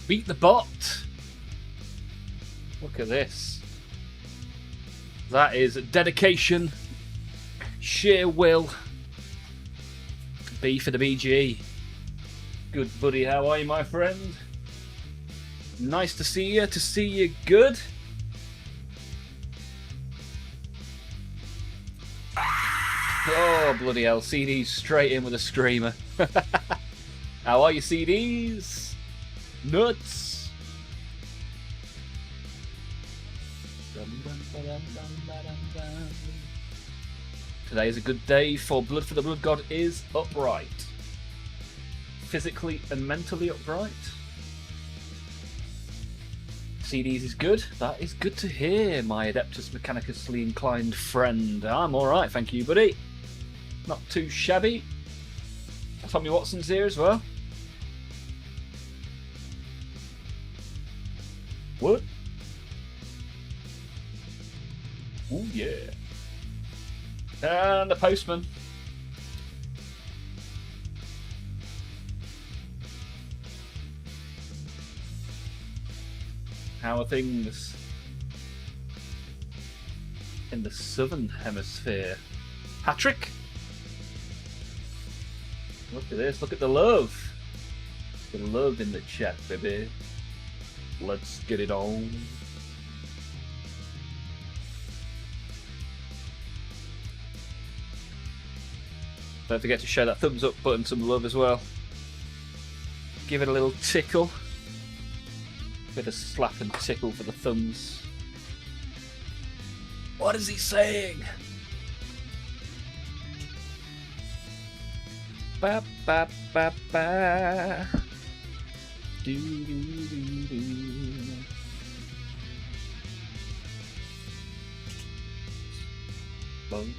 Beat the bot. Look at this. That is dedication, sheer will. B for the BG. Good buddy, how are you, my friend? Nice to see you good. Oh, bloody hell, CDs straight in with a screamer. How are you, CDs? Nuts. Today is a good day for Blood for the Blood God is upright. Physically and mentally upright. CDs is good. That is good to hear, my Adeptus Mechanicusly inclined friend. I'm alright, thank you, buddy. Not too shabby. Tommy Watson's here as well. What? Oh yeah. And the postman. How are things in the southern hemisphere? Patrick? Look at this, look at the love. The love in the chat, baby. Let's get it on. Don't forget to show that thumbs up button some love as well. Give it a little tickle. Bit of slap and tickle for the thumbs. What is he saying? Ba ba ba ba. Do do do do. Bum.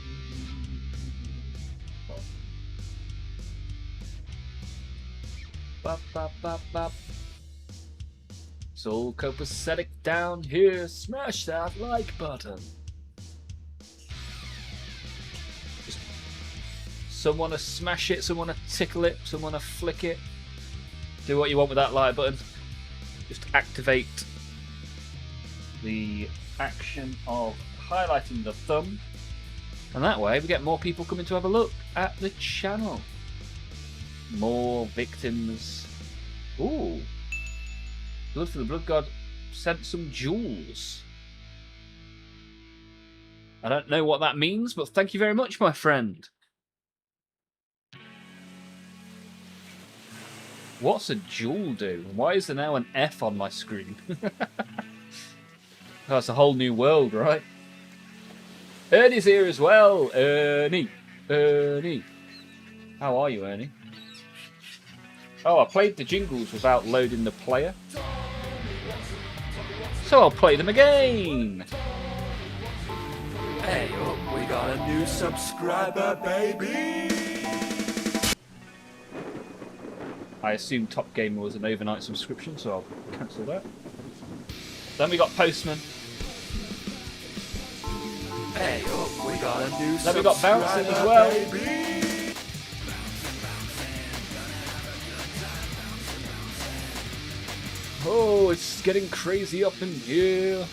Bop, bop, bop, bop. Soul copacetic down here. Smash that like button. Just some want to smash it, some want to tickle it, some want to flick it. Do what you want with that like button. Just activate the action of highlighting the thumb. And that way we get more people coming to have a look at the channel. More victims. Ooh. Blood for the Blood God sent some jewels. I don't know what that means, but thank you very much, my friend. What's a jewel do? Why is there now an F on my screen? Oh, it's a whole new world, right? Ernie's here as well. Ernie. Ernie. How are you, Ernie? Oh, I played the jingles without loading the player. So I'll play them again. Hey, oh, we got a new subscriber, baby. I assume Top Gamer was an overnight subscription, so I'll cancel that. Then we got Postman. Hey, oh, we got a new Then we got Bouncing as well. baby. Oh, it's getting crazy up in here.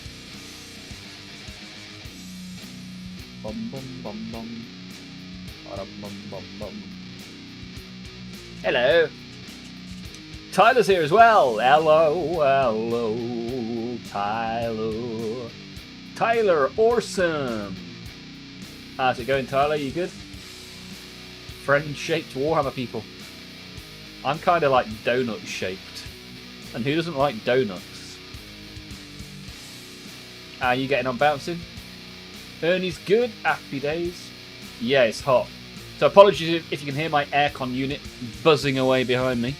Bum bum bum bum. Bum bum bum bum. Hello. Tyler's here as well. Hello, hello, Tyler. Tyler Orson. How's it going, Tyler? You good? Friend-shaped Warhammer people. I'm kind of like donut-shaped. And who doesn't like donuts? Are you getting on bouncing? Ernie's good. Happy days. Yeah, it's hot. So apologies if you can hear my aircon unit buzzing away behind me.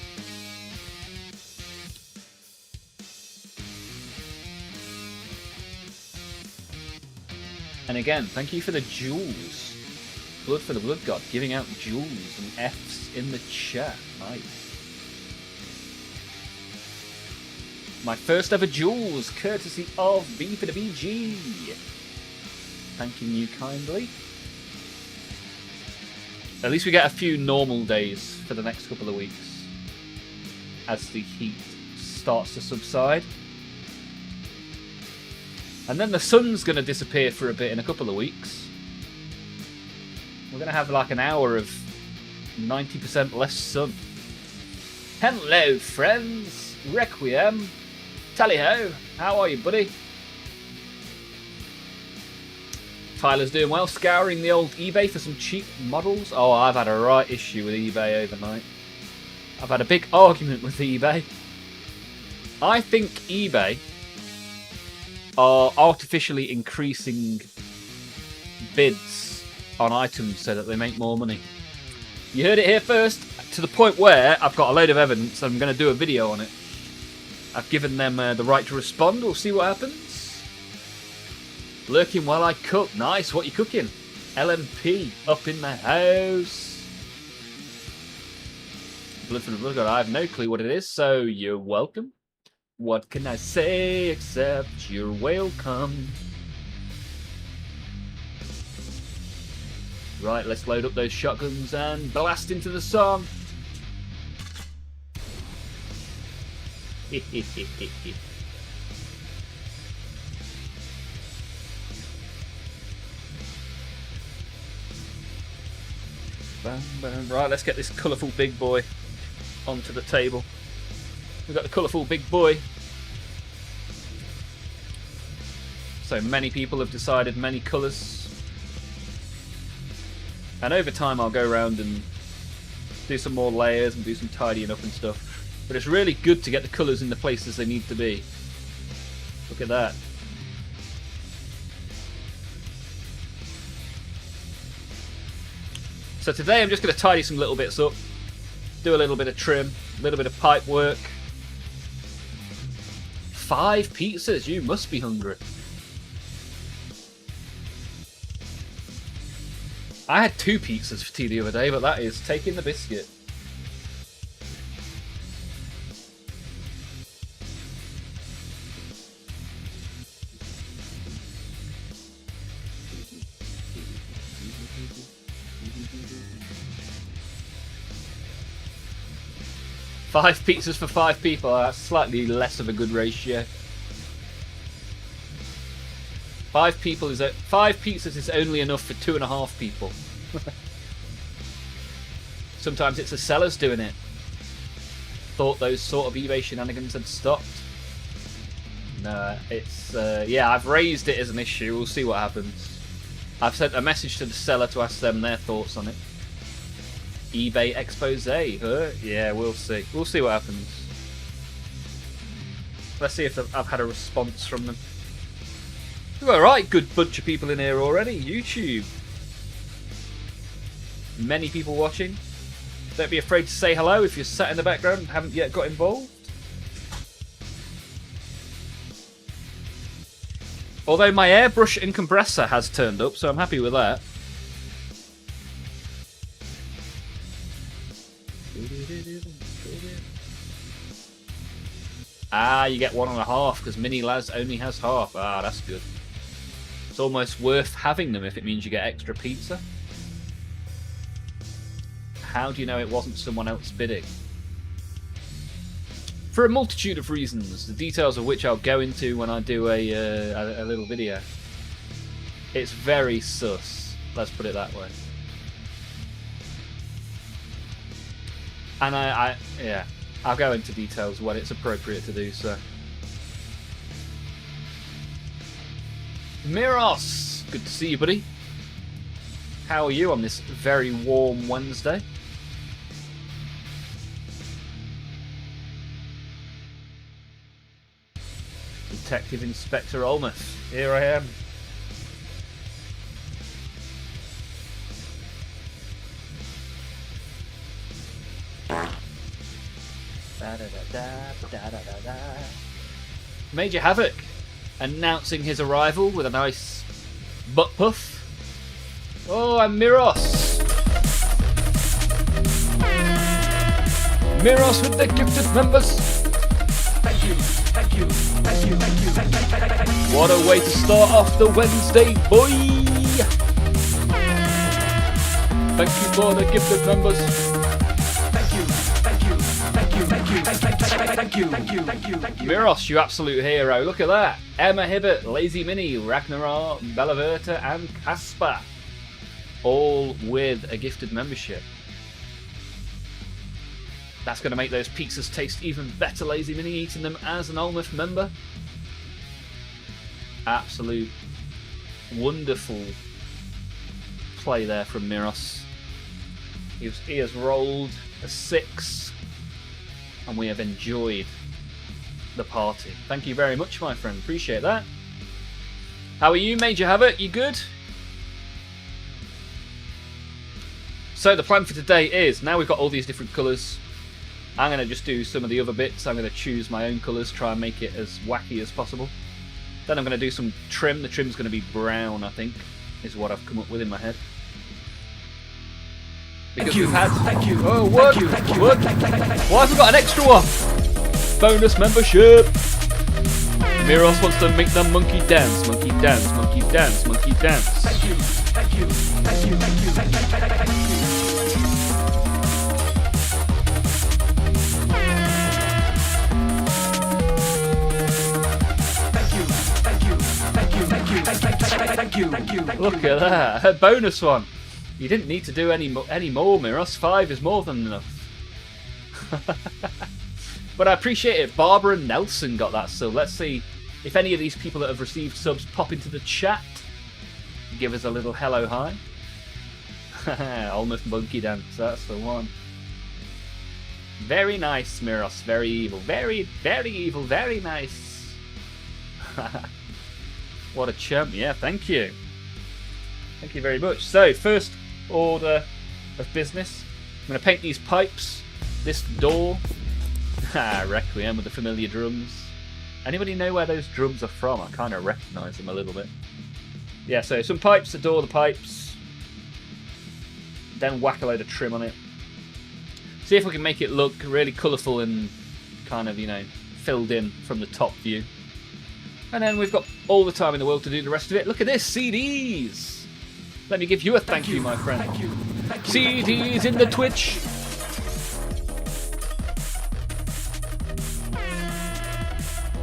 And again, thank you for the jewels. Blood for the Blood God, giving out jewels and Fs in the chat. Nice. My first ever jewels, courtesy of B for the BG. Thanking you kindly. At least we get a few normal days for the next couple of weeks as the heat starts to subside. And then the sun's going to disappear for a bit in a couple of weeks. We're going to have like an hour of 90% less sun. Hello, friends. Requiem. Tally-ho. How are you, buddy? Tyler's doing well, scouring the old eBay for some cheap models. Oh, I've had a right issue with eBay overnight. I've had a big argument with eBay. I think eBay are artificially increasing bids on items so that they make more money. You heard it here first, to the point where I've got a load of evidence and I'm going to do a video on it. I've given them the right to respond. We'll see what happens. Lurking while I cook. Nice. What you cooking? LMP up in the house. Blood for the Blood God. I have no clue what it is, so you're welcome. What can I say except you're welcome? Right, let's load up those shotguns and blast into the song. Right, let's get this colourful big boy onto the table. We've got the colourful big boy. So many people have decided many colours. And over time I'll go around and do some more layers and do some tidying up and stuff. But it's really good to get the colours in the places they need to be. Look at that. So today I'm just going to tidy some little bits up, do a little bit of trim, a little bit of pipe work. 5 pizzas, you must be hungry. I had 2 pizzas for tea the other day, but that is taking the biscuit. Five pizzas for 5 people, that's slightly less of a good ratio. 5 pizzas is only enough for 2.5 people. Sometimes it's the sellers doing it. Thought those sort of eBay shenanigans had stopped. No, it's yeah, I've raised it as an issue. We'll see what happens. I've sent a message to the seller to ask them their thoughts on it. eBay expose, huh? Yeah, we'll see. We'll see what happens. Let's see if I've had a response from them. Alright, good bunch of people in here already. YouTube. Many people watching. Don't be afraid to say hello if you're sat in the background and haven't yet got involved. Although my airbrush and compressor has turned up, so I'm happy with that. Ah, you get 1.5 because Mini Laz only has half. Ah, that's good. It's almost worth having them if it means you get extra pizza. How do you know it wasn't someone else bidding? For a multitude of reasons, the details of which I'll go into when I do a little video. It's very sus, let's put it that way. And yeah, I'll go into details when it's appropriate to do so. Miros, good to see you, buddy. How are you on this very warm Wednesday? Detective Inspector Olmaph, here I am. Major Havoc announcing his arrival with a nice butt puff. Oh, I'm Miros. Miros with the gifted members. Thank you, thank you, thank you, thank you, thank you, thank you. What a way to start off the Wednesday, boy. Thank you for the gifted members. Thank you, thank you, thank you, thank you, thank you, thank thank you, thank you, thank you, thank you. Miros, you absolute hero. Look at that. Emma Hibbert, Lazy Mini, Ragnarar, Bellaverta, and Casper. All with a gifted membership. That's going to make those pizzas taste even better, Lazy Mini, eating them as an Olmaph member. Absolute wonderful play there from Miros. He has rolled a 6, and we have enjoyed the party. Thank you very much, my friend. Appreciate that. How are you, Major Havoc? You good? So the plan for today is, now we've got all these different colours, I'm going to just do some of the other bits. I'm going to choose my own colours, try and make it as wacky as possible. Then I'm going to do some trim. The trim's going to be brown, I think, is what I've come up with in my head. Because we've had... Thank you. Oh, what? What? Why have we got an extra one? Bonus membership. Miros wants to make the monkey dance. Monkey dance, monkey dance, monkey dance. Thank you, thank you, thank you, thank you, thank you, thank you. Look at that, a bonus one. You didn't need to do any more, Miros. 5 is more than enough. But I appreciate it. Barbara Nelson got that, so let's see if any of these people that have received subs pop into the chat. Give us a little hello hi. Almost monkey dance, that's the one. Very nice, Miros. Very evil. Very, very evil. Very nice. What a champ. Yeah, thank you. Thank you very much. So, first order of business. I'm going to paint these pipes. This door. Requiem with the familiar drums. Anybody know where those drums are from? I kind of recognise them a little bit. Yeah, so some pipes, the door, the pipes. Then whack a load of trim on it. See if we can make it look really colourful and kind of, you know, filled in from the top view. And then we've got all the time in the world to do the rest of it. Look at this, CDs! Let me give you a thank you, my friend. Thank you. CDs in the Twitch.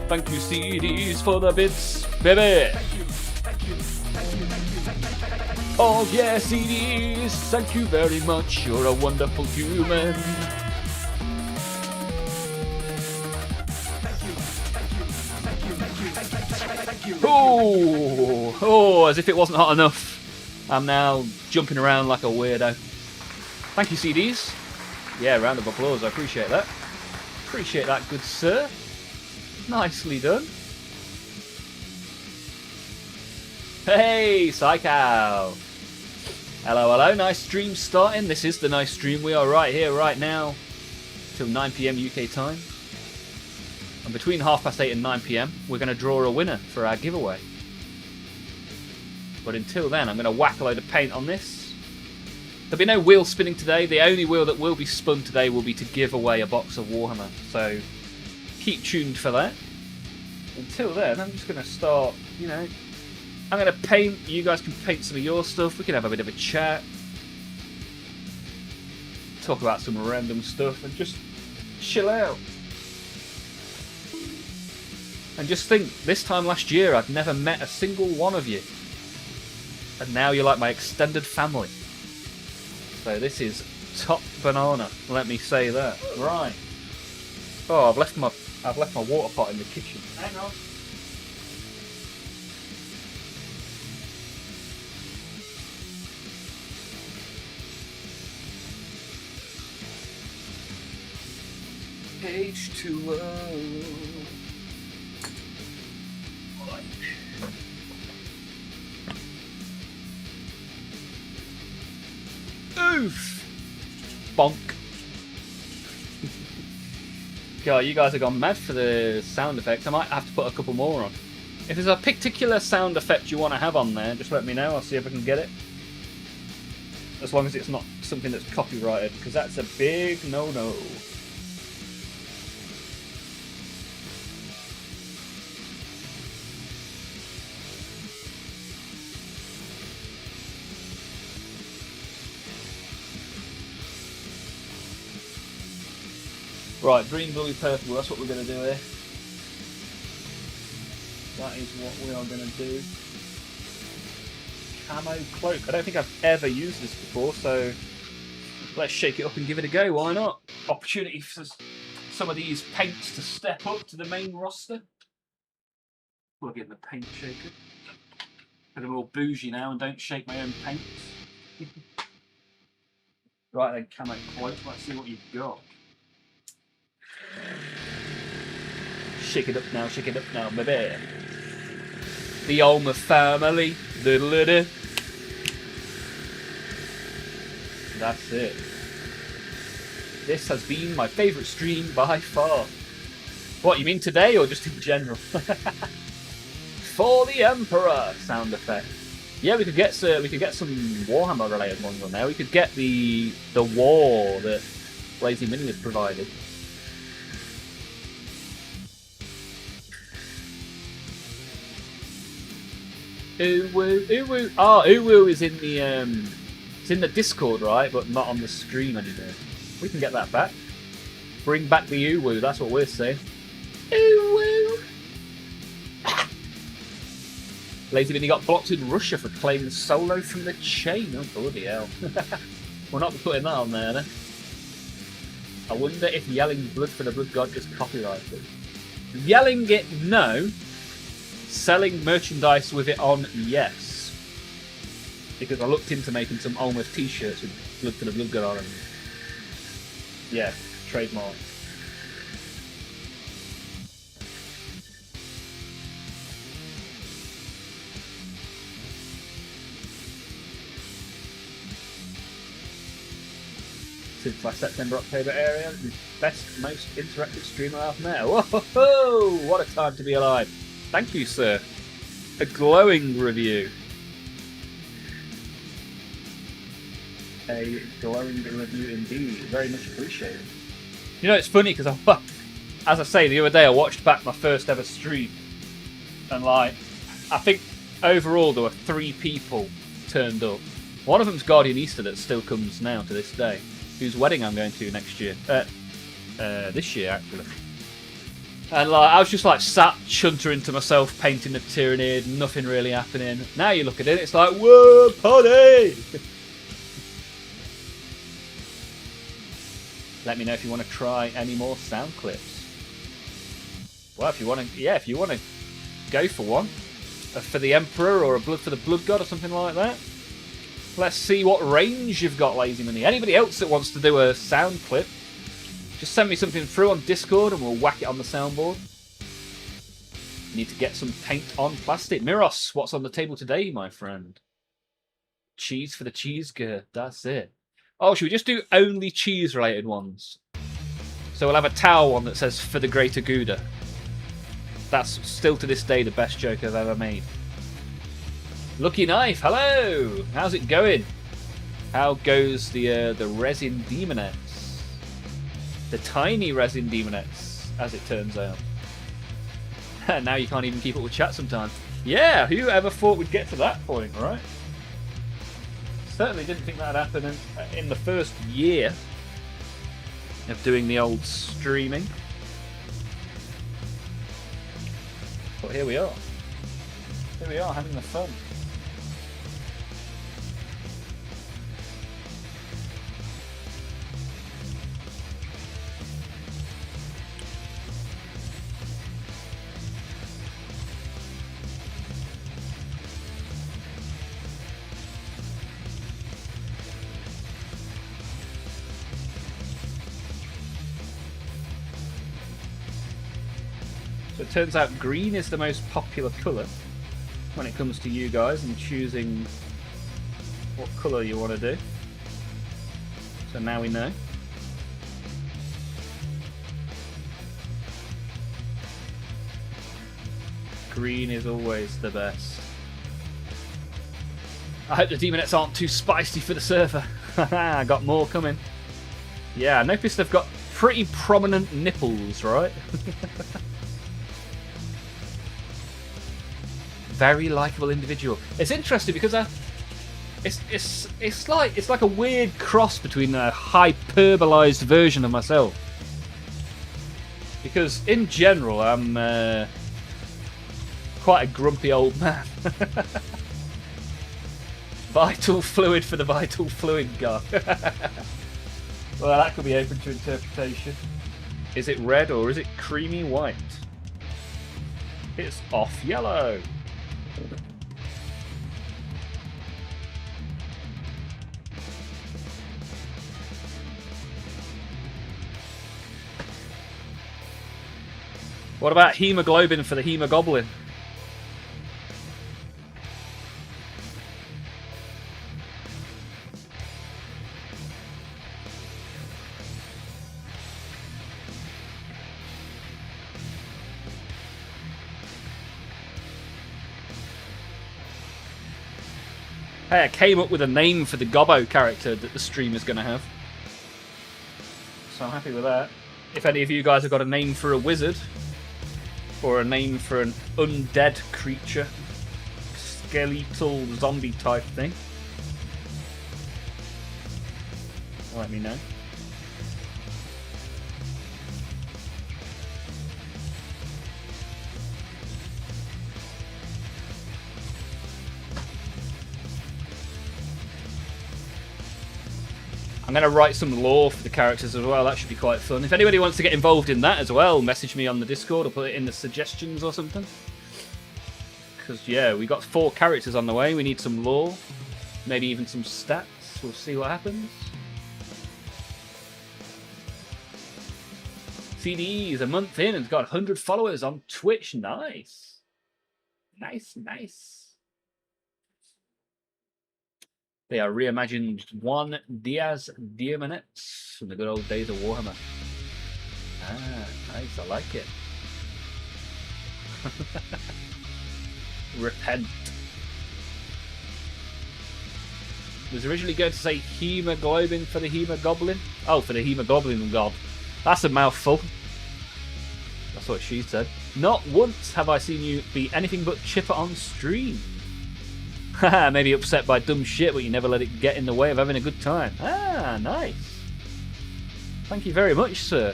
Thank you, CDs, for the bits, baby. Oh yeah, CDs, thank you very much. You're a wonderful human. Oh, as if it wasn't hot enough. I'm now jumping around like a weirdo. Thank you, CDs. Yeah, round of applause. I appreciate that. Appreciate that, good sir. Nicely done. Hey, Psycho. Hello, hello. Nice stream starting. This is the nice stream. We are right here, right now, till 9 PM UK time. And between 8:30 and 9 PM, we're going to draw a winner for our giveaway. But until then, I'm going to whack a load of paint on this. There'll be no wheel spinning today. The only wheel that will be spun today will be to give away a box of Warhammer. So keep tuned for that. Until then, I'm just going to start, you know, I'm going to paint. You guys can paint some of your stuff. We can have a bit of a chat. Talk about some random stuff and just chill out. And just think, this time last year, I'd never met a single one of you. And now you're like my extended family. So this is top banana, let me say that. Right. Oh, I've left my water pot in the kitchen. Hang on. H2O. Oof! Bonk. God, you guys have gone mad for the sound effects. I might have to put a couple more on. If there's a particular sound effect you want to have on there, just let me know. I'll see if I can get it. As long as it's not something that's copyrighted, because that's a big no-no. Right, green, blue, purple, that's what we're going to do here. That is what we are going to do. Camo cloak. I don't think I've ever used this before, so let's shake it up and give it a go. Why not? Opportunity for some of these paints to step up to the main roster. Plug in the paint shaker. But I'm all bougie now and don't shake my own paints. Right then, camo cloak. Let's see what you've got. Shake it up now, baby. The Olmaph family. That's it. This has been my favourite stream by far. What, you mean today or just in general? For the Emperor sound effect. Yeah, we could get some Warhammer related ones on there. We could get the war that Lazy Mini has provided. Uwu, Uwu. Oh, Uwu is in the it's in the Discord, right? But not on the stream anymore. We can get that back. Bring back the Uwu. That's what we're saying. Uwu. Lazy Mini got blocked in Russia for claiming solo from the chain. Oh bloody hell! We'll not be putting that on there, then. I wonder if yelling "blood for the blood god" is copyrighted. Yelling it, no. Selling merchandise with it on, yes. Because I looked into making some Olmaph t-shirts with Blood for the Blood God on them. Yeah, trademark. Since my September-October area, the best, most interactive streamer I've met. Whoa! What a time to be alive. Thank you, sir. A glowing review. A glowing review indeed. Very much appreciated. You know, it's funny because as I say, the other day I watched back my first ever stream, and like, I think overall there were 3 people turned up. One of them's Guardian Easter that still comes now to this day, whose wedding I'm going to next year. This year actually. And like, I was just like sat chuntering to myself, painting the Tyrannid, nothing really happening. Now you look at it, it's like, whoa, party! Let me know if you want to try any more sound clips. Well, if you want to, yeah, if you want to go for one, for the Emperor or a Blood for the Blood God or something like that. Let's see what range you've got, Lazy Mini. Anybody else that wants to do a sound clip, just send me something through on Discord and we'll whack it on the soundboard. You need to get some paint on plastic. Miros, what's on the table today, my friend? Cheese for the cheese girl. That's it. Oh, should we just do only cheese-related ones? So we'll have a towel one that says, for the greater Gouda. That's still to this day the best joke I've ever made. Lucky Knife, hello! How's it going? How goes the resin demonettes? The tiny resin demonettes, as it turns out. Now you can't even keep up with chat sometimes. Yeah, who ever thought we'd get to that point, right? Certainly didn't think that'd happen in the first year of doing the old streaming. But here we are. Here we are, having the fun. So it turns out green is the most popular colour when it comes to you guys and choosing what colour you want to do. So now we know. Green is always the best. I hope the demonettes aren't too spicy for the server. I got more coming. Yeah, I noticed they've got pretty prominent nipples, right? Very likable individual. It's interesting because it's like a weird cross between a hyperbolized version of myself. Because in general, I'm quite a grumpy old man. Vital fluid for the vital fluid guy. Well, that could be open to interpretation. Is it red or is it creamy white? It's off yellow. What about hemoglobin for the hemogoblin? Hey, I came up with a name for the Gobbo character that the stream is going to have. So I'm happy with that. If any of you guys have got a name for a wizard, or a name for an undead creature, skeletal zombie type thing, let me know. I'm going to write some lore for the characters as well. That should be quite fun. If anybody wants to get involved in that as well, message me on the Discord or put it in the suggestions or something. Because, yeah, we got 4 characters on the way. We need some lore. Maybe even some stats. We'll see what happens. CD is a month in and got 100 followers on Twitch. Nice. Nice. They are reimagined Juan Diaz Diamonets from the good old days of Warhammer. Ah, nice, I like it. Repent. Was originally going to say hemoglobin for the hemogoblin. Oh, for the hemogoblin god. That's a mouthful. That's what she said. Not once have I seen you be anything but chipper on stream. Haha, maybe upset by dumb shit, but you never let it get in the way of having a good time. Ah, nice. Thank you very much, sir.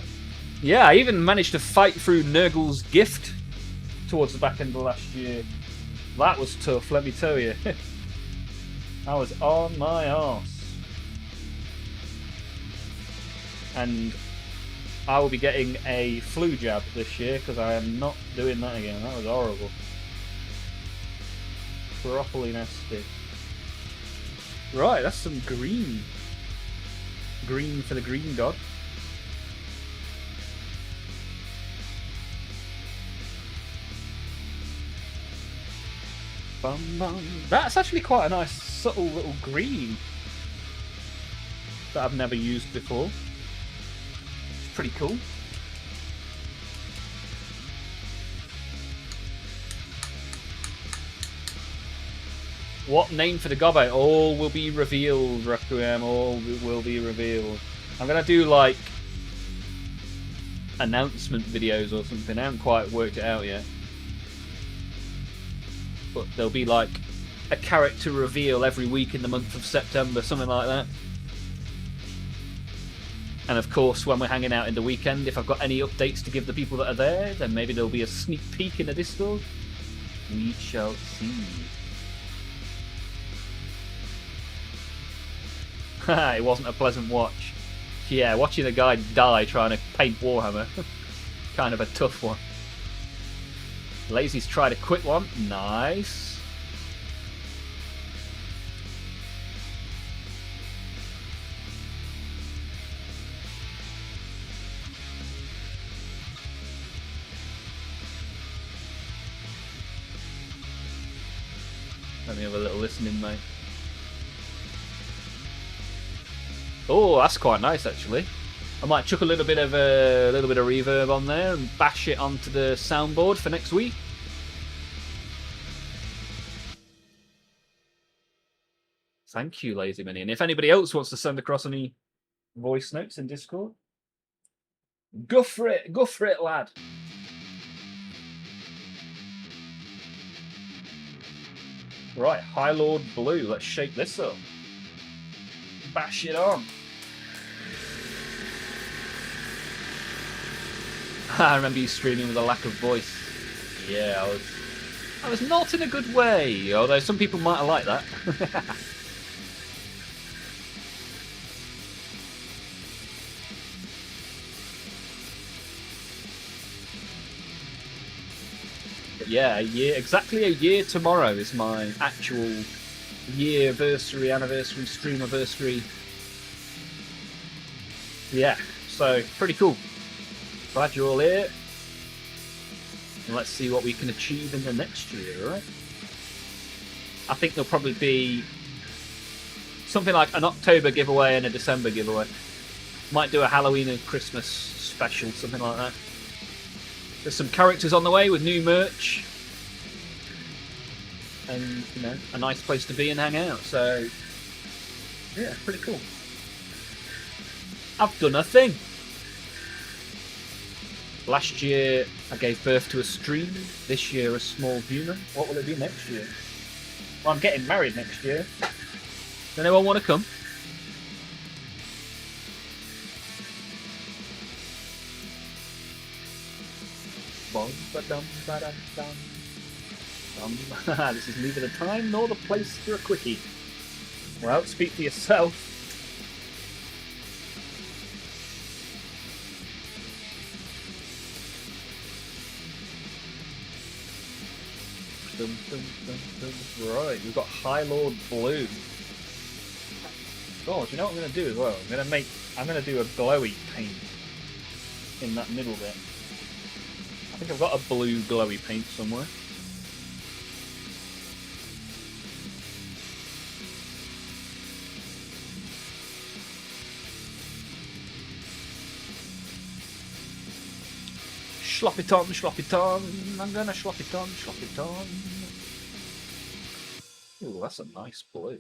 Yeah, I even managed to fight through Nurgle's gift towards the back end of last year. That was tough, let me tell you. I was on my arse. And I will be getting a flu jab this year because I am not doing that again. That was horrible. Properly nasty. Right, that's some green. Green for the green god. Bum, bum. That's actually quite a nice subtle little green that I've never used before. It's pretty cool. What name for the gobbo? All will be revealed, Requiem. All will be revealed. I'm going to do, like, announcement videos or something. I haven't quite worked it out yet. But there'll be, like, a character reveal every week in the month of September, something like that. And, of course, when we're hanging out in the weekend, if I've got any updates to give the people that are there, then maybe there'll be a sneak peek in the Discord. We shall see. It wasn't a pleasant watch. Yeah, watching a guy die trying to paint Warhammer. Kind of a tough one. Lazy's tried a quick one. Nice. Let me have a little listening, mate. Oh, that's quite nice, actually. I might chuck a little bit of reverb on there and bash it onto the soundboard for next week. Thank you, Lazy Mini. And if anybody else wants to send across any voice notes in Discord, go for it, lad. Right, High Lord Blue. Let's shake this up. Bash it on. I remember you streaming with a lack of voice. Yeah, I was not in a good way, although some people might have liked that. But yeah, exactly a year tomorrow is my actual year-versary, anniversary, stream-anniversary. Yeah, so pretty cool. Glad you're all here. And let's see what we can achieve in the next year, right? I think there'll probably be something like an October giveaway and a December giveaway. Might do a Halloween and Christmas special, something like that. There's some characters on the way with new merch. And, you know, a nice place to be and hang out. So, yeah, pretty cool. I've done a thing. Last year, I gave birth to a stream. This year, a small human. What will it be next year? Well, I'm getting married next year. Does anyone want to come? This is neither the time nor the place for a quickie. Well, speak for yourself. Right, we've got High Lord Blue. Oh, do you know what I'm going to do as well? I'm going to do a glowy paint in that middle bit. I think I've got a blue glowy paint somewhere. Slop it on, I'm gonna slop it on. Ooh, that's a nice blue.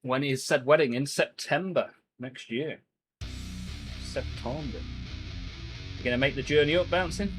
When is said wedding? In September next year. September. You gonna make the journey up, bouncing?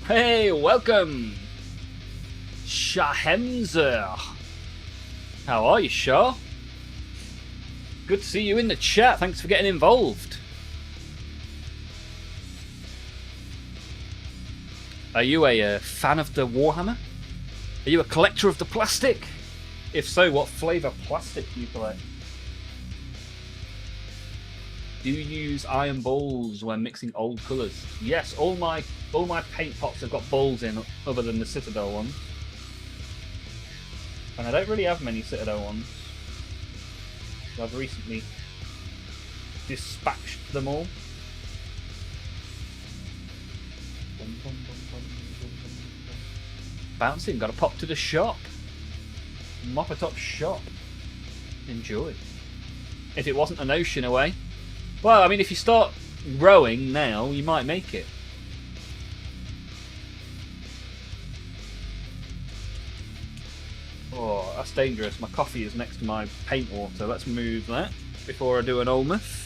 Hey, welcome, Shahemzer. How are you, Shah? Good to see you in the chat. Thanks for getting involved. Are you a fan of the Warhammer? Are you a collector of the plastic? If so, what flavour plastic do you collect? Do you use iron bowls when mixing old colours? Yes, all my paint pots have got bowls in other than the Citadel ones. And I don't really have many Citadel ones. So I've recently dispatched them all. Bouncing, gotta pop to the shop. Moppertop shop. Enjoy. If it wasn't an ocean away. Well, I mean, if you start rowing now, you might make it. Oh, that's dangerous. My coffee is next to my paint water. Let's move that before I do an Olmaph.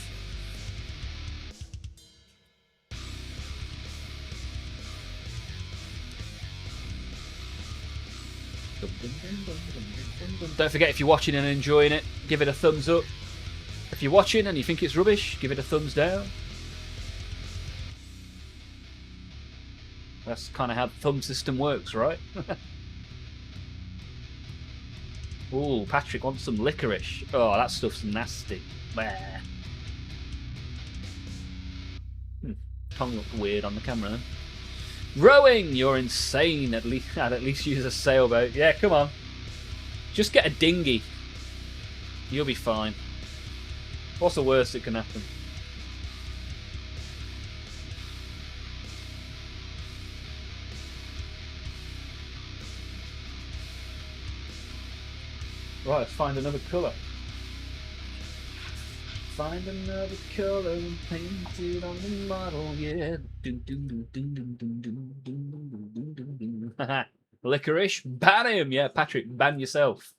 Don't forget, if you're watching and enjoying it, give it a thumbs up. If you're watching and you think it's rubbish, give it a thumbs down. That's kind of how the thumb system works, right? Ooh, Patrick wants some licorice. Oh, that stuff's nasty. Bah. Tongue looked weird on the camera. Rowing, you're insane. At least use a sailboat. Yeah, come on. Just get a dinghy. You'll be fine. What's the worst that can happen? Right, let's find another colour. Find another colour and paint it on the model, yeah. Licorice, ban him! Yeah, Patrick, ban yourself.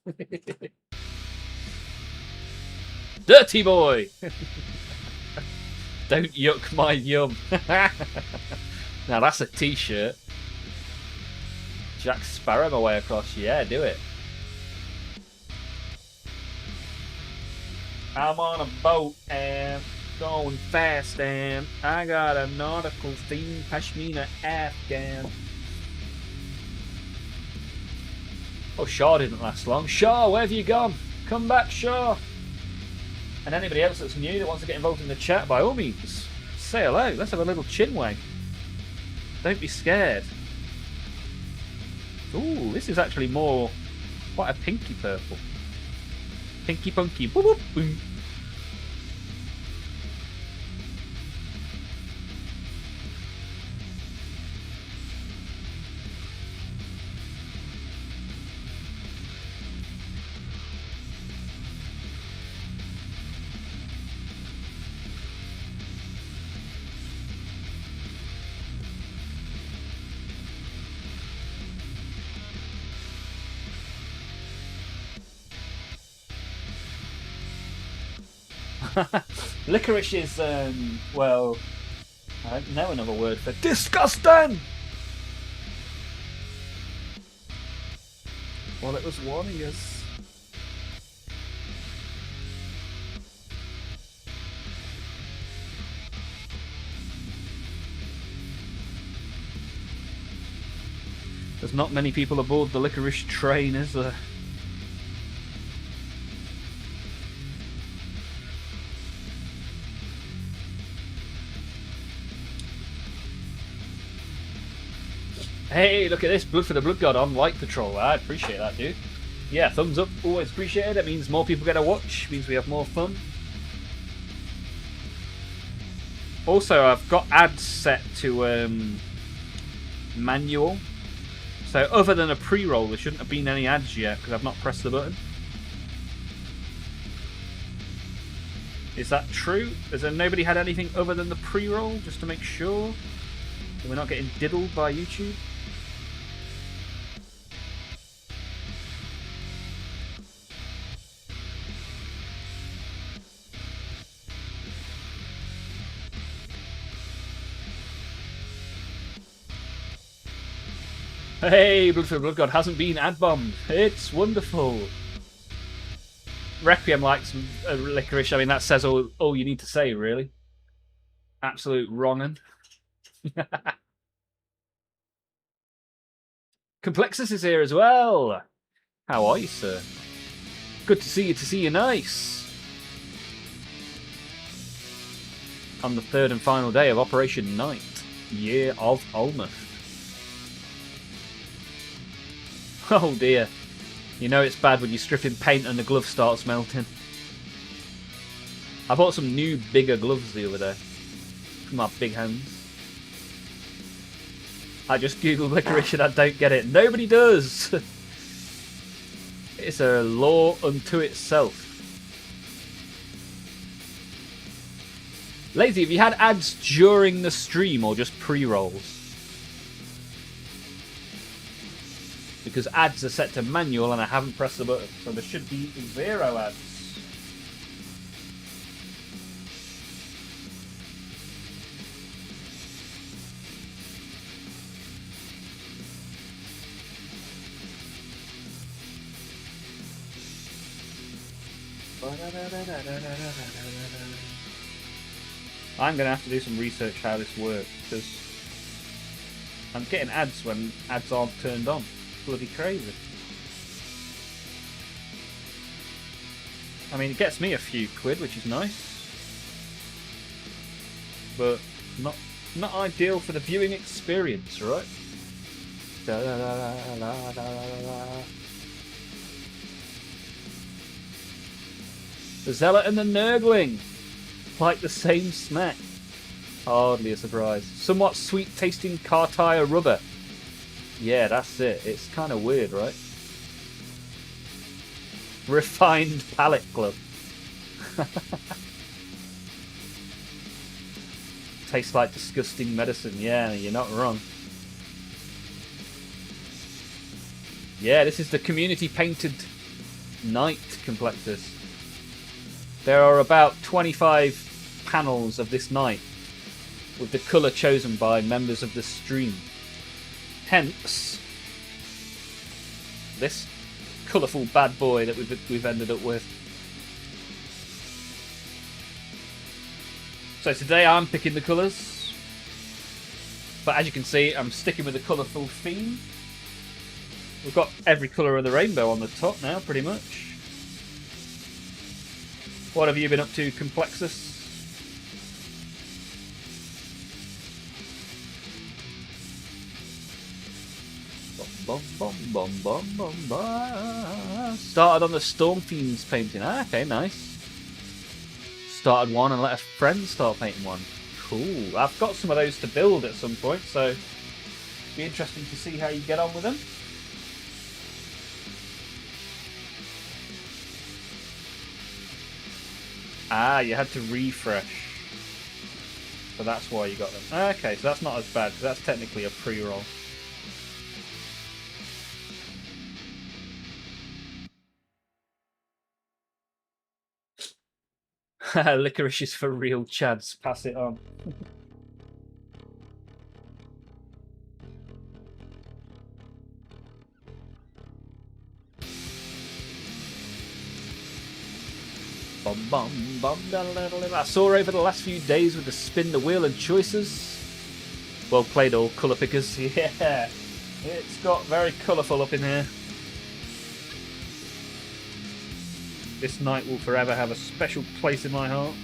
Dirty boy! Don't yuck my yum. Now that's a t-shirt. Jack Sparrow my way across. Yeah, do it. I'm on a boat and going fast and I got a nautical theme, Pashmina Afghan. Oh, Shaw didn't last long. Shaw, where have you gone? Come back, Shaw. And anybody else that's new that wants to get involved in the chat, by all means, say hello. Let's have a little chin wag. Don't be scared. Ooh, this is actually more quite a pinky purple. Pinky punky. Boop, boop, boom. Licorice is, well, I don't know another word for disgusting! Well, it was warning us. There's not many people aboard the licorice train, is there? Hey, look at this. Blood for the Blood God on Light Patrol. I appreciate that, dude. Yeah, thumbs up. Always appreciated. That means more people get to watch. Means we have more fun. Also, I've got ads set to manual. So other than a pre-roll, there shouldn't have been any ads yet because I've not pressed the button. Is that true? Has there nobody had anything other than the pre-roll, just to make sure that we're not getting diddled by YouTube? Hey, Blood for the Blood God hasn't been ad bombed. It's wonderful. Requiem likes licorice. I mean, that says all you need to say, really. Absolute wrong'un. Complexus is here as well. How are you, sir? Good to see you nice. On the third and final day of Operation Night, year of Olmaph. Oh dear. You know it's bad when you're stripping paint and the glove starts melting. I bought some new, bigger gloves the other day. For my big hands. I just googled licorice and I don't get it. Nobody does! It's a law unto itself. Lazy, have you had ads during the stream or just pre-rolls? Because ads are set to manual and I haven't pressed the button, so there should be 0 ads. I'm going to have to do some research how this works, because I'm getting ads when ads aren't turned on. Bloody crazy. I mean, it gets me a few quid, which is nice. But not ideal for the viewing experience, right? Da, da, da, da, da, da, da. The Zealot and the Nurgling. Like the same snack. Hardly a surprise. Somewhat sweet tasting car tire rubber. Yeah, that's it. It's kind of weird, right? Refined Palate Club. Tastes like disgusting medicine. Yeah, you're not wrong. Yeah, this is the community painted night complexus. There are about 25 panels of this night with the colour chosen by members of the stream. Hence, this colourful bad boy that we've ended up with. So today I'm picking the colours, but as you can see I'm sticking with the colourful theme. We've got every colour of the rainbow on the top now, pretty much. What have you been up to, Complexus? Started on the Storm Fiends painting. Ah, okay, nice. Started one and let a friend start painting one. Cool. I've got some of those to build at some point, so it'll be interesting to see how you get on with them. Ah, you had to refresh. So that's why you got them. Okay, so that's not as bad, because that's technically a pre-roll. Licorice is for real chads. Pass it on. I saw over the last few days with the spin the wheel and choices. Well played, all colour pickers. Yeah, it's got very colourful up in here. This night will forever have a special place in my heart.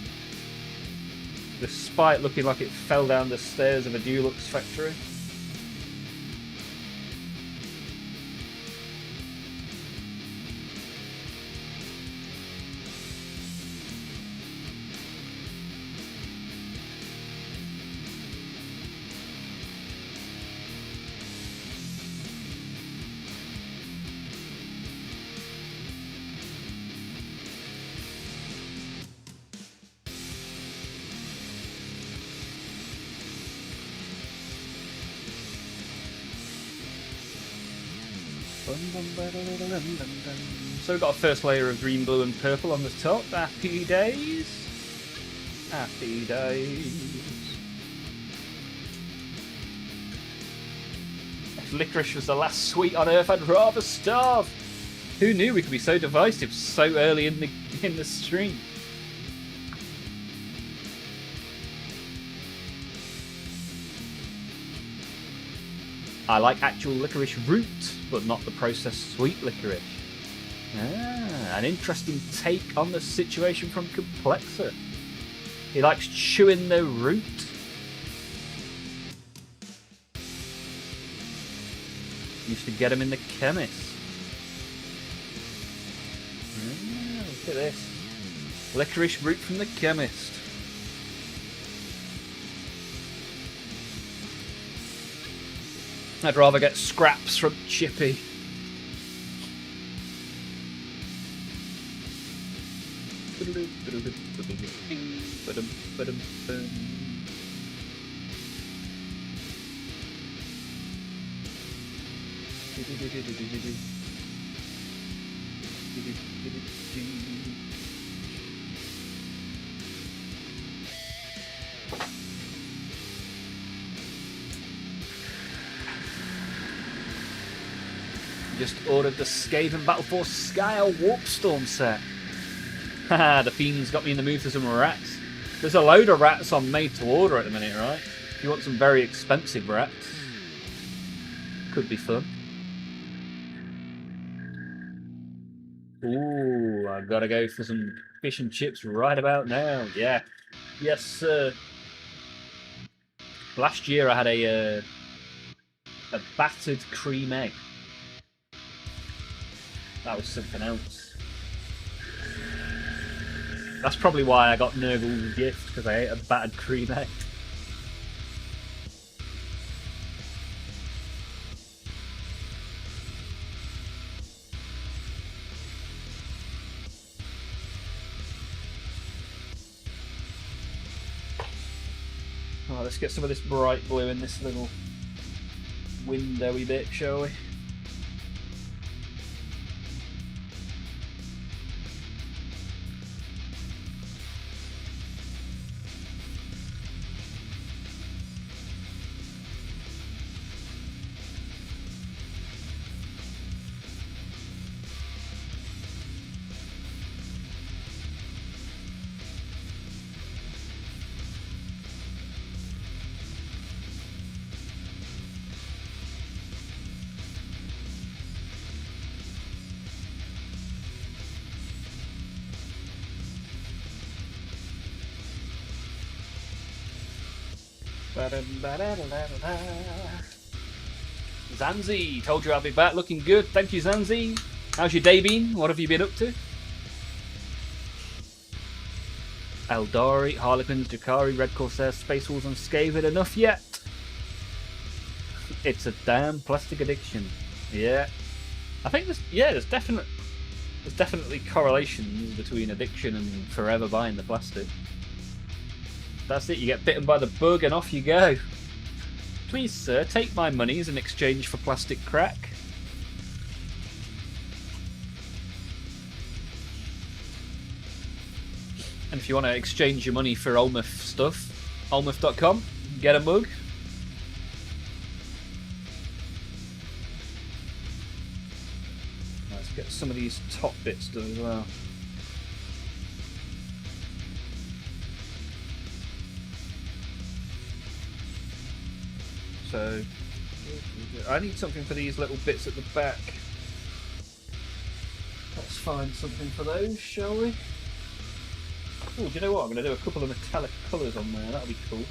Despite looking like it fell down the stairs of a Dulux factory. So we've got a first layer of green, blue and purple on the top. Happy days. Happy days. If licorice was the last sweet on earth, I'd rather starve. Who knew we could be so divisive so early in the stream? I like actual licorice root, but not the processed sweet licorice. Ah, an interesting take on the situation from Complexer. He likes chewing the root. Used to get him in the chemist. Ah, look at this. Licorice root from the chemist. I'd rather get scraps from Chippy. Just ordered the Skaven Battle Force Sky Warp Storm set. Haha, the Fiends got me in the mood for some rats. There's a load of rats on made to order at the minute, right? If you want some very expensive rats. Could be fun. Ooh, I've got to go for some fish and chips right about now. Yeah. Yes, sir. Last year I had a battered cream egg. That was something else. That's probably why I got Nurgle's gift, because I ate a battered cream egg. Oh, let's get some of this bright blue in this little windowy bit, shall we? Zanzi, told you I'll be back. Looking good. Thank you, Zanzi. How's your day been? What have you been up to? Eldari, Harlequins, Drakari, Red Corsair, Space Wolves unscathed. Enough yet? It's a damn plastic addiction. Yeah. I think there's definitely correlations between addiction and forever buying the plastic. That's it, you get bitten by the bug and off you go. Please, sir, take my monies in exchange for plastic crack. And if you want to exchange your money for Olmaph stuff, olmaph.com, get a mug. Let's get some of these top bits done as well. So, I need something for these little bits at the back. Let's find something for those, shall we? Oh, do you know what? I'm going to do a couple of metallic colours on there. That'll be cool.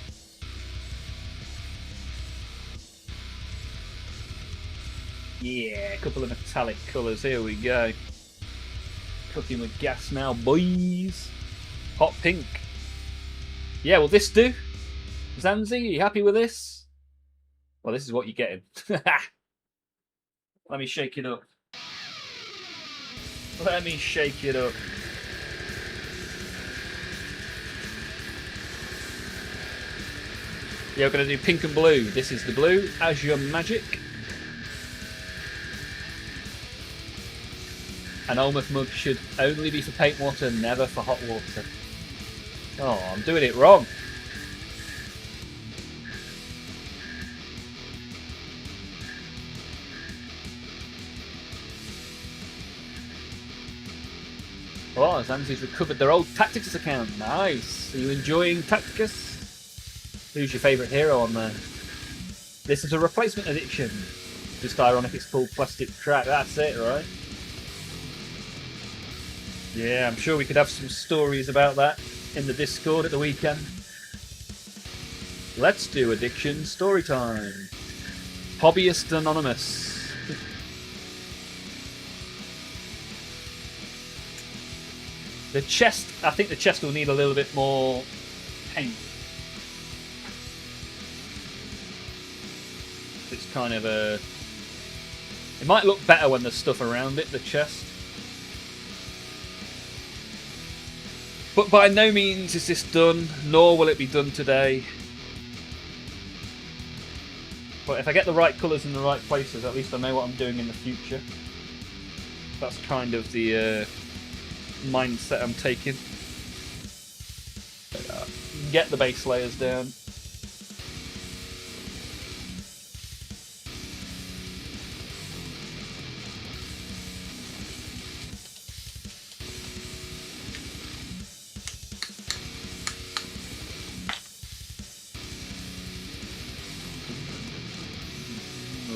Yeah, a couple of metallic colours. Here we go. Cooking with gas now, boys. Hot pink. Yeah, will this do? Zanzi, are you happy with this? Well, this is what you're getting. Let me shake it up. Let me shake it up. Yeah, we're going to do pink and blue. This is the blue, Azure Magic. An Olmaph mug should only be for paint water, never for hot water. Oh, I'm doing it wrong. Oh, Zanzi's recovered their old Tacticus account. Nice. Are you enjoying Tacticus? Who's your favourite hero on there? This is a replacement edition. Just ironic it's called Plastic Crack. That's it, right? Yeah, I'm sure we could have some stories about that in the Discord at the weekend. Let's do addiction story time. Hobbyist Anonymous. The chest, I think the chest will need a little bit more paint. It's kind of a... It might look better when there's stuff around it, the chest. But by no means is this done, nor will it be done today. But if I get the right colours in the right places, at least I know what I'm doing in the future. That's kind of the mindset I'm taking. Get the base layers down.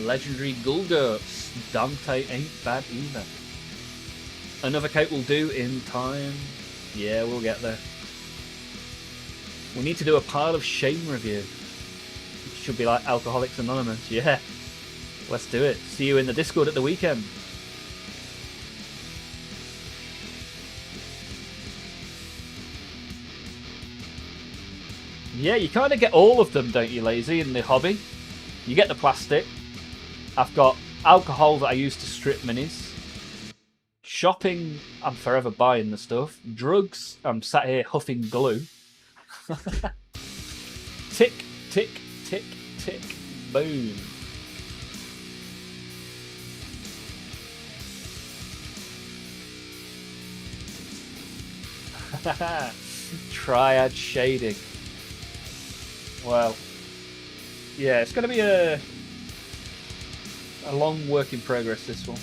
Legendary Gulgurts. Dante ain't bad either. Another coat will do in time. Yeah, we'll get there. We need to do a pile of shame review. It should be like Alcoholics Anonymous. Yeah. Let's do it. See you in the Discord at the weekend. Yeah, you kind of get all of them, don't you, Lazy, in the hobby? You get the plastic. I've got alcohol that I use to strip minis. Shopping, I'm forever buying the stuff. Drugs, I'm sat here huffing glue. Tick, tick, tick, tick, boom. Triad shading. Well, yeah, it's going to be a long work in progress, this one.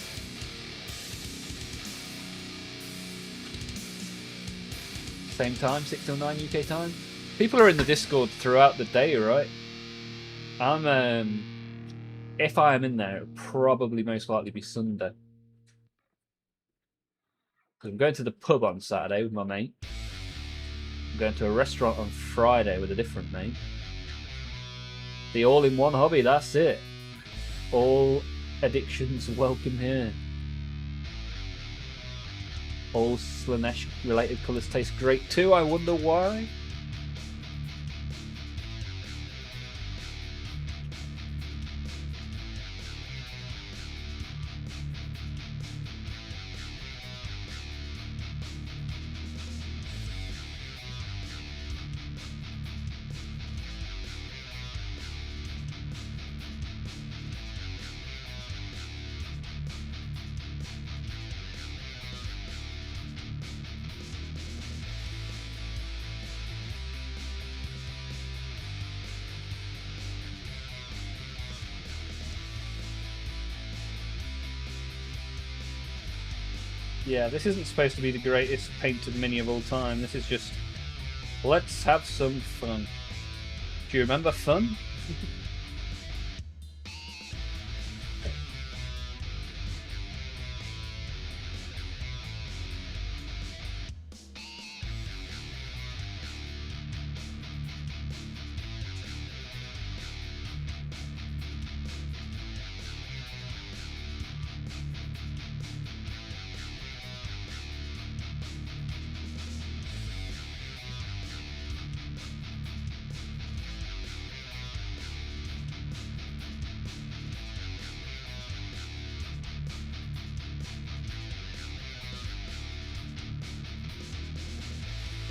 Same time, 6 till 9 UK time. People are in the Discord throughout the day, right? If I am in there, it'll probably most likely be Sunday. Because I'm going to the pub on Saturday with my mate. I'm going to a restaurant on Friday with a different mate. The all-in-one hobby, that's it. All addictions welcome here. All Slanesh-related colours taste great too, I wonder why? Yeah, this isn't supposed to be the greatest painted mini of all time. This is just, let's have some fun. Do you remember fun?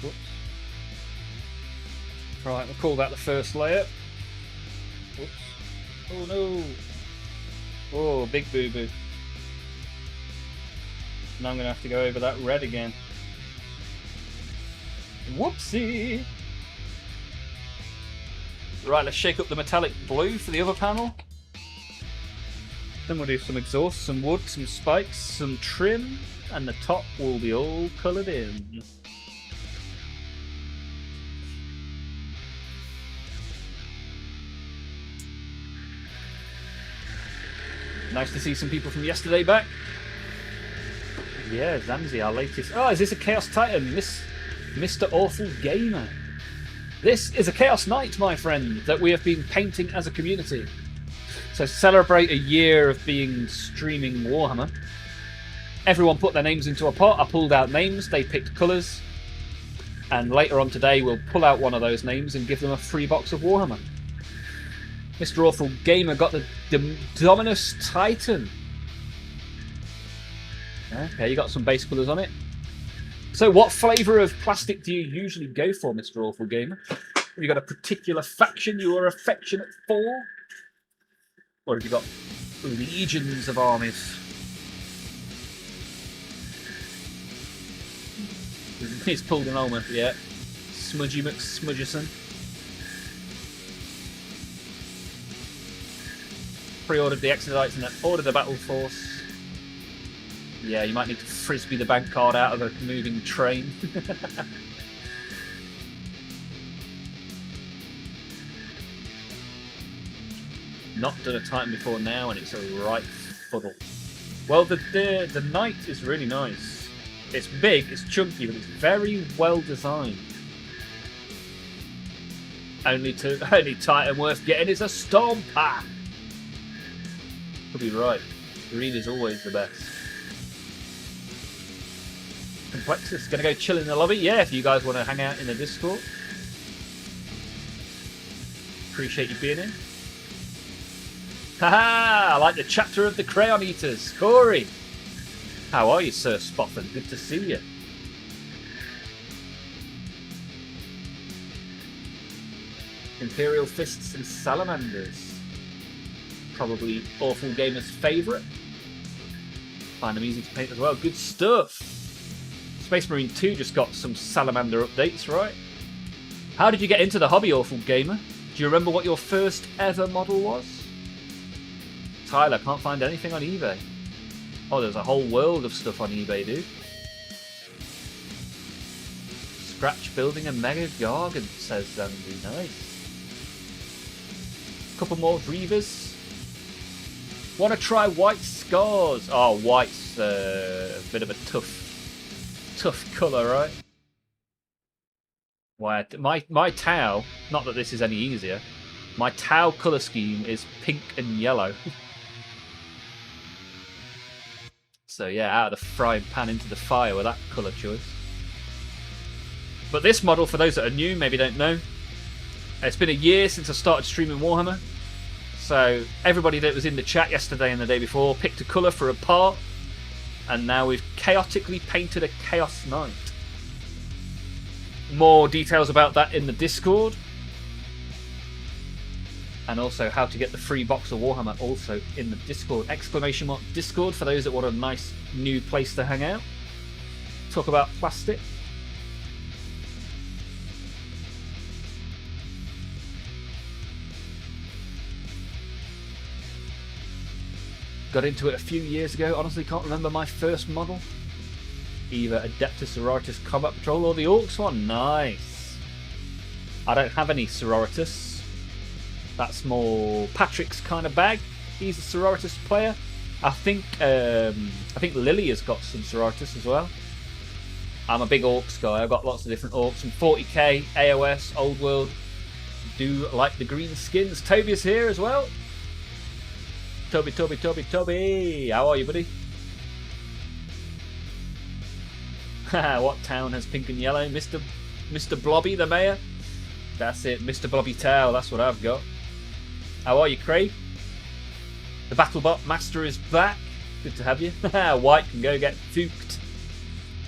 Whoops. Right, we'll call that the first layer. Whoops. Oh no! Oh, big boo-boo. Now I'm going to have to go over that red again. Whoopsie! Right, let's shake up the metallic blue for the other panel. Then we'll do some exhaust, some wood, some spikes, some trim, and the top will be all coloured in. Nice to see some people from yesterday back. Yeah, Zamzi, our latest. Oh, is this a Chaos Titan? Mr. Awful Gamer. This is a Chaos Knight, my friend, that we have been painting as a community. So celebrate a year of being streaming Warhammer. Everyone put their names into a pot. I pulled out names, they picked colours. And later on today, we'll pull out one of those names and give them a free box of Warhammer. Mr. Awful Gamer got the Dominus Titan. Okay, you got some base colours on it. So what flavour of plastic do you usually go for, Mr. Awful Gamer? Have you got a particular faction you are affectionate for? Or have you got legions of armies? He's pulled an Olmaph, yeah. Smudgy McSmudgerson. Pre-ordered the Exodites and then ordered the Battle Force. Yeah, you might need to frisbee the bank card out of a moving train. Not done a Titan before now, and it's a right fuddle. Well, the knight is really nice. It's big, it's chunky, but it's very well designed. Only Titan worth getting is a Stormpath. Could be right. Green is always the best. Complexus, gonna go chill in the lobby? Yeah, if you guys want to hang out in the Discord. Appreciate you being in. Haha! I like the chapter of the Crayon Eaters. Corey! How are you, Sir Spoffin? Good to see you. Imperial Fists and Salamanders. Probably Awful Gamer's favourite. Find them easy to paint as well. Good stuff! Space Marine 2 just got some Salamander updates, right? How did you get into the hobby, Awful Gamer? Do you remember what your first ever model was? Tyler, can't find anything on eBay. Oh, there's a whole world of stuff on eBay, dude. Scratch building a Mega Gargant, says Zandy. Nice. Couple more Reavers. Want to try White Scars? Oh, White's a bit of a tough colour, right? White. My Tau, not that this is any easier, my Tau colour scheme is pink and yellow. So yeah, out of the frying pan into the fire with that colour choice. But this model, for those that are new, maybe don't know, it's been a year since I started streaming Warhammer. So everybody that was in the chat yesterday and the day before picked a colour for a part, and now we've chaotically painted a Chaos Knight. More details about that in the Discord. And also how to get the free box of Warhammer also in the Discord. Exclamation mark Discord for those that want a nice new place to hang out. Talk about plastic. Got into it a few years ago. Honestly can't remember my first model. Either Adeptus Sororitas Combat Patrol or the Orcs one. Nice. I don't have any Sororitas. That's more Patrick's kind of bag. He's a Sororitas player. I think Lily has got some Sororitas as well. I'm a big Orcs guy. I've got lots of different Orcs from 40k, AOS, Old World. Do like the green skins. Toby's here as well. Toby. How are you, buddy? What town has pink and yellow? Mr. Blobby, the mayor? That's it, Mr. Blobby Towel. That's what I've got. How are you, Craig? The BattleBot Master is back. Good to have you. White can go get fuked.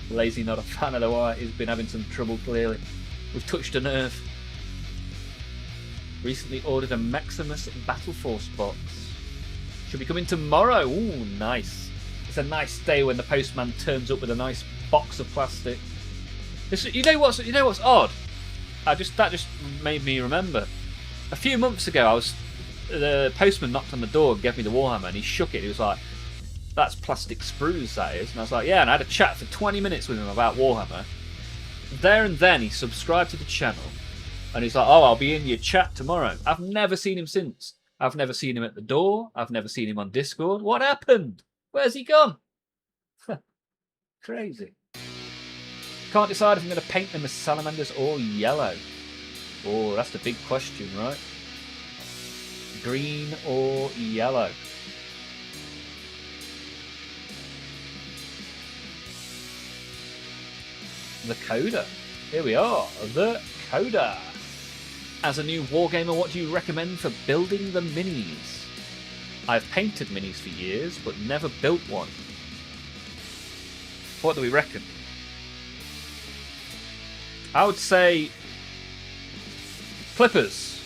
Lazy, not a fan of the White. He's been having some trouble, clearly. We've touched a nerve. Recently ordered a Maximus Battle Force box. Should be coming tomorrow. Ooh, nice. It's a nice day when the postman turns up with a nice box of plastic. You know what's odd? That just made me remember. A few months ago, the postman knocked on the door and gave me the Warhammer, and he shook it. He was like, "That's plastic sprues, that is." And I was like, "Yeah." And I had a chat for 20 minutes with him about Warhammer. There and then, he subscribed to the channel, and he's like, "Oh, I'll be in your chat tomorrow." I've never seen him since. I've never seen him at the door. I've never seen him on Discord. What happened? Where's he gone? Crazy. Can't decide if I'm going to paint them as salamanders or yellow. Oh, that's the big question, right? Green or yellow? The Coda. Here we are. The Coda. As a new wargamer, what do you recommend for building the minis? I've painted minis for years, but never built one. What do we reckon? I would say clippers.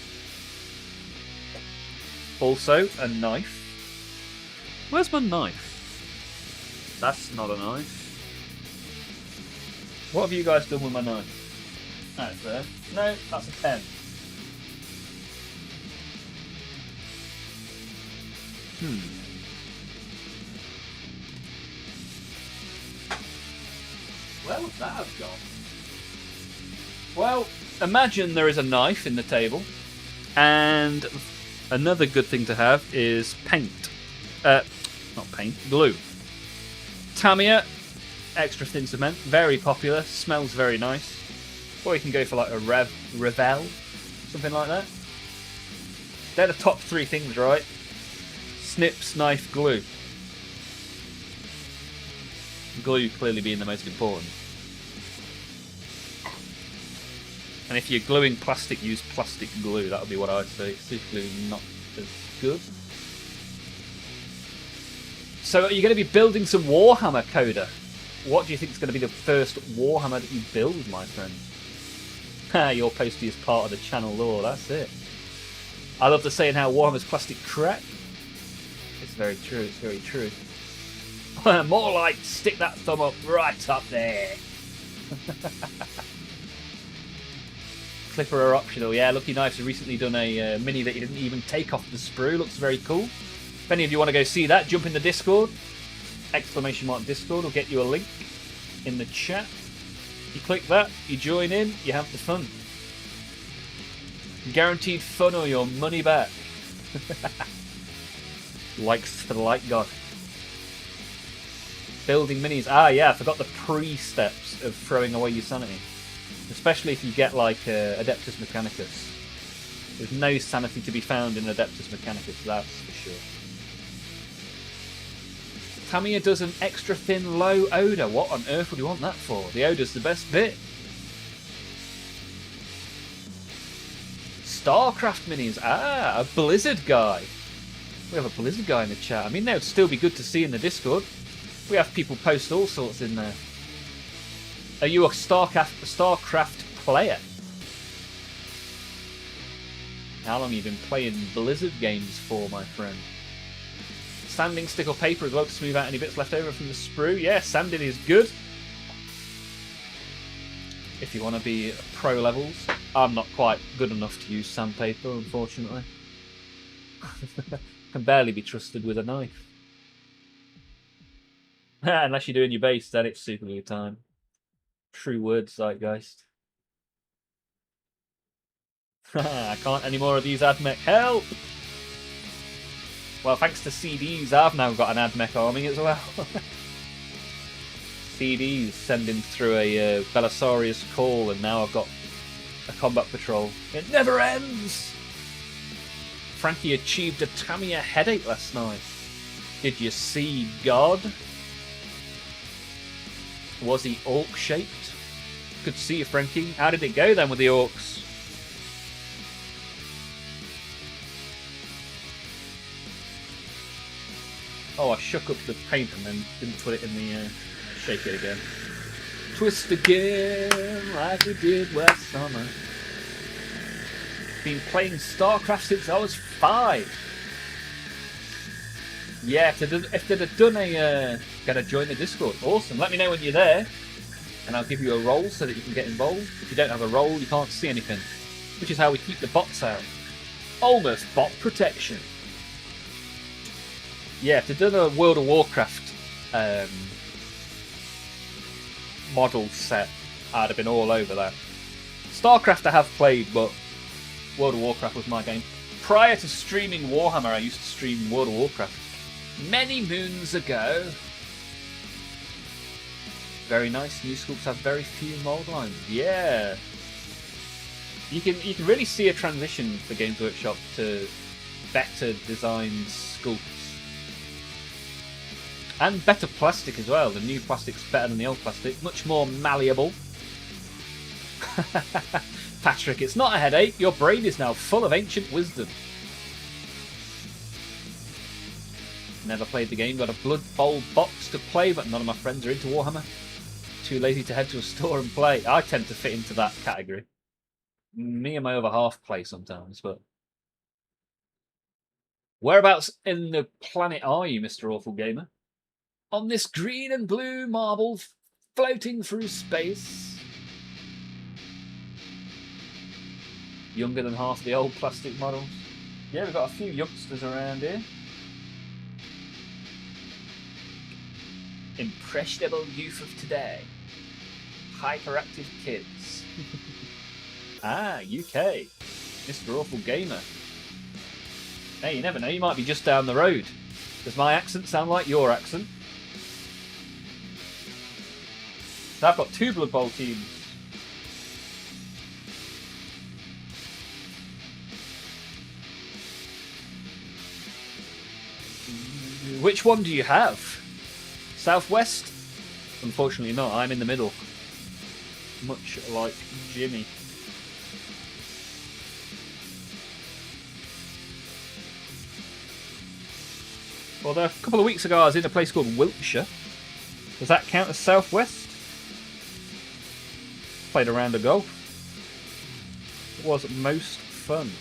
Also a knife. Where's my knife? That's not a knife. What have you guys done with my knife? That's there. No, that's a pen. Where would that have gone? Well, imagine there is a knife in the table and Another good thing to have is paint. Not paint, glue. Tamiya, extra thin cement, very popular, smells very nice. Or you can go for like a Revel, something like that. They're the top 3 things, right? Snips, knife, glue. Glue clearly being the most important. And if you're gluing plastic, use plastic glue. That would be what I'd say. Super glue, not as good. So are you going to be building some Warhammer, Coda? What do you think is going to be the first Warhammer that you build, my friend? Your postie is part of the channel lore, that's it. I love the saying how Warhammer's plastic crack. It's very true, it's very true. More like stick that thumb up right up there. Clipper are optional. Yeah, Lucky Knives have recently done a mini that you didn't even take off the sprue. Looks very cool. If any of you want to go see that, jump in the Discord. !Discord will get you a link in the chat. You click that, you join in, you have the fun. Guaranteed fun or your money back. Likes for the light god. Building minis. Ah, yeah, I forgot the pre-steps of throwing away your sanity. Especially if you get like Adeptus Mechanicus. There's no sanity to be found in Adeptus Mechanicus, that's for sure. Tamiya does an extra thin low odour. What on earth would you want that for? The odour's the best bit. StarCraft minis. Ah, a Blizzard guy. We have a Blizzard guy in the chat. I mean, they would still be good to see in the Discord. We have people post all sorts in there. Are you a StarCraft player? How long have you been playing Blizzard games for, my friend? Sanding stick or paper as well to smooth out any bits left over from the sprue. Yeah, sanding is good. If you want to be pro levels. I'm not quite good enough to use sandpaper, unfortunately. Can barely be trusted with a knife. Unless you're doing your base, then it's super glue time. True words, Zeitgeist. I can't any more of these AdMech. Help! Well, thanks to CDs, I've now got an AdMech army as well. CDs sending through a Belisarius call, and now I've got a combat patrol. It never ends! Frankie achieved a Tamiya headache last night. Did you see God? Was he orc-shaped? Good to see you, Frankie. How did it go then with the orcs? Oh, I shook up the paint and then didn't put it in the... shake it again. Twist again, like we did last summer. Been playing StarCraft since I was 5. Yeah, if they'd have done a... gotta join the Discord. Awesome. Let me know when you're there. And I'll give you a role so that you can get involved. If you don't have a role, you can't see anything. Which is how we keep the bots out. Olmaph bot protection. Yeah, if they'd done a World of Warcraft model set, I'd have been all over that. StarCraft I have played, but World of Warcraft was my game. Prior to streaming Warhammer, I used to stream World of Warcraft. Many moons ago. Very nice. New sculpts have very few mold lines. Yeah. You can really see a transition for Games Workshop to better designed sculpts. And better plastic as well. The new plastic's better than the old plastic. Much more malleable. Patrick, it's not a headache. Your brain is now full of ancient wisdom. Never played the game. Got a Blood Bowl box to play, but none of my friends are into Warhammer. Too lazy to head to a store and play. I tend to fit into that category. Me and my other half play sometimes, but... Whereabouts in the planet are you, Mr. Awful Gamer? On this green and blue marble floating through space. Younger than half the old plastic models. Yeah, we've got a few youngsters around here. Impressionable youth of today. Hyperactive kids. Ah, UK. Mr. Awful Gamer. Hey, you never know. You might be just down the road. Does my accent sound like your accent? So I've got 2 Blood Bowl teams. Which one do you have? Southwest? Unfortunately not. I'm in the middle. Much like Jimmy. Well, a couple of weeks ago I was in a place called Wiltshire. Does that count as Southwest? Played a round of golf. It was most fun.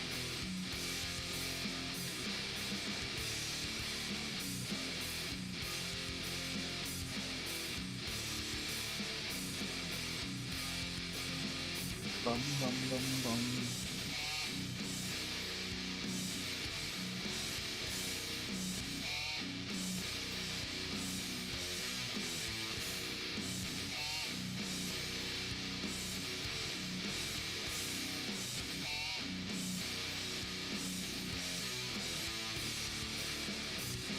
Bum, bum, bum, bum.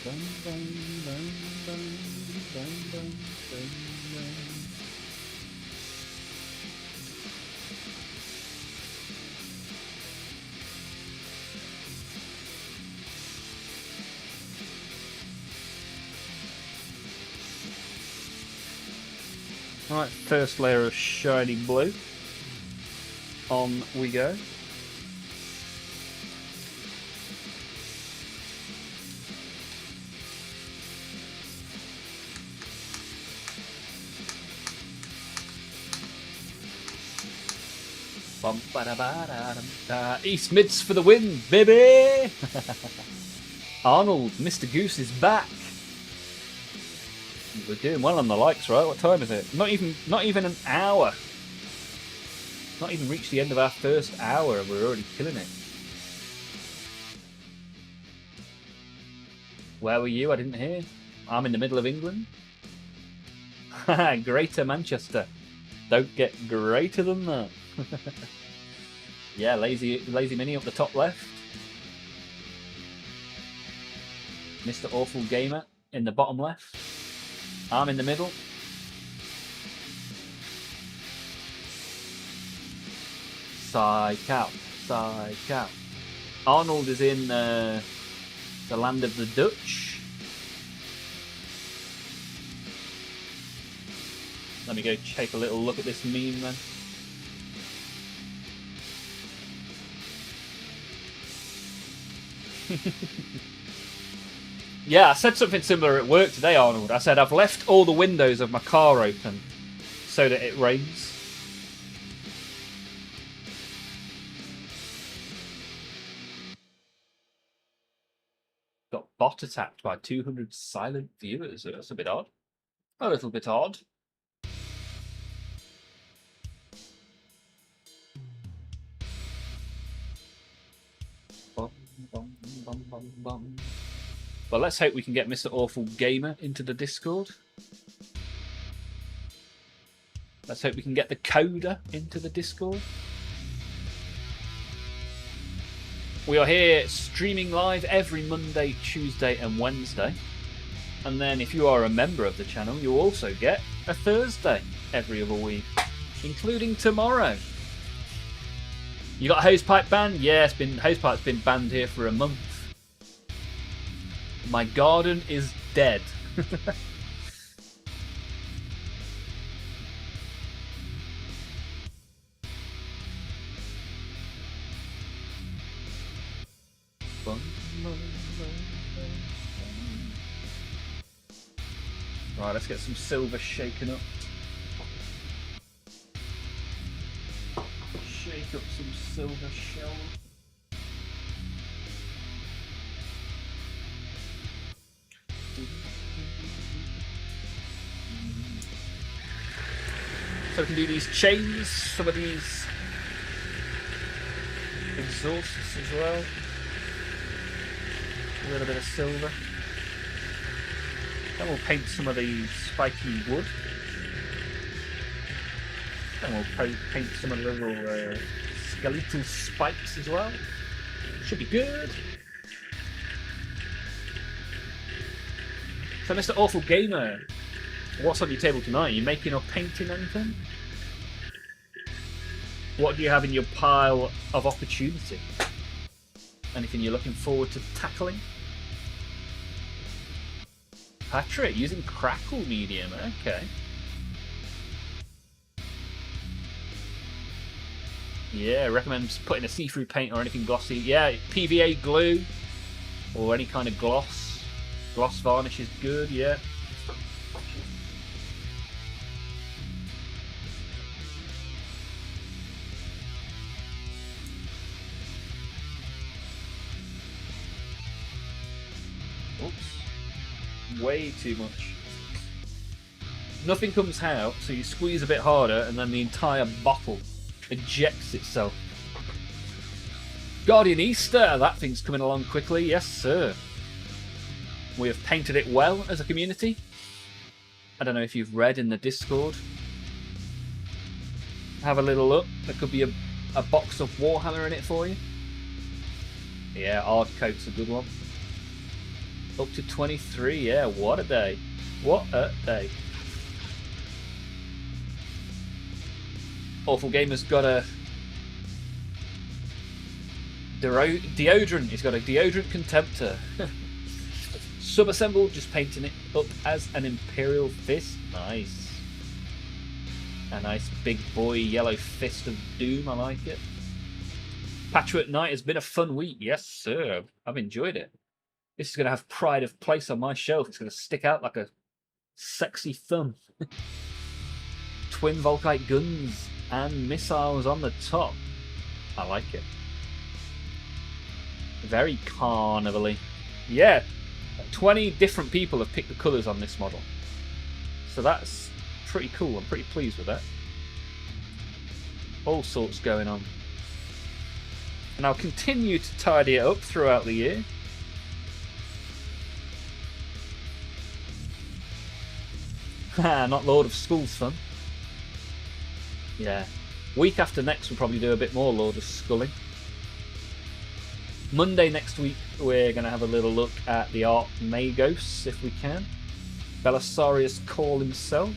Bum, bum, bum, bum, bum, bum, bum, bum. Alright, first layer of shiny blue. On we go. East Mids for the win, baby! Arnold, Mr. Goose is back. We're doing well on the likes, right? What time is it? Not even an hour. Not even reached the end of our first hour and we're already killing it. Where were you? I didn't hear. I'm in the middle of England. Greater Manchester. Don't get greater than that. Yeah, lazy Mini up the top left. Mr. Awful Gamer in the bottom left. I'm in the middle. Psych out. Psych out. Arnold is in the land of the Dutch. Let me go take a little look at this meme then. Yeah, I said something similar at work today, Arnold. I said I've left all the windows of my car open so that it rains. Got bot attacked by 200 silent viewers. That's a bit odd. A little bit odd. Bum, bum, bum, bum, bum. Well, let's hope we can get Mr. Awful Gamer into the Discord. Let's hope we can get the coder into the Discord. We are here streaming live every Monday, Tuesday and Wednesday. And then if you are a member of the channel, you'll also get a Thursday every other week, including tomorrow. You got Hosepipe banned? Yeah, Hosepipe's been banned here for a month. My garden is dead. Right, let's get some silver shaken up. Shake up some silver shell. So we can do these chains, some of these exhausts as well. A little bit of silver. Then we'll paint some of the spiky wood. Then we'll paint some of the little skeletal spikes as well. Should be good. So, Mr. Awful Gamer, what's on your table tonight? Are you making or painting anything? What do you have in your pile of opportunity? Anything you're looking forward to tackling? Patrick, using crackle medium, okay. Yeah, recommend putting a see-through paint or anything glossy. Yeah, PVA glue or any kind of gloss. Gloss varnish is good, yeah. Oops. Way too much. Nothing comes out, so you squeeze a bit harder and then the entire bottle ejects itself. Guardian Easter, that thing's coming along quickly, yes sir. We have painted it well as a community. I don't know if you've read in the Discord. Have a little look. There could be a box of Warhammer in it for you. Yeah, Ardcoat's a good one. Up to 23, yeah, what a day. What a day. Awful Gamer's got a deodorant. He's got a deodorant contemptor. Sub-assembled, just painting it up as an Imperial Fist. Nice. A nice big boy yellow fist of doom, I like it. Patchwork Night has been a fun week. Yes, sir. I've enjoyed it. This is going to have pride of place on my shelf. It's going to stick out like a sexy thumb. Twin Volkite guns and missiles on the top. I like it. Very carnival-y. Yeah, 20 different people have picked the colours on this model. So that's pretty cool. I'm pretty pleased with that. All sorts going on. And I'll continue to tidy it up throughout the year. Not Lord of Skull's fun. Yeah. Week after next we'll probably do a bit more Lord of Sculling. Monday next week we're going to have a little look at the Art Magos if we can. Belisarius Call himself.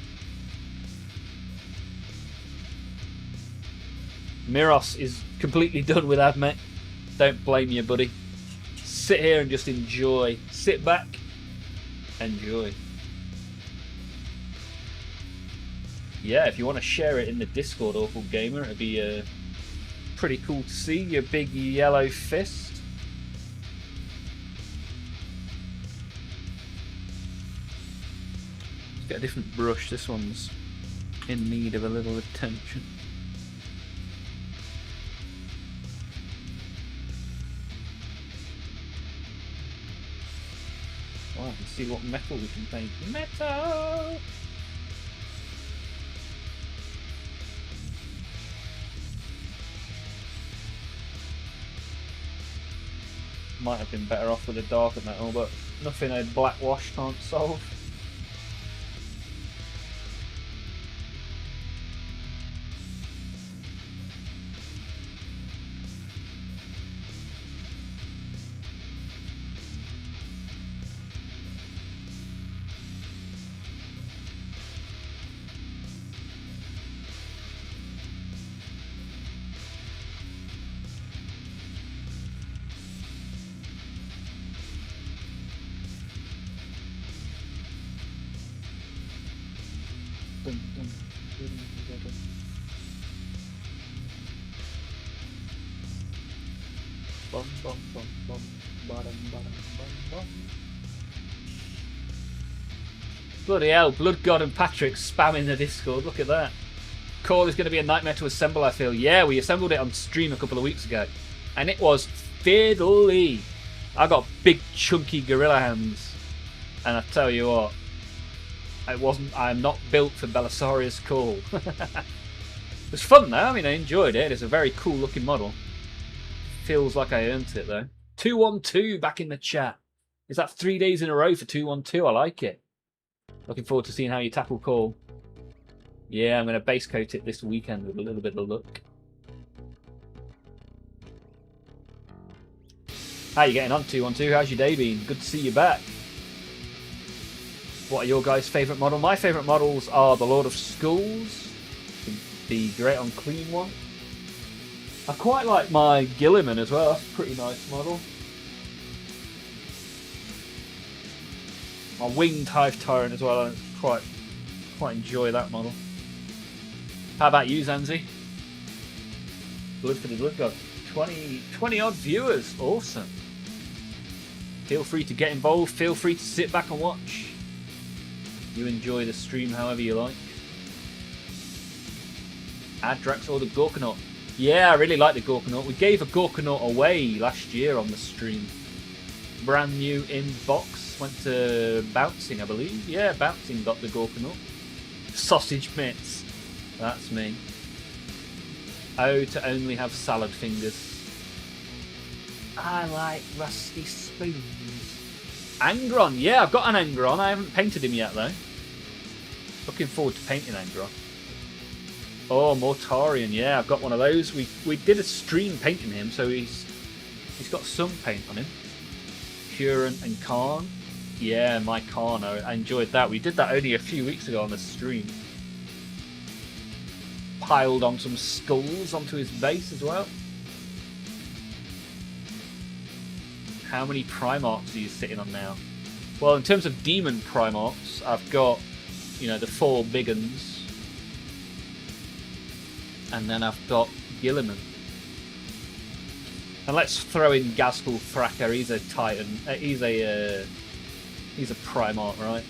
Miros is completely done with Admech. Don't blame you, buddy. Sit here and just enjoy. Sit back, enjoy. Yeah, if you want to share it in the Discord, Awful Gamer, it'd be pretty cool to see your big yellow fist. Let's get a different brush. This one's in need of a little attention. Oh, I can see what metal we can paint. Metal! Might have been better off with a darker metal, but nothing a black wash can't solve. Bloody hell, Blood God and Patrick spamming the Discord, look at that. Call is going to be a nightmare to assemble, I feel. Yeah, we assembled it on stream a couple of weeks ago, and it was fiddly. I got big chunky gorilla hands, and I tell you what, I'm not built for Belisarius Call. It was fun though, I mean I enjoyed it. It's a very cool looking model. Feels like I earned it though. 212 back in the chat. Is that 3 days in a row for 212? I like it. Looking forward to seeing how you tackle Call. Yeah, I'm going to base coat it this weekend with a little bit of look. How you getting on, 212? How's your day been? Good to see you back. What are your guys' favourite model? My favourite models are the Lord of Skulls, the Great Unclean one. I quite like my Gilliman as well. That's a pretty nice model. My Winged Hive Tyrant as well. I quite enjoy that model. How about you, Zanzi? Blood for the Blood God. 20 odd viewers. Awesome. Feel free to get involved. Feel free to sit back and watch. You enjoy the stream however you like. Adrax or the Gorkanaut. Yeah, I really like the Gorkanaut. We gave a Gorkanaut away last year on the stream. Brand new in box. Went to Bouncing, I believe. Yeah, Bouncing got the Gorkanaut. Sausage mitts. That's me. Oh, to only have salad fingers. I like rusty spoons. Angron. Yeah, I've got an Angron. I haven't painted him yet, though. Looking forward to painting Angron. Oh, Mortarian. Yeah, I've got one of those. We did a stream painting him, so he's got some paint on him. Curant and Khan. Yeah, my Khan. I enjoyed that. We did that only a few weeks ago on the stream. Piled on some skulls onto his base as well. How many Primarchs are you sitting on now? Well, in terms of Demon Primarchs, I've got, you know, the 4 big uns. And then I've got Gilliman. And let's throw in Ghazghkull Thraka. He's a Titan. He's a Primarch, right?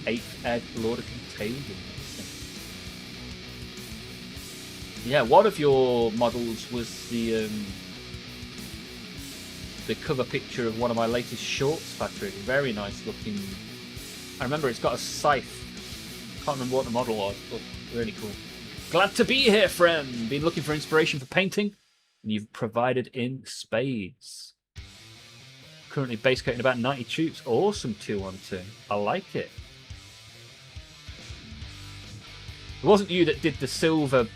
8th Ed, Lord of Contagion. Yeah, one of your models was the cover picture of one of my latest shorts, Patrick. Very nice looking. I remember it's got a scythe. Can't remember what the model was, but really cool. Glad to be here, friend. Been looking for inspiration for painting, and you've provided in spades. Currently base coating about 90 troops. Awesome 212. I like it. It wasn't you that did the silver,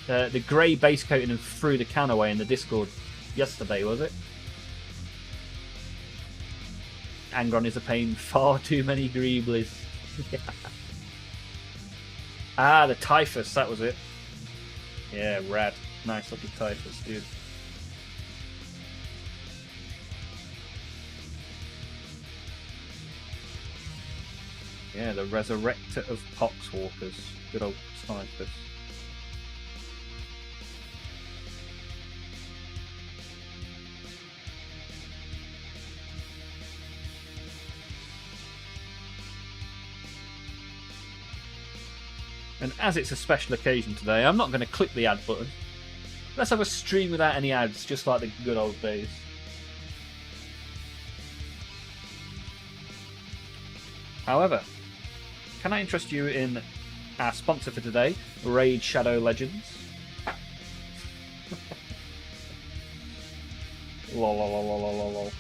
the grey base coating and threw the can away in the Discord yesterday, was it? Angron is a pain. Far too many Greeblies. Yeah. Ah, the Typhus, that was it. Yeah, rad. Nice looking Typhus, dude. Yeah, the Resurrector of Poxwalkers. Good old Typhus. And as it's a special occasion today, I'm not going to click the ad button. Let's have a stream without any ads, just like the good old days. However, can I interest you in our sponsor for today, Raid Shadow Legends? Lol, lol, lol, lol, lol, lol.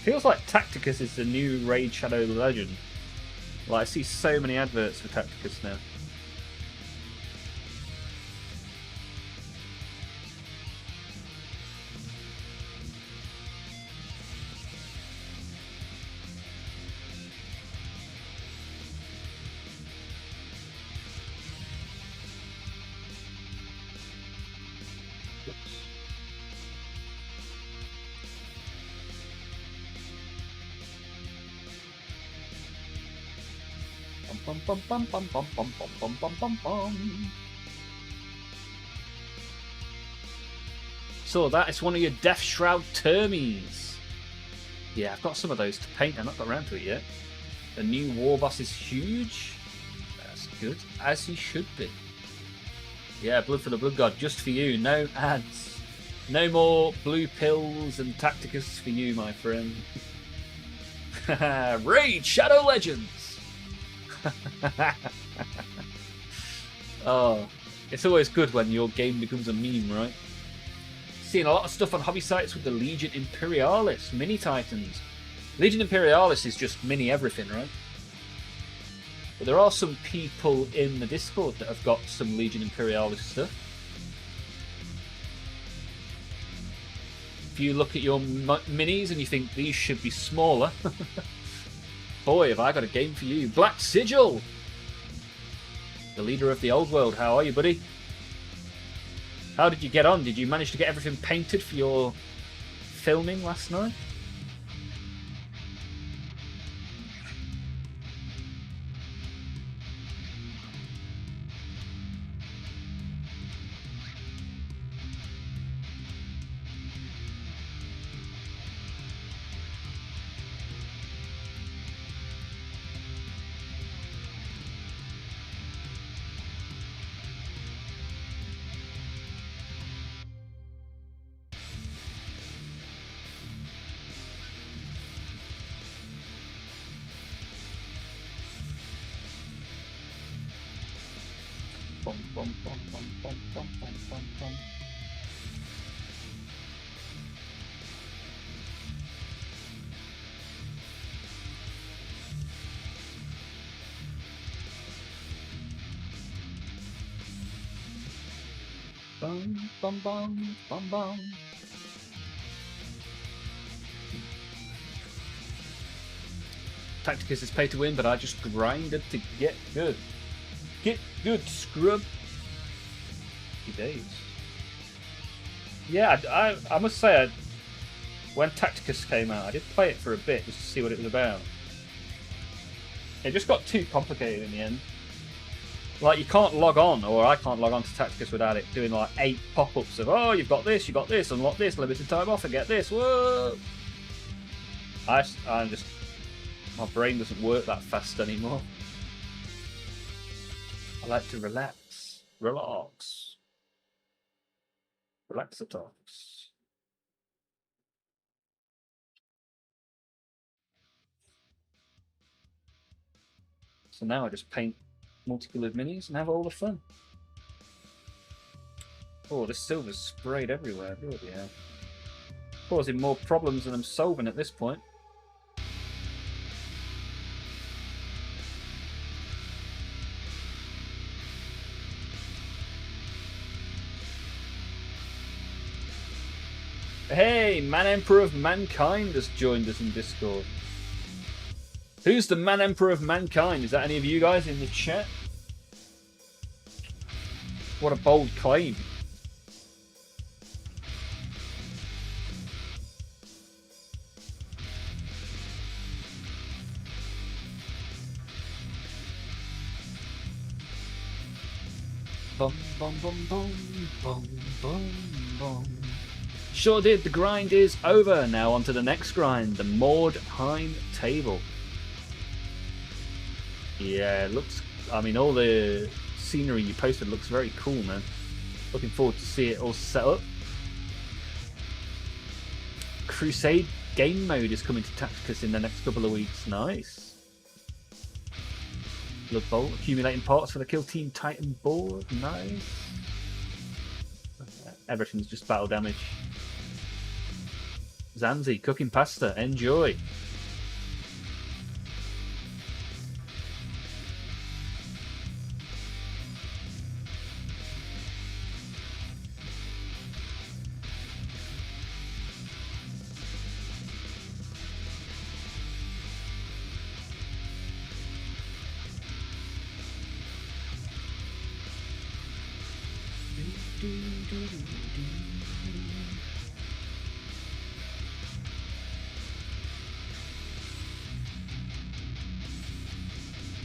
Feels like Tacticus is the new Raid Shadow Legend. Like, I see so many adverts for Tacticus now. Bum, bum, bum, bum, bum, bum, bum, bum, bum, bum, bum. So that is one of your Death Shroud Termies. Yeah, I've got some of those to paint. I've not got around to it yet. The new war boss is huge. That's good, as he should be. Yeah, Blood for the Blood God, just for you. No ads. No more blue pills and Tacticus for you, my friend. Raid Shadow Legends. Oh, it's always good when your game becomes a meme, right? Seeing a lot of stuff on hobby sites with the Legion Imperialis mini titans. Legion Imperialis is just mini everything, right? But there are some people in the Discord that have got some Legion Imperialis stuff. If you look at your minis and you think these should be smaller, boy, have I got a game for you. Black Sigil! The leader of the old world. How are you, buddy? How did you get on? Did you manage to get everything painted for your filming last night? Bum, bum, bum, bum, bum, bum, bum, bum, bum. Bum, bum, bum, bum, bum. Tacticus is pay to win, but I just grinded to get good. Get good, scrub. Happy days. Yeah, I must say, when Tacticus came out, I did play it for a bit just to see what it was about. It just got too complicated in the end. Like, you can't log on, or I can't log on to Tacticus without it doing like 8 pop-ups of, oh, you've got this, unlock this, limited time offer, get this, whoa! I'm just, my brain doesn't work that fast anymore. I like to relax. Relax. Relaxatox. So now I just paint multicolored minis and have all the fun. Oh, this silver's sprayed everywhere. Really, yeah. Causing more problems than I'm solving at this point. Hey, Man Emperor of Mankind has joined us in Discord. Who's the Man Emperor of Mankind? Is that any of you guys in the chat? What a bold claim. Bum, bum, bum, bum, bum, bum, bum. Sure did. The grind is over. Now on to the next grind, the Mordheim table. Yeah, it looks. I mean, all the scenery you posted looks very cool, man. Looking forward to see it all set up. Crusade game mode is coming to Tacticus in the next couple of weeks. Nice. Blood Bolt accumulating parts for the Kill Team Titan board. Nice. Everything's just battle damage. Zanzi cooking pasta. Enjoy.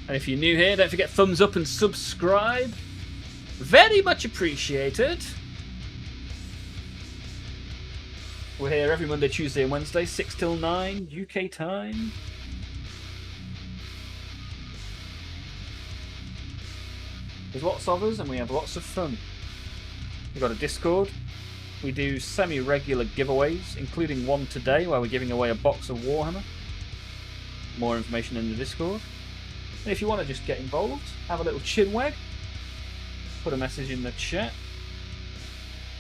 And if you're new here, don't forget thumbs up and subscribe. Very much appreciated. We're here every Monday, Tuesday and Wednesday, 6 till 9 UK time. There's lots of us and we have lots of fun. We've got a Discord. We do semi-regular giveaways, including one today where we're giving away a box of Warhammer. More information in the Discord. And if you want to just get involved, have a little chinwag, put a message in the chat.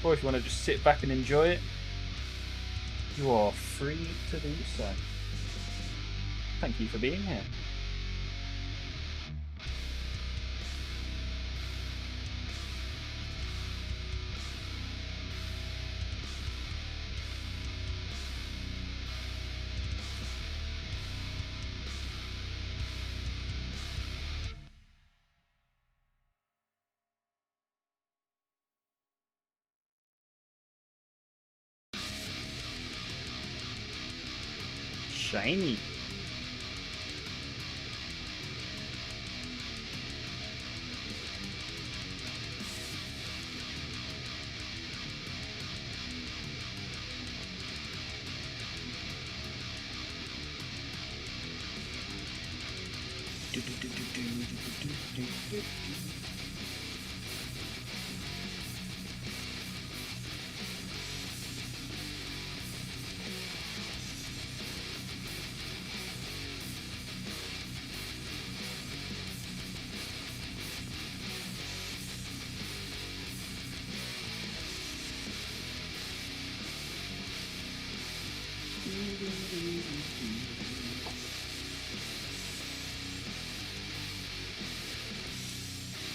or if you want to just sit back and enjoy it, you are free to do so. Thank you for being here. Shiny.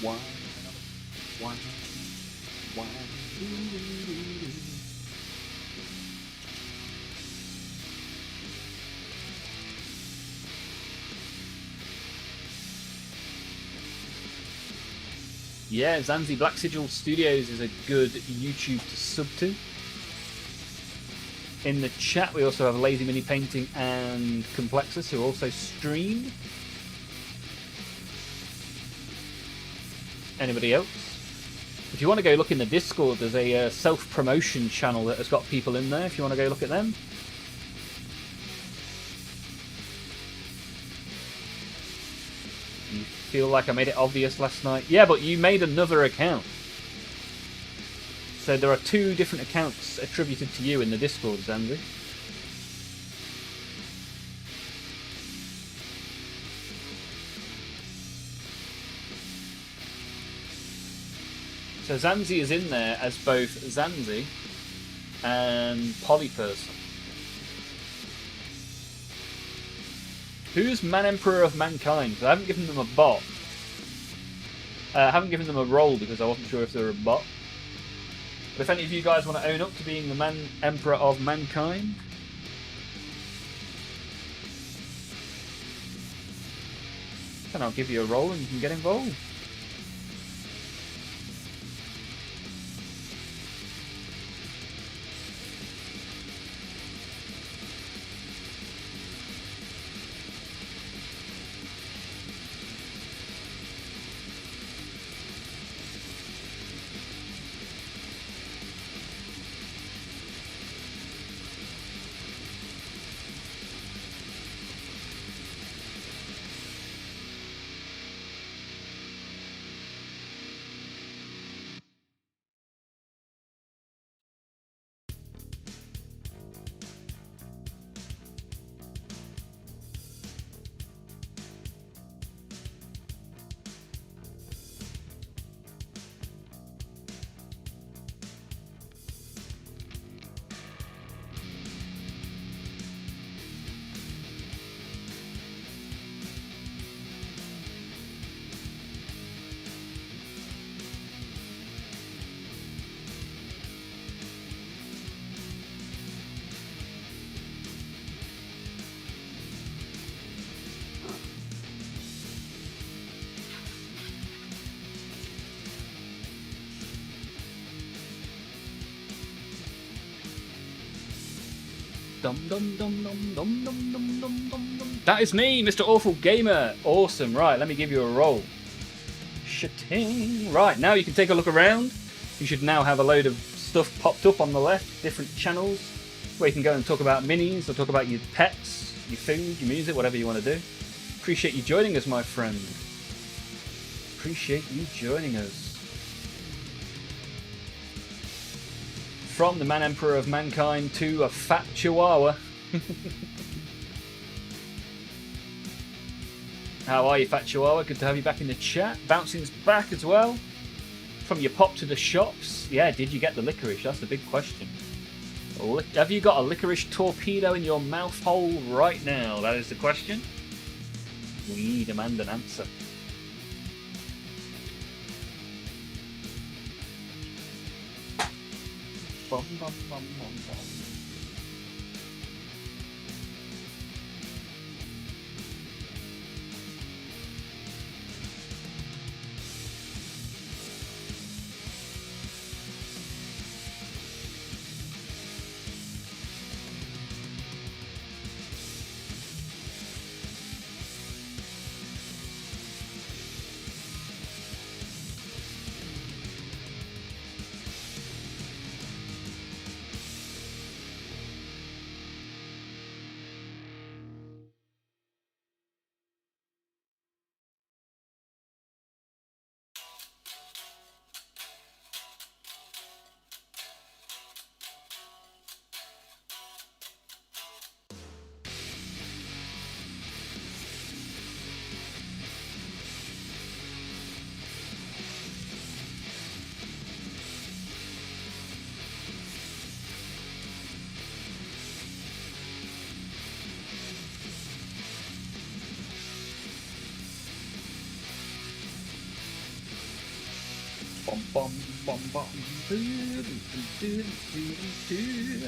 One. Yeah, Zanzi Black Sigil Studios is a good YouTube to sub to. In the chat, we also have Lazy Mini Painting and Complexus, who also stream. Anybody else? If you want to go look in the Discord, there's a self-promotion channel that has got people in there, if you want to go look at them. You feel like I made it obvious last night? Yeah, but you made another account. So there are 2 different accounts attributed to you in the Discord, Zanzi. So Zanzi is in there as both Zanzi and Polyperson. Who's Man Emperor of Mankind? I haven't given them a bot. I haven't given them a role because I wasn't sure if they were a bot. But if any of you guys want to own up to being the Man Emperor of Mankind, then I'll give you a role and you can get involved. Dum dum dum dum dum dum dum dum dum dum. That is me, Mr. Awful Gamer. Awesome. Right, let me give you a roll. Shitting. Right, now you can take a look around. You should now have a load of stuff popped up on the left, different channels, where you can go and talk about minis, or talk about your pets, your food, your music, whatever you want to do. Appreciate you joining us, my friend. Appreciate you joining us. From the Man Emperor of Mankind to a fat chihuahua. How are you, fat chihuahua? Good to have you back in the chat. Bouncing's back as well. from your pop to the shops. Yeah, did you get the licorice? That's the big question. Have you got a licorice torpedo in your mouth hole right now? That is the question. We demand an answer. Bum, bum, bum, bum, bum.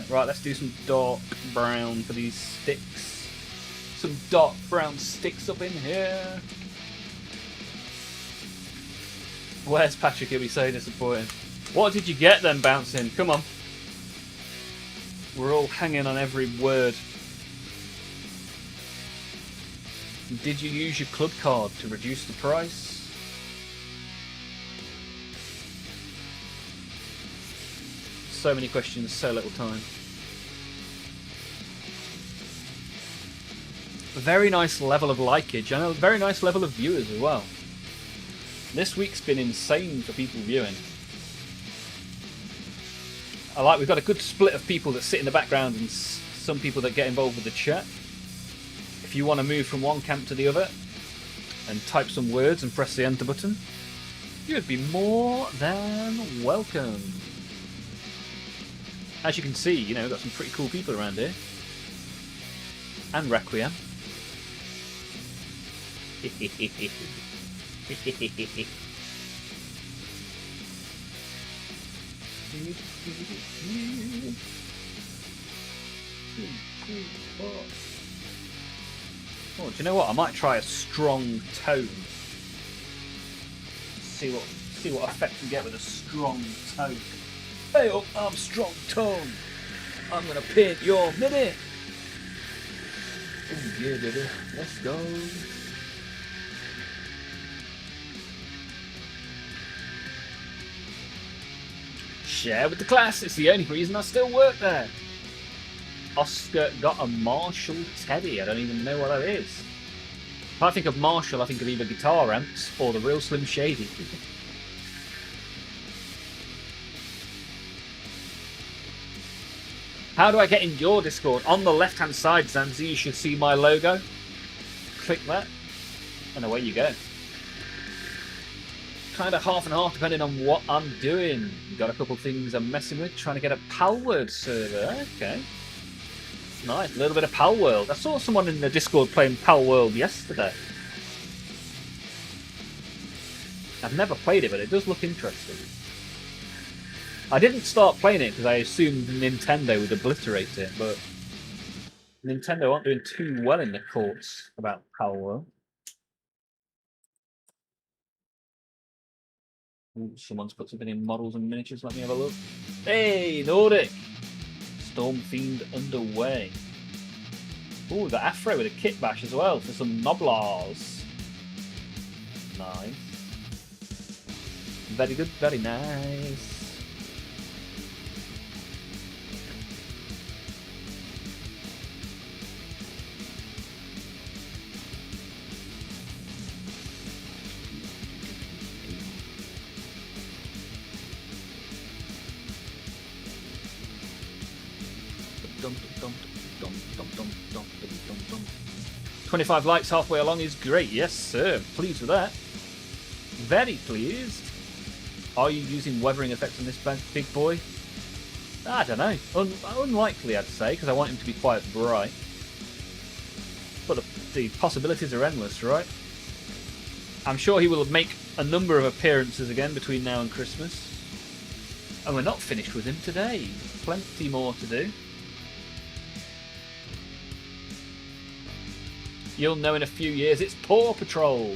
Right, let's do some dark brown for these sticks. Some dark brown sticks up in here. Where's Patrick? He'll be so disappointed. What did you get then, Bouncing? Come on. We're all hanging on every word. Did you use your club card to reduce the price? So many questions, so little time. A very nice level of likeage and a very nice level of viewers as well. This week's been insane for people viewing. We've got a good split of people that sit in the background and some people that get involved with the chat. If you want to move from one camp to the other and type some words and press the enter button, you'd be more than welcome. As you can see, you know, we've got some pretty cool people around here. And Requiem. Oh, do you know what? I might try a strong tone. See what effect we get with a strong tone. Hey up, I'm strong tone. I'm gonna paint your mini. Oh yeah, baby. Let's go. Share with the class. It's the only reason I still work there. Oscar got a Marshall Teddy. I don't even know what that is. If I think of Marshall, I think of either guitar amps or the real Slim Shady. How do I get in your Discord? On the left-hand side, Zanzi, you should see my logo. Click that, and away you go. Kind of half and half, depending on what I'm doing. Got a couple things I'm messing with, trying to get a Palworld server. Okay. Nice, a little bit of Palworld. I saw someone in the Discord playing Palworld yesterday. I've never played it, but it does look interesting. I didn't start playing it because I assumed Nintendo would obliterate it, but Nintendo aren't doing too well in the courts about Palworld. Ooh, someone's put something in models and miniatures. Let me have a look. Hey, Nordic! Storm Fiend underway. Ooh, the Afro with a kit bash as well for some Noblars. Nice. Very good, very nice. Dum, dum, dum, dum, dum, dum, dum, dum, dum. 25 likes halfway along is great. Yes, sir. Pleased with that. Very pleased. Are you using weathering effects on this big boy? I don't know. Unlikely, I'd say, because I want him to be quite bright. But the possibilities are endless, right? I'm sure he will make a number of appearances again between now and Christmas. And we're not finished with him today. Plenty more to do. You'll know in a few years it's Paw Patrol.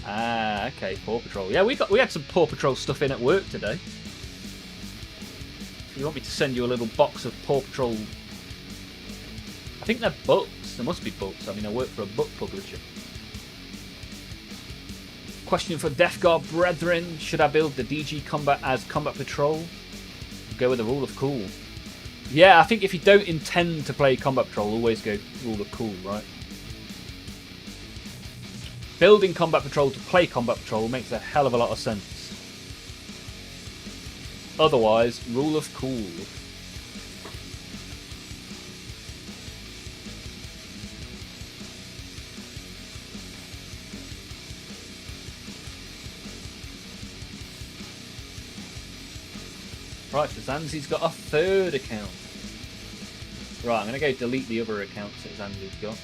Ah, okay, Paw Patrol. Yeah, we had some Paw Patrol stuff in at work today. If you want me to send you a little box of Paw Patrol... I think they're books. There must be books. I mean, I work for a book publisher. Question for Death Guard Brethren. Should I build the DG combat as Combat Patrol? Go with the Rule of Cool. Yeah, I think if you don't intend to play Combat Patrol, always go Rule of Cool, right? Building Combat Patrol to play Combat Patrol makes a hell of a lot of sense. Otherwise, Rule of Cool. Right, so Zanzi's got a third account. Right, I'm going to go delete the other accounts that Zanzi's got.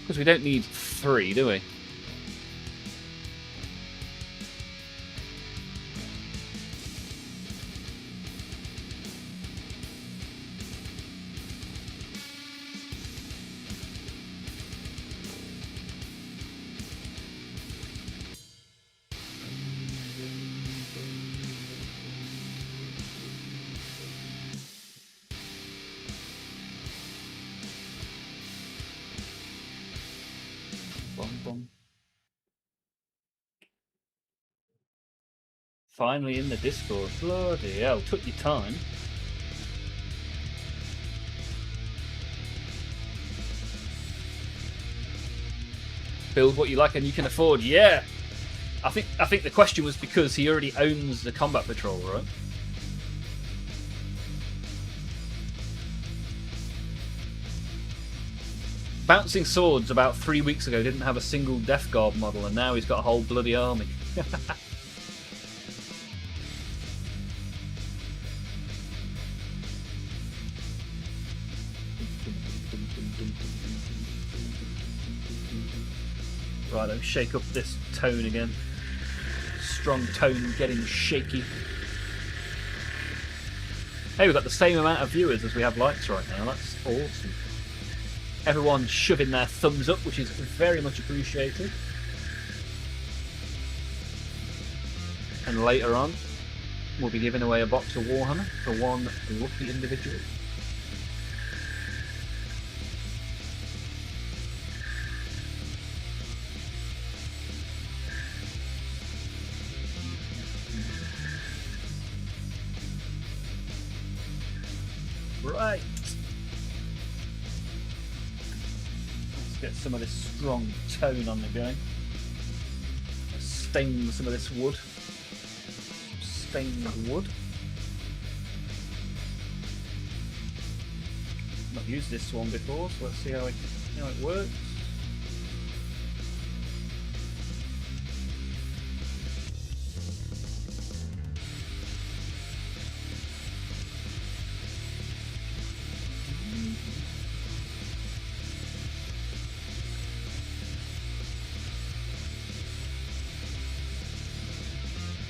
Because we don't need 3, do we? Finally in the Discord. Bloody hell, took your time. Build what you like and you can afford. Yeah. I think the question was because he already owns the Combat Patrol, right? Bouncing Swords about 3 weeks ago didn't have a single Death Guard model, and now he's got a whole bloody army. Right, let's shake up this tone again. Strong tone getting shaky. Hey, we've got the same amount of viewers as we have likes right now. That's awesome. Everyone shoving their thumbs up, which is very much appreciated. And later on, we'll be giving away a box of Warhammer for one lucky individual. Right. Let's get some of this strong tone on the go. Stain some of this wood. Stained wood. Not used this one before, so let's see how it works.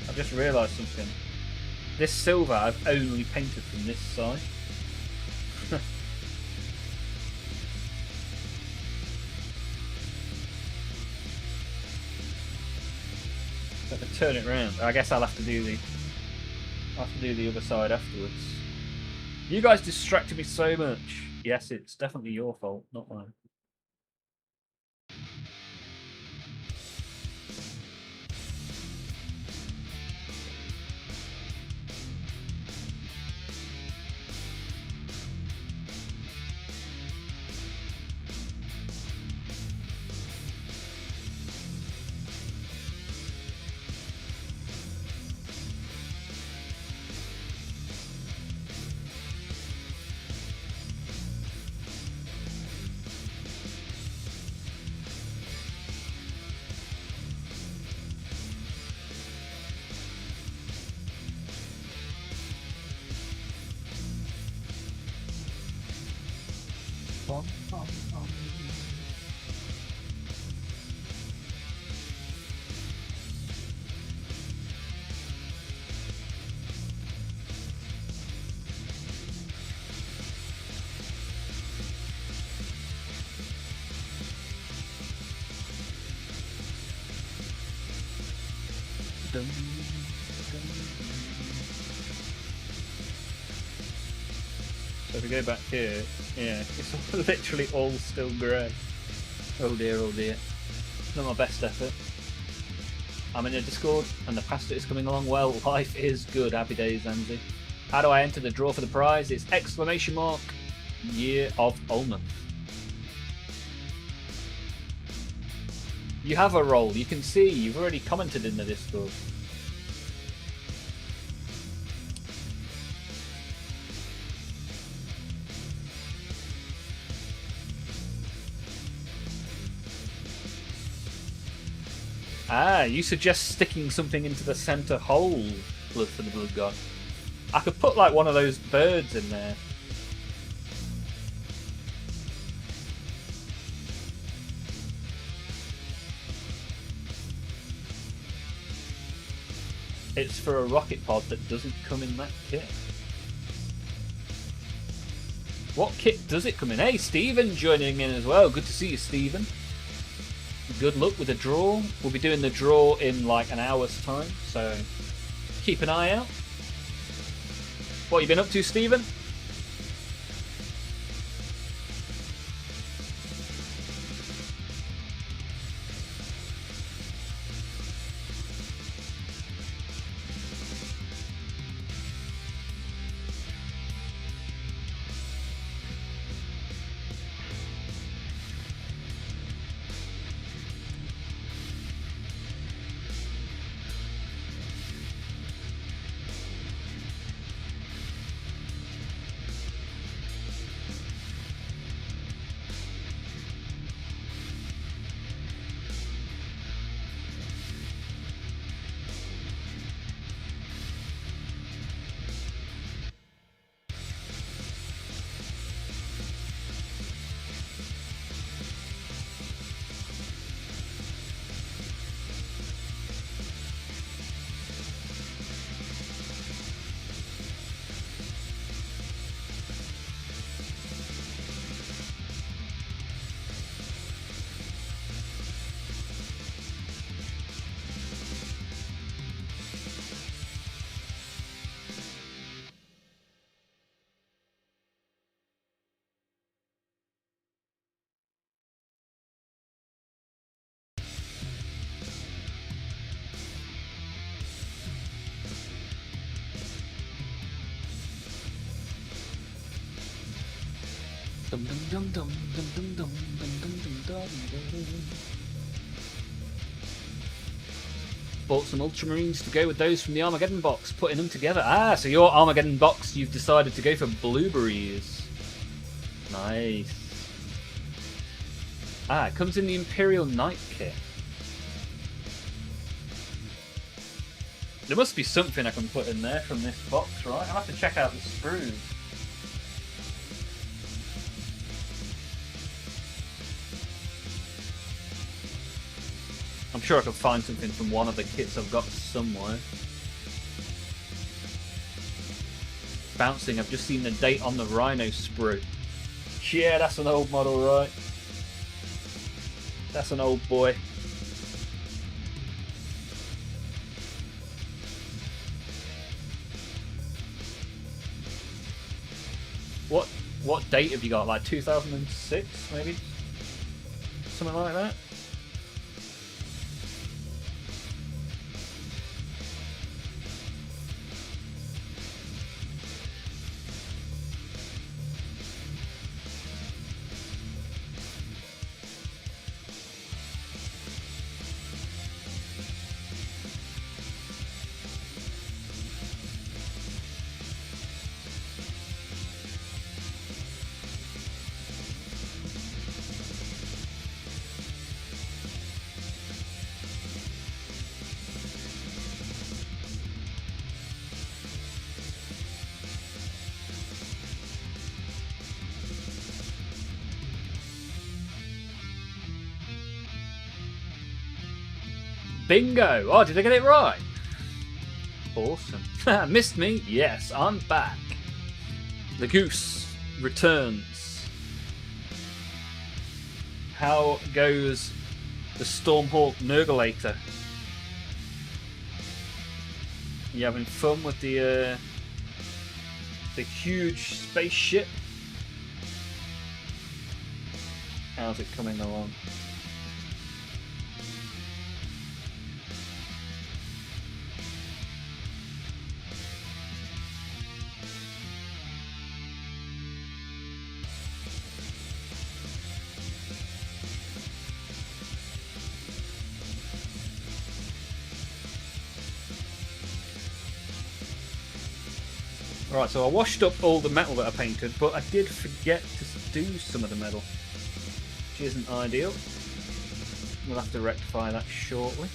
I've just realised something. This silver I've only painted from this side. So if I turn it round, I guess I'll have to do the other side afterwards. You guys distracted me so much. Yes, it's definitely your fault, not mine. So if we go back here, yeah, it's literally all still grey. Oh dear, oh dear. Not my best effort. I'm in a Discord and the pasta is coming along well. Life is good. Happy days, Anzi. How do I enter the draw for the prize? It's exclamation mark Year of Olmaph. You have a role. You can see. You've already commented in the Discord. Ah, you suggest sticking something into the centre hole, Blood for the Blood God. I could put like one of those birds in there. It's for a rocket pod that doesn't come in that kit. What kit does it come in? Hey, Stephen joining in as well. Good to see you, Stephen. Good luck with the draw. We'll be doing the draw in like an hour's time, so keep an eye out. What have you been up to, Stephen? Bought some Ultramarines to go with those from the Armageddon box, putting them together. Ah, so your Armageddon box, you've decided to go for blueberries. Nice. Ah, it comes in the Imperial Knight kit. There must be something I can put in there from this box, right? I'll have to check out the sprues. I'm sure I can find something from one of the kits I've got somewhere. Bouncing, I've just seen the date on the Rhino sprue. Yeah, that's an old model, right? That's an old boy. What date have you got? Like 2006, maybe? Something like that? Bingo! Oh, did I get it right? Awesome. Missed me? Yes, I'm back. The goose returns. How goes the Stormhawk Nurgulator? You having fun with the huge spaceship? How's it coming along? Right, so I washed up all the metal that I painted, but I did forget to do some of the metal, which isn't ideal. We'll have to rectify that shortly.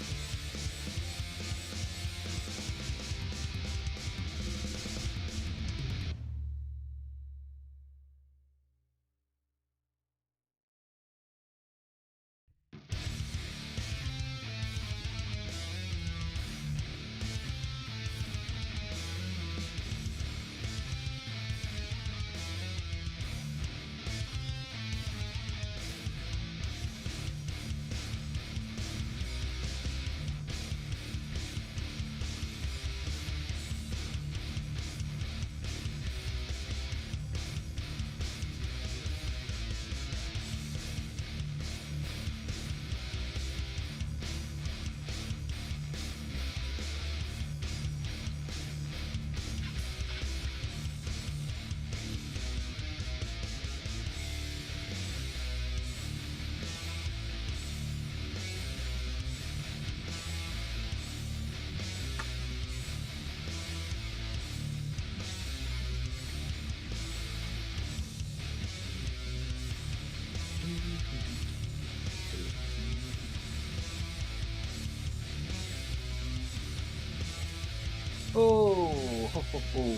Oh, ho, ho, ho.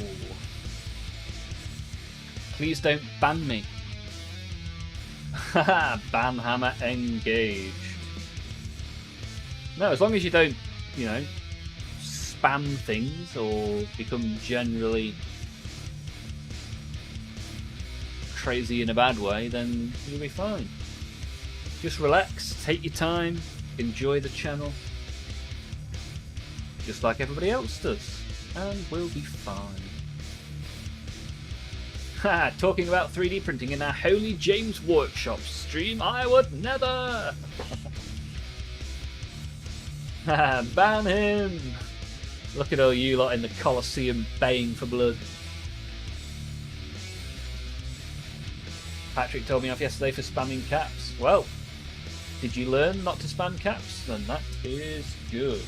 Please don't ban me. Haha, ban hammer engaged. No, as long as you don't, you know, spam things or become generally crazy in a bad way, then you'll be fine. Just relax, take your time, enjoy the channel, just like everybody else does, and we'll be fine. Ha! Talking about 3D printing in our Holy James Workshop stream, I would never! Ha! Ban him! Look at all you lot in the Colosseum baying for blood. Patrick told me off yesterday for spamming caps. Well, did you learn not to spam caps? Then that is good.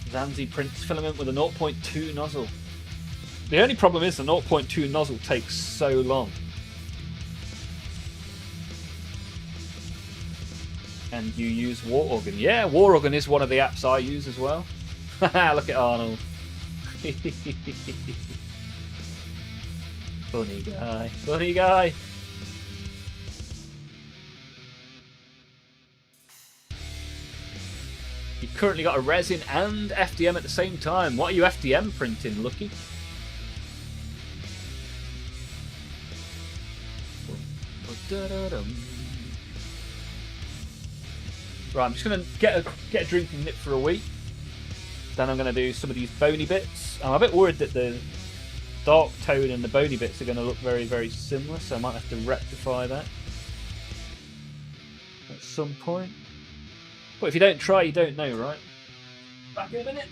Zanzi prints filament with a 0.2 nozzle. The only problem is the 0.2 nozzle takes so long. And you use War Organ. Yeah, War Organ is one of the apps I use as well. Look at Arnold. Funny guy. Funny guy. You've currently got a resin and FDM at the same time. What are you FDM printing, Lucky? Right, I'm just going to get a drinking nip for a week. Then I'm going to do some of these bony bits. I'm a bit worried that the dark tone and the bony bits are going to look very, very similar, so I might have to rectify that at some point. But if you don't try, you don't know, right? Back in a minute.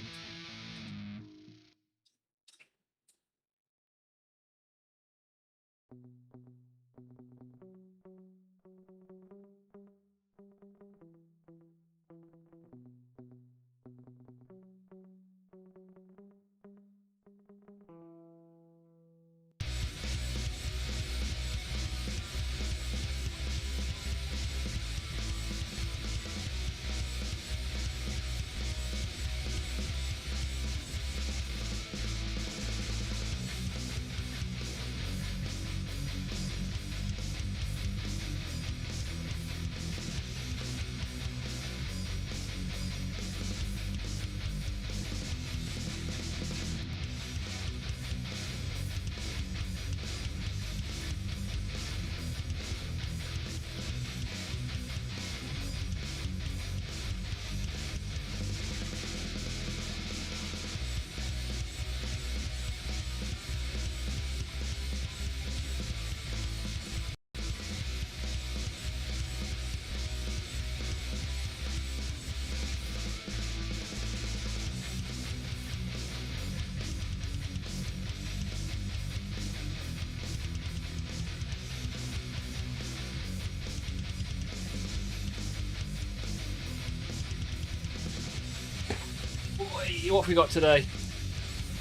what have we got today?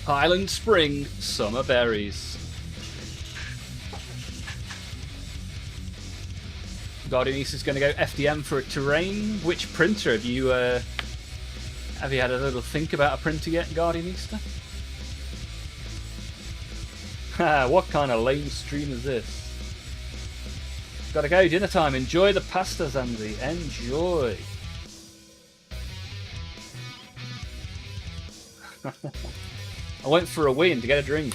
Highland Spring Summer Berries. Guardianista is going to go FDM for a terrain. Which printer have you had a little think about a printer yet, Guardianista? Ha! What kind of lame stream is this? Gotta go, dinner time. Enjoy the pasta, Zanzi. Enjoy. I went for a wee and to get a drink.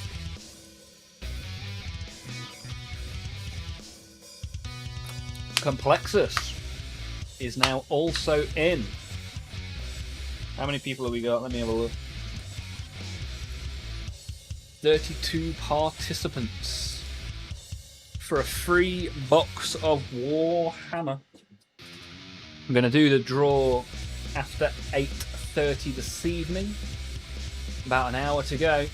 Complexus is now also in. How many people have we got? Let me have a look. 32 participants for a free box of Warhammer. I'm going to do the draw after 8:30 this evening. About an hour to go.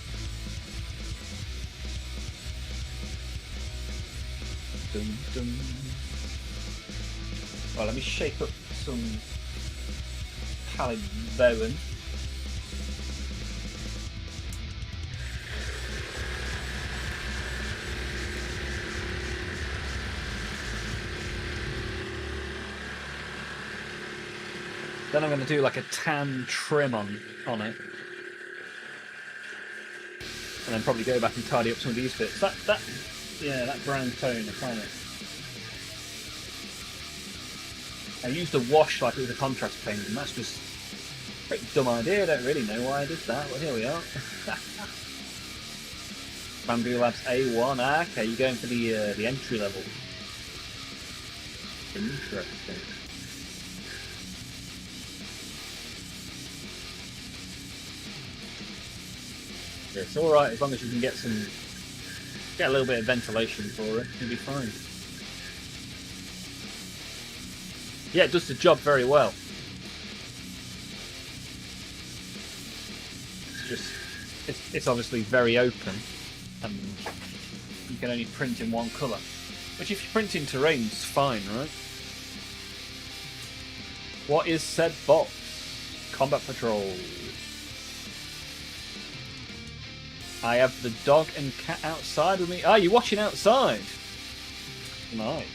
Dun, dun. Well, let me shake up some Pallid Bowen. Then I'm going to do like a tan trim on it. And then probably go back and tidy up some of these bits. Yeah, that brown tone, I find it. I used a wash like it was a contrast paint, and that's just a pretty dumb idea. I don't really know why I did that, but here we are. Bamboo Labs A1. Ah, okay, you're going for the entry level. Interesting. It's all right as long as you can get a little bit of ventilation for it. You'll be fine. Yeah, it does the job very well. It's obviously very open, and you can only print in one colour. Which, if you print in terrain, it's fine, right? What is said box? Combat Patrol. I have the dog and cat outside with me. Ah, you're watching outside? Nice.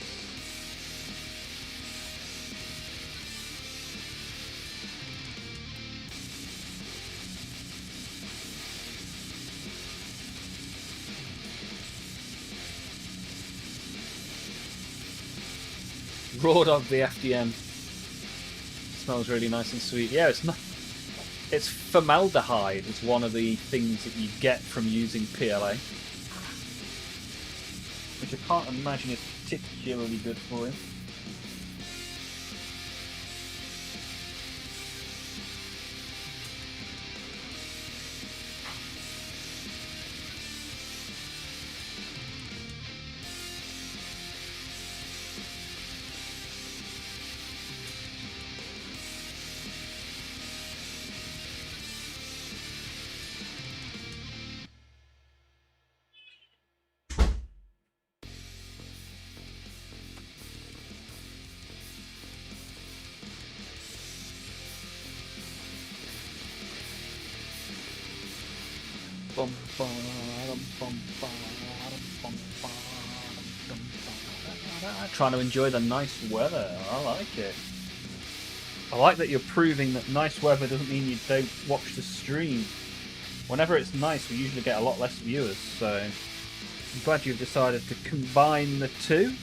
Raw dog the FDM. Smells really nice and sweet. Yeah, it's not. It's formaldehyde is one of the things that you get from using PLA, which I can't imagine is particularly good for you. Trying to enjoy the nice weather. I like it. I like that you're proving that nice weather doesn't mean you don't watch the stream. Whenever it's nice, we usually get a lot less viewers, so I'm glad you've decided to combine the two.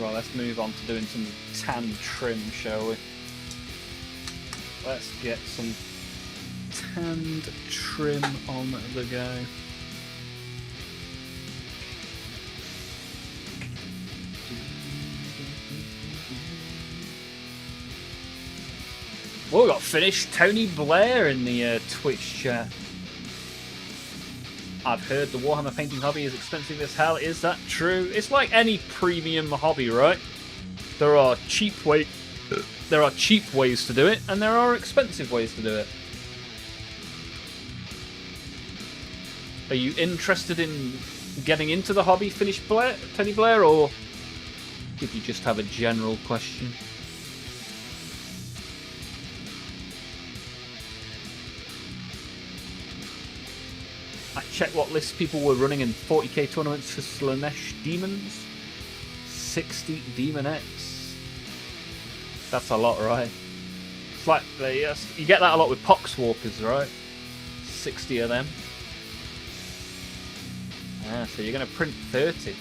Right, let's move on to doing some tan trim, shall we? Let's get some tanned trim on the go. Oh, we got finished Tony Blair in the Twitch chat. I've heard the Warhammer painting hobby is expensive as hell. Is that true? It's like any premium hobby, right? There are cheap ways to do it, and there are expensive ways to do it. Are you interested in getting into the hobby, Tony Blair, or did you just have a general question? I checked what lists people were running in 40k tournaments for Slanesh Demons. 60 Demonettes. That's a lot, right? It's like you get that a lot with Poxwalkers, right? 60 of them. Ah, so you're going to print 30.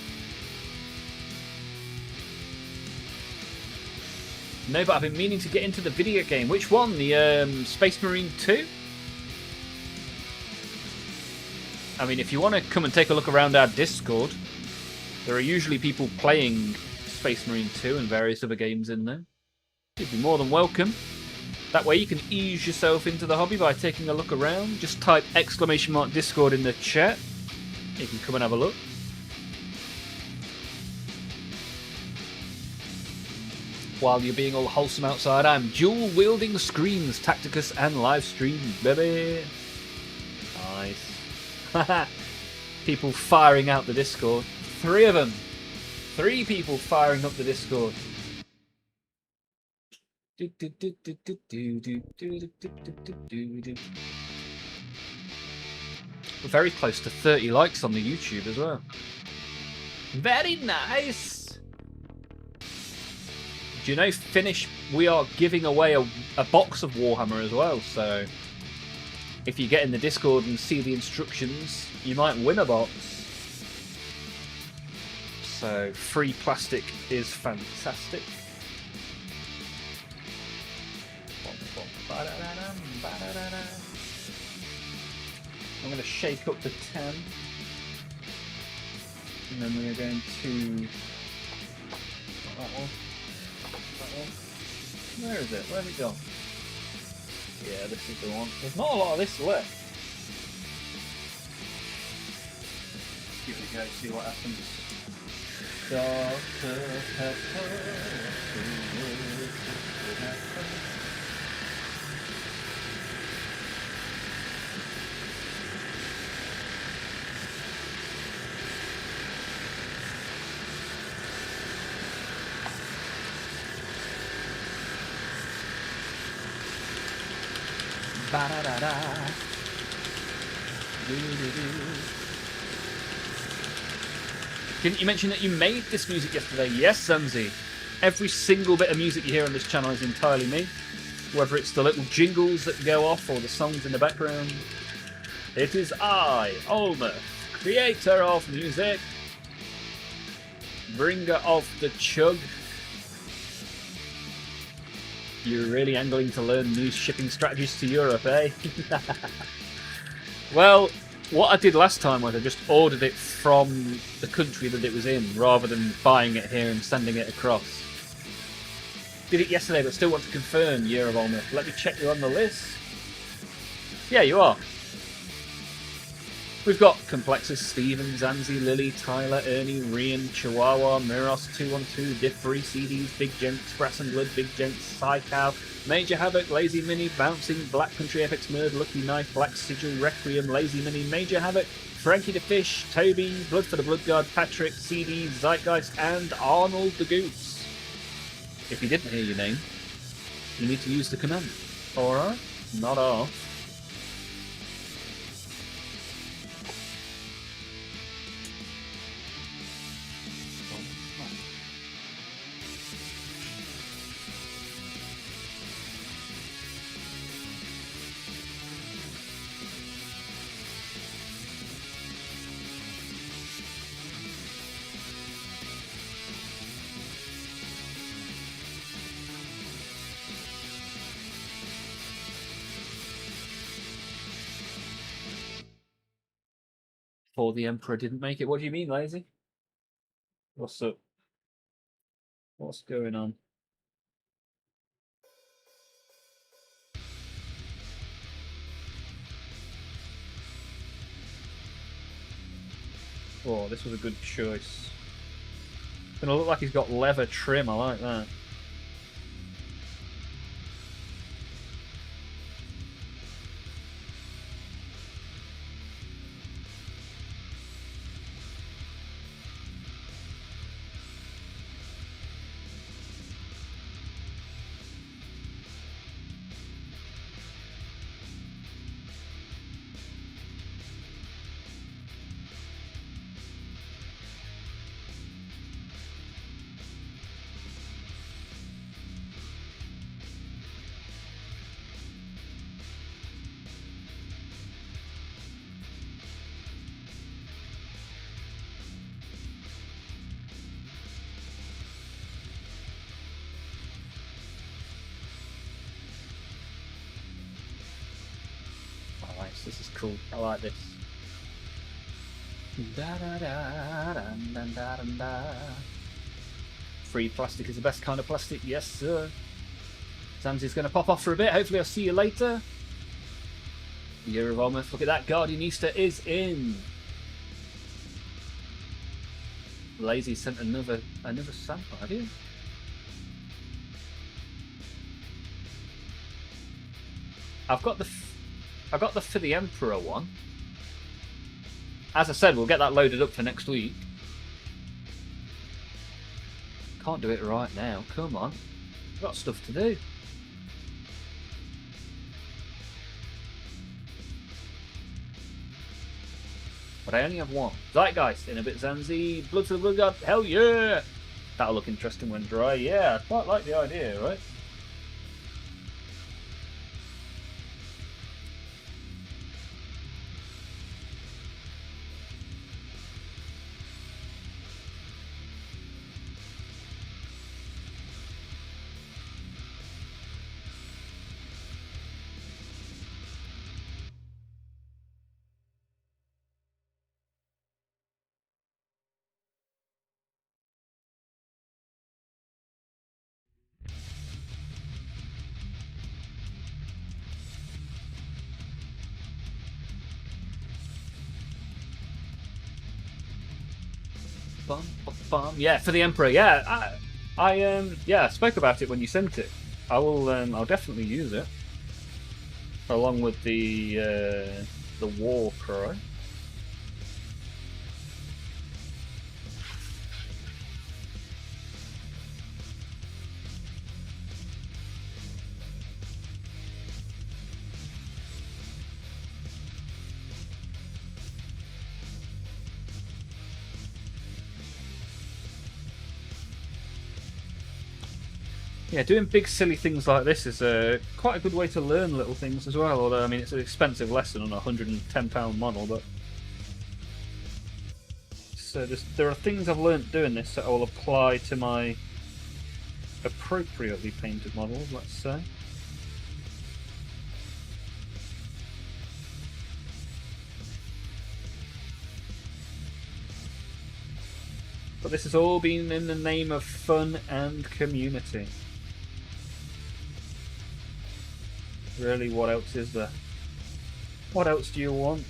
No, but I've been meaning to get into the video game. Which one? The Space Marine 2? I mean, if you want to come and take a look around our Discord, there are usually people playing Space Marine 2 and various other games in there. You'd be more than welcome. That way you can ease yourself into the hobby by taking a look around. Just type !Discord in the chat. You can come and have a look. While you're being all wholesome outside, I'm dual-wielding screens, Tacticus and live stream, baby. Nice. People firing out the Discord. 3 of them. 3 people firing up the Discord. We're very close to 30 likes on the YouTube as well. Very nice. Do you know, Finish, we are giving away a box of Warhammer as well, so if you get in the Discord and see the instructions, you might win a box. So, free plastic is fantastic. I'm going to shake up the 10. And then we're going to... That one. That one. Where is it? Where's it gone? Yeah, this is the one. There's not a lot of this left. Give it a go, see what happens. Dr. Pepper. Ba-da-da-da. Didn't you mention that you made this music yesterday? Yes, Zanzi. Every single bit of music you hear on this channel is entirely me. Whether it's the little jingles that go off or the songs in the background. It is I, Olmaph, creator of music, bringer of the chug. You're really angling to learn new shipping strategies to Europe, eh? Well, what I did last time was I just ordered it from the country that it was in, rather than buying it here and sending it across. Did it yesterday, but still want to confirm, Year of Olmaph. Let me check you on the list. Yeah, you are. We've got Complexus, Steven, Zanzi, Lily, Tyler, Ernie, Rian, Chihuahua, Miros, 212, Diffry, CDs, Big Gents, Brass and Blood, Big Gents, Psychow, Major Havoc, Lazy Mini, Bouncing, Black Country Epics, Murd, Lucky Knife, Black Sigil, Requiem, Lazy Mini, Major Havoc, Frankie the Fish, Toby, Blood for the Blood God, Patrick, CD, Zeitgeist, and Arnold the Goose. If you didn't hear your name, you need to use the command. Alright? Not off. Poor the Emperor didn't make it. What do you mean, Lazy? What's up? What's going on? Oh, this was a good choice. Gonna look like he's got leather trim. I like that. Nice, this is cool. I like this. Da, da, da, da, da, da, da, da. Free plastic is the best kind of plastic, yes sir. Zanzi's going to pop off for a bit. Hopefully I'll see you later. Year of Olmaph. Look at that, Guardian Easter is in. Lazy sent another sample, have you? I've got the for the Emperor one. As I said, we'll get that loaded up for next week. Can't do it right now. Come on. I've got stuff to do. But I only have one. Zeitgeist in a bit Zanzi. Blood for the Blood God. Hell yeah! That'll look interesting when dry. Yeah, I quite like the idea, right? Yeah, for the Emperor. Yeah, I spoke about it when you sent it. I'll definitely use it along with the war cry. Yeah, doing big silly things like this is quite a good way to learn little things as well. Although I mean, it's an expensive lesson on a £110 model, but so there are things I've learnt doing this that I will apply to my appropriately painted models. Let's say. But this has all been in the name of fun and community. Really, what else is there? What else do you want?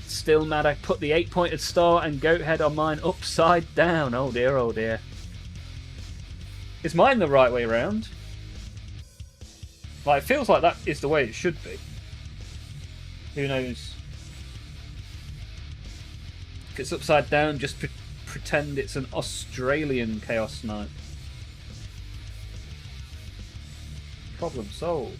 Still mad I put the 8-pointed star and goat head on mine upside down. Oh dear, oh dear. Is mine the right way round? Like, it feels like that is the way it should be. Who knows? If it's upside down, just pretend it's an Australian Chaos Knight. Problem solved.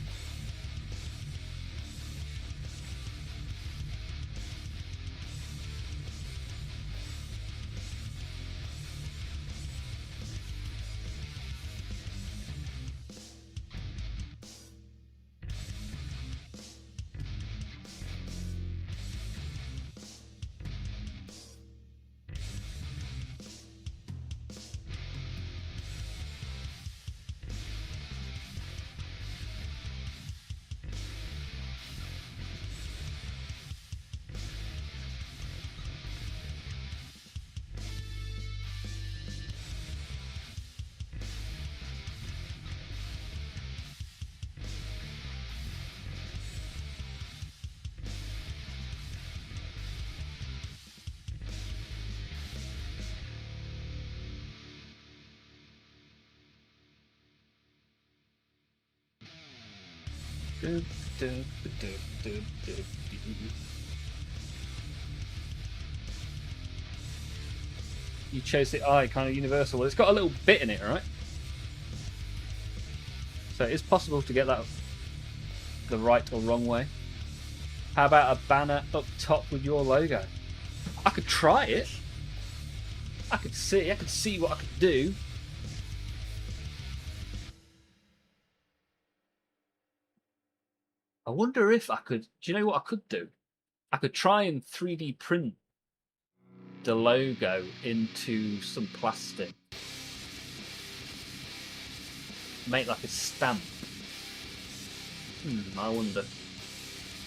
You chose the eye, kind of universal. Well, it's got a little bit in it, right? So it is possible to get that the right or wrong way. How about a banner up top with your logo? I could try it. I could see what I could do. I wonder if I could. Do you know what I could do? I could try and 3D print the logo into some plastic. Make like a stamp. I wonder.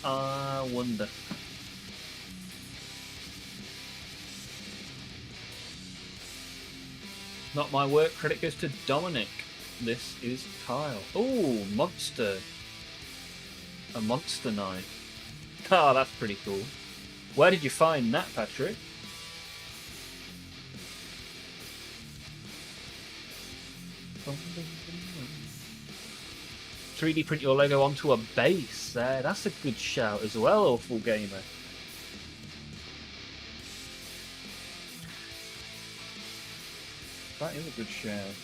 I wonder. Not my work. Credit goes to Dominic. This is Kyle. Oh, monster. A monster knife. Oh, that's pretty cool. Where did you find that, Patrick? "3D print your logo onto a base." That's a good shout as well, Awful Gamer. That is a good shout.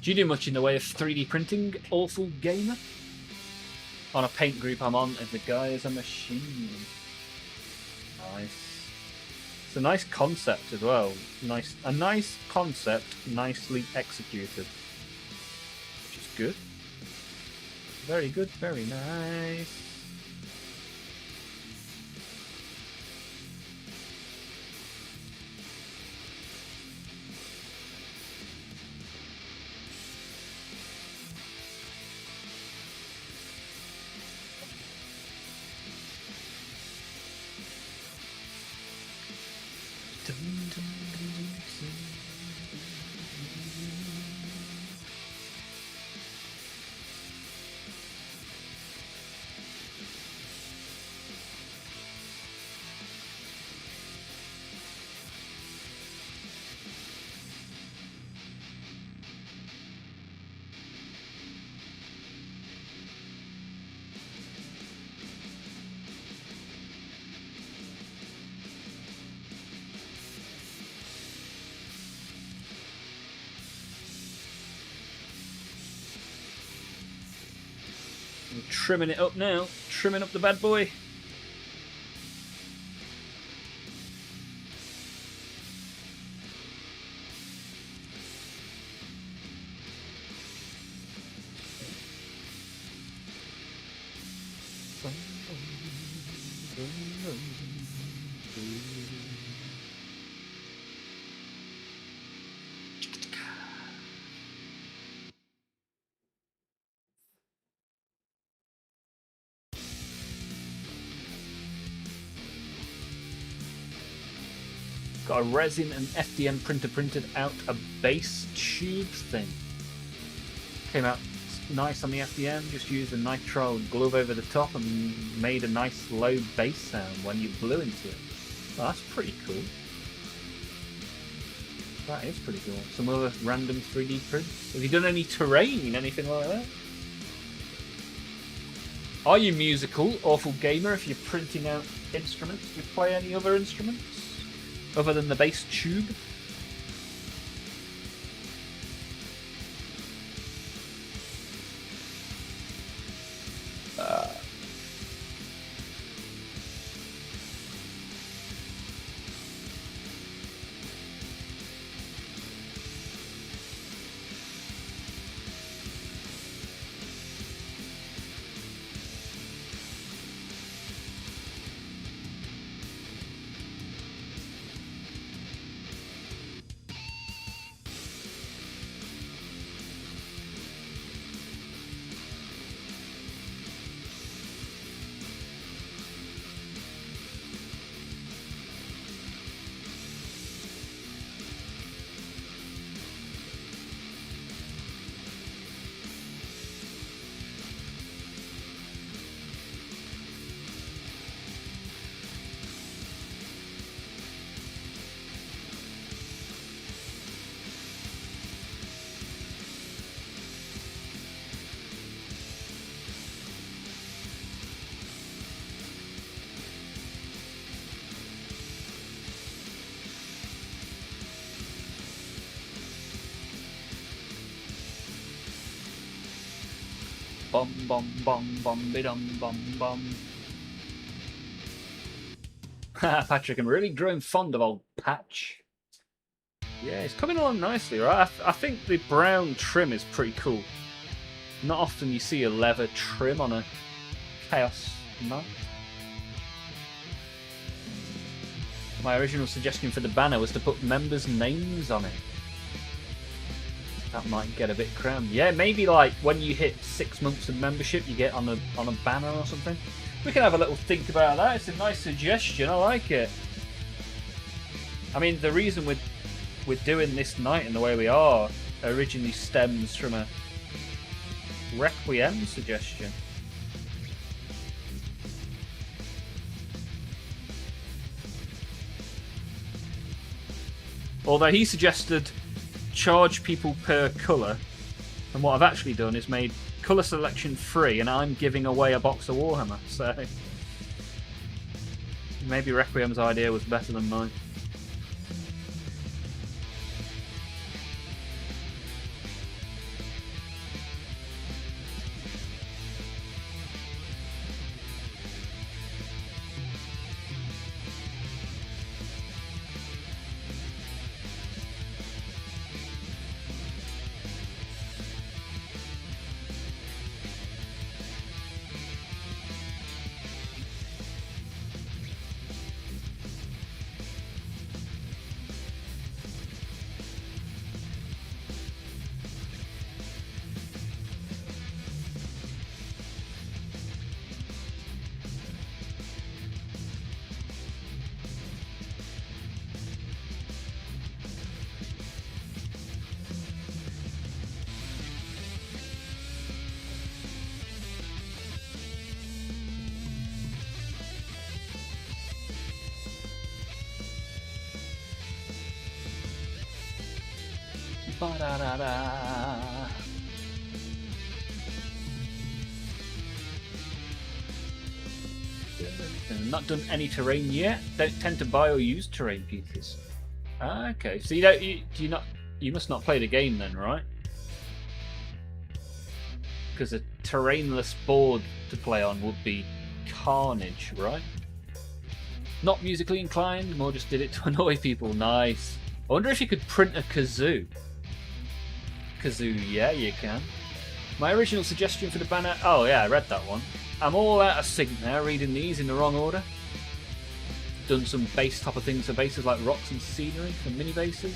Do you do much in the way of 3D printing, Awful Gamer? On a paint group I'm on, and the guy is a machine. Nice. It's a nice concept as well. A nice concept, nicely executed. Which is good. Very good, very nice. We're trimming it up now. Trimming up the bad boy. Got a resin and FDM printer printed out a base tube thing. Came out nice on the FDM, just used a nitrile glove over the top and made a nice low bass sound when you blew into it. Oh, that's pretty cool. That is pretty cool. Some other random 3D prints. Have you done any terrain, anything like that? Are you musical, Awful Gamer, if you're printing out instruments? Do you play any other instruments? Other than the bass tube? Bum bum bum bum bidum bum bum. Patrick, I'm really growing fond of old Patch. Yeah, it's coming along nicely, right? I think the brown trim is pretty cool. Not often you see a leather trim on a Chaos Knight. My original suggestion for the banner was to put members' names on it. That might get a bit crammed. Yeah, maybe like when you hit 6 months of membership, you get on a banner or something. We can have a little think about that. It's a nice suggestion. I like it. I mean, the reason we're doing this night in the way we are originally stems from a Requiem suggestion. Although he suggested charge people per colour, and what I've actually done is made colour selection free, and I'm giving away a box of Warhammer, so maybe Requiem's idea was better than mine. Ba-da-da-da. Not done any terrain yet. Don't tend to buy or use terrain pieces. Okay, so you must not play the game then, right? Because a terrainless board to play on would be carnage, right? Not musically inclined, more just did it to annoy people. Nice. I wonder if you could print a kazoo. Kazoo, yeah, you can. My original suggestion for the banner... Oh, yeah, I read that one. I'm all out of sync now, reading these in the wrong order. Done some base top of things for bases like rocks and scenery for mini bases.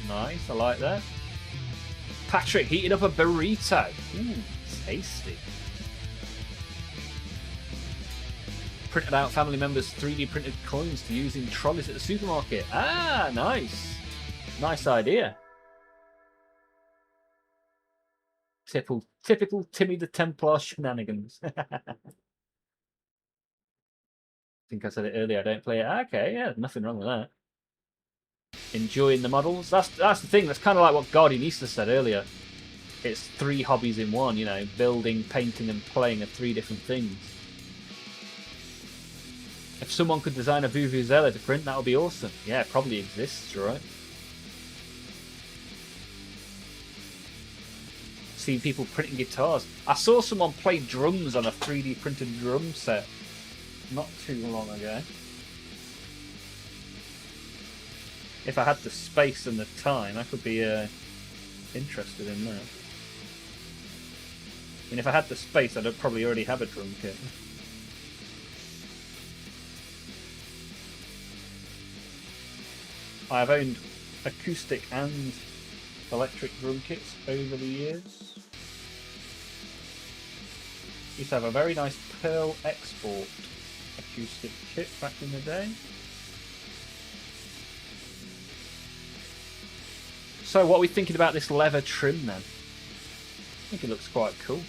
Nice, I like that. Patrick heated up a burrito. Ooh, tasty. Printed out family members' 3D printed coins to use in trolleys at the supermarket. Ah, nice. Nice idea. Typical Timmy the Templar shenanigans. I think I said it earlier. I don't play it. Okay, yeah, nothing wrong with that. Enjoying the models. That's the thing. That's kind of like what Guardianista said earlier. It's 3 hobbies in one. You know, building, painting, and playing are 3 different things. If someone could design a Vuvuzela to print, that would be awesome. Yeah, it probably exists, right? See people printing guitars. I saw someone play drums on a 3D printed drum set not too long ago. If I had the space and the time, I could be interested in that. I mean, if I had the space, I'd probably already have a drum kit. I've owned acoustic and electric drum kits over the years. Used to have a very nice Pearl Export acoustic kit back in the day. So what are we thinking about this leather trim then? I think it looks quite cool.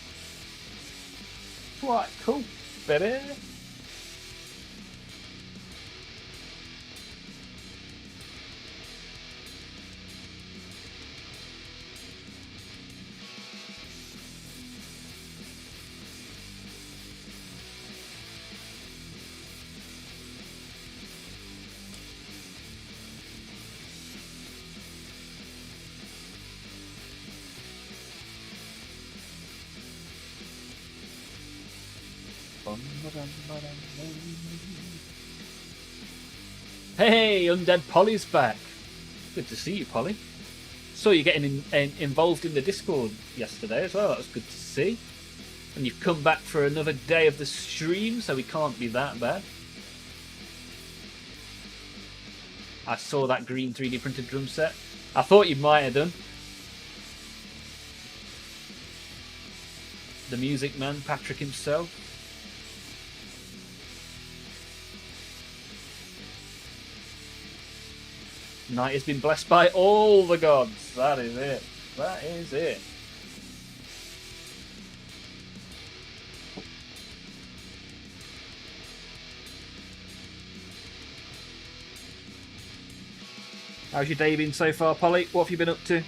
Quite cool, baby. Hey, Undead Polly's back. Good to see you, Polly. Saw you getting involved in the Discord yesterday as well. That was good to see. And you've come back for another day of the stream, so we can't be that bad. I saw that green 3D printed drum set. I thought you might have done. The music man, Patrick himself. Night has been blessed by all the gods. That is it. That is it. How's your day been so far, Polly? What have you been up to?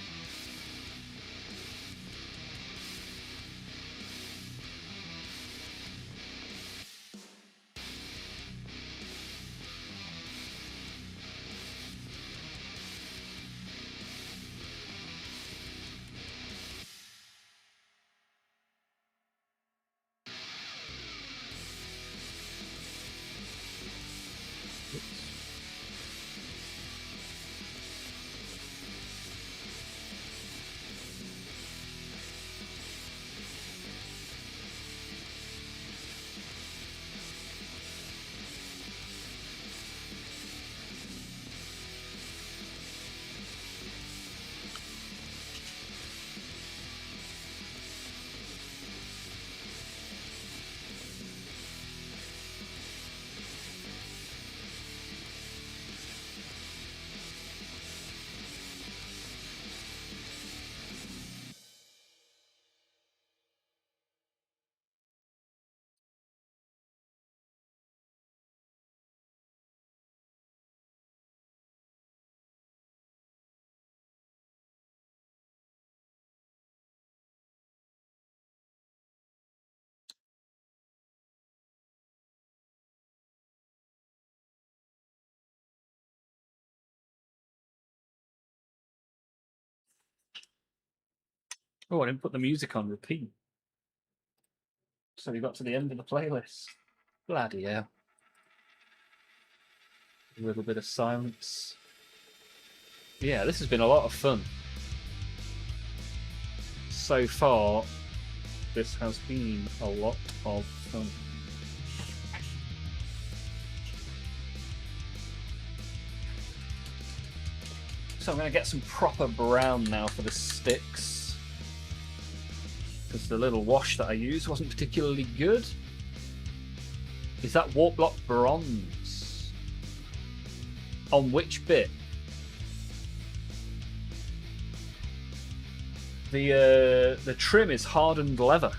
Oh, I didn't put the music on repeat. So we got to the end of the playlist. Bloody hell. A little bit of silence. Yeah, this has been a lot of fun. So far, this has been a lot of fun. So I'm going to get some proper brown now for the sticks. Because the little wash that I used wasn't particularly good. Is that warp block bronze? On which bit? The trim is hardened leather.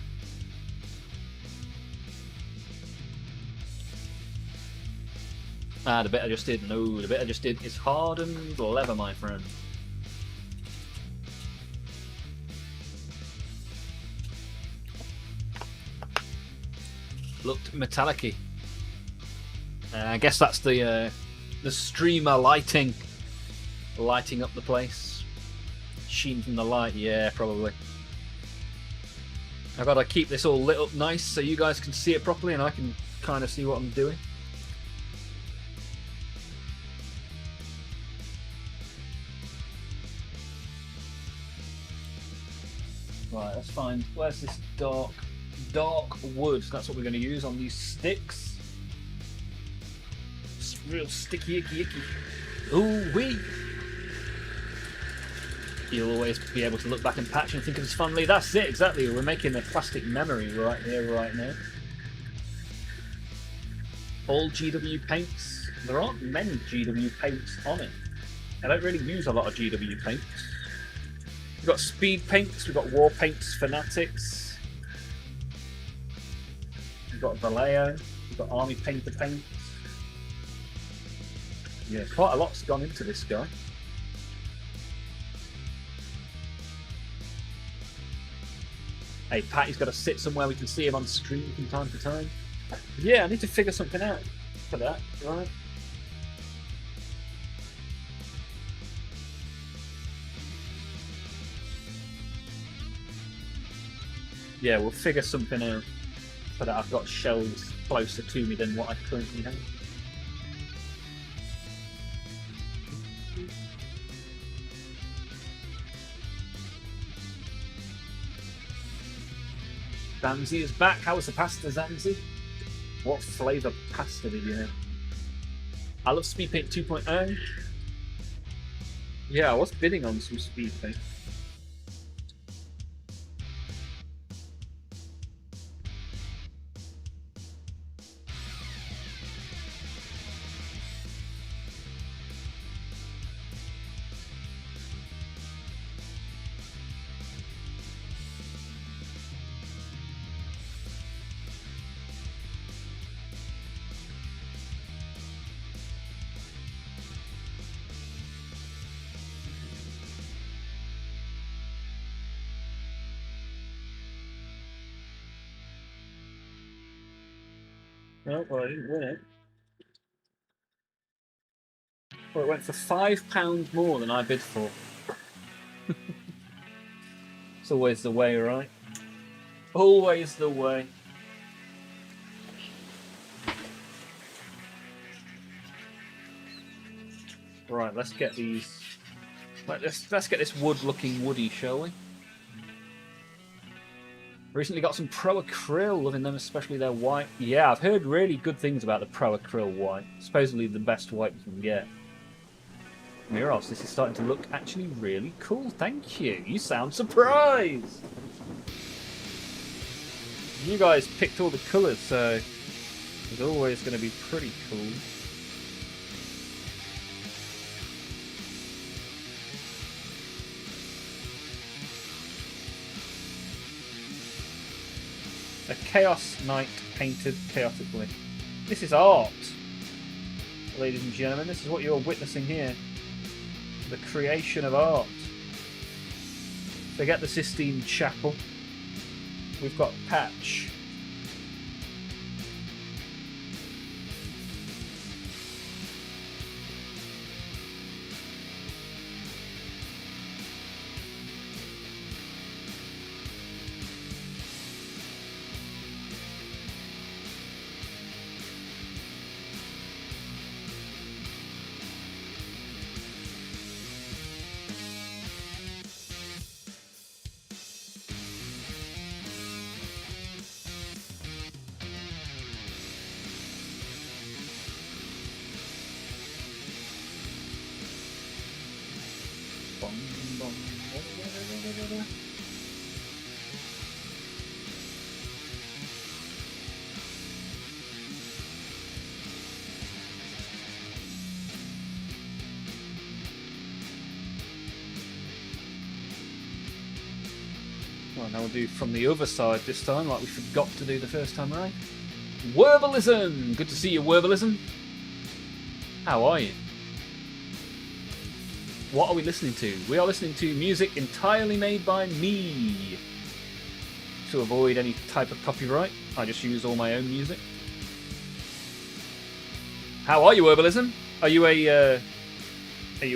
Ah, the bit I just did. No, the bit I just did is hardened leather, my friend. Looked metallic-y. I guess that's the streamer lighting up the place. Sheen from the light, yeah, probably. I've got to keep this all lit up nice so you guys can see it properly and I can kind of see what I'm doing. Right, let's find, where's this dark wood? That's what we're going to use on these sticks. It's real sticky, icky. Ooh wee! You'll always be able to look back and patch and think of us fondly. That's it, exactly. We're making a plastic memory right here, right now. All GW paints. There aren't many GW paints on it. I don't really use a lot of GW paints. We've got speed paints, we've got war paints, fanatics. We've got Vallejo, we've got army painter paints. Yeah, quite a lot's gone into this guy. Hey, Patty's got to sit somewhere we can see him on screen from time to time. Yeah, I need to figure something out for that, right? Yeah, we'll figure something out so that I've got shelves closer to me than what I currently have. Zanzi is back. How was the pasta, Zanzi? What flavour pasta did you have? I love Speed Paint 2.0. Yeah, I was bidding on some Speed Paint. No, well, I didn't win it. Well, it went for £5 more than I bid for. It's always the way, right? Always the way. Right, let's get these. Let's get this wood-looking woody, shall we? Recently got some Pro Acryl, loving them, especially their white. Yeah, I've heard really good things about the Pro Acryl white. Supposedly the best white you can get. Miros, this is starting to look actually really cool. Thank you. You sound surprised. You guys picked all the colours, so it's always going to be pretty cool. A Chaos Knight painted chaotically. This is art, ladies and gentlemen. This is what you're witnessing here. The creation of art. Forget the Sistine Chapel. We've got Patch. Well, now we'll do from the other side this time, like we forgot to do the first time around. Werbalism! Good to see you, Werbalism. How are you? What are we listening to? We are listening to music entirely made by me. To avoid any type of copyright, I just use all my own music. How are you, Werbalism? Are you a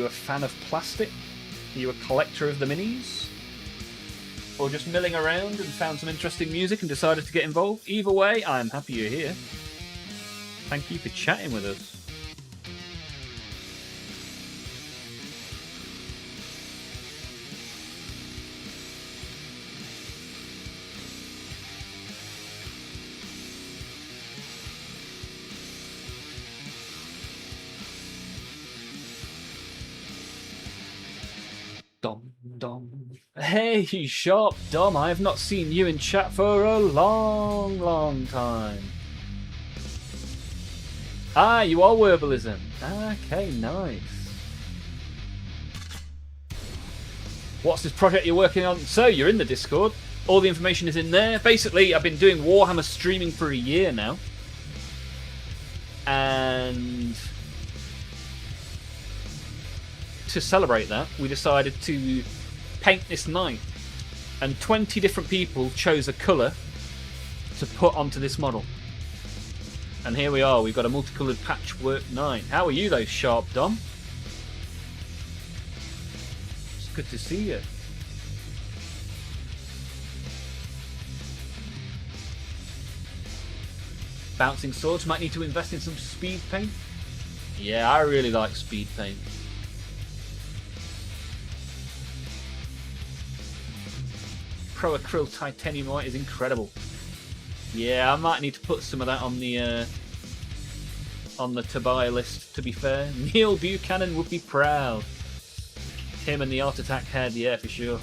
fan of plastic? Are you a collector of the minis? Or just milling around and found some interesting music and decided to get involved? Either way, I'm happy you're here. Thank you for chatting with us. Dom. Hey, Sharp Dom, I have not seen you in chat for a long time. Ah, you are Werbalism. Okay, nice. What's this project you're working on? So, you're in the Discord. All the information is in there. Basically, I've been doing Warhammer streaming for a year now. And to celebrate that, we decided to paint this knight, and 20 different people chose a colour to put onto this model. And here we are, we've got a multicoloured patchwork knight. How are you though, Sharp Dom? It's good to see you. Bouncing swords. Might need to invest in some speed paint. Yeah, I really like speed paint. Pro Acryl Titanium White is incredible. Yeah, I might need to put some of that on the to buy list, to be fair. Neil Buchanan would be proud. Him and the Art Attack head, yeah, for sure.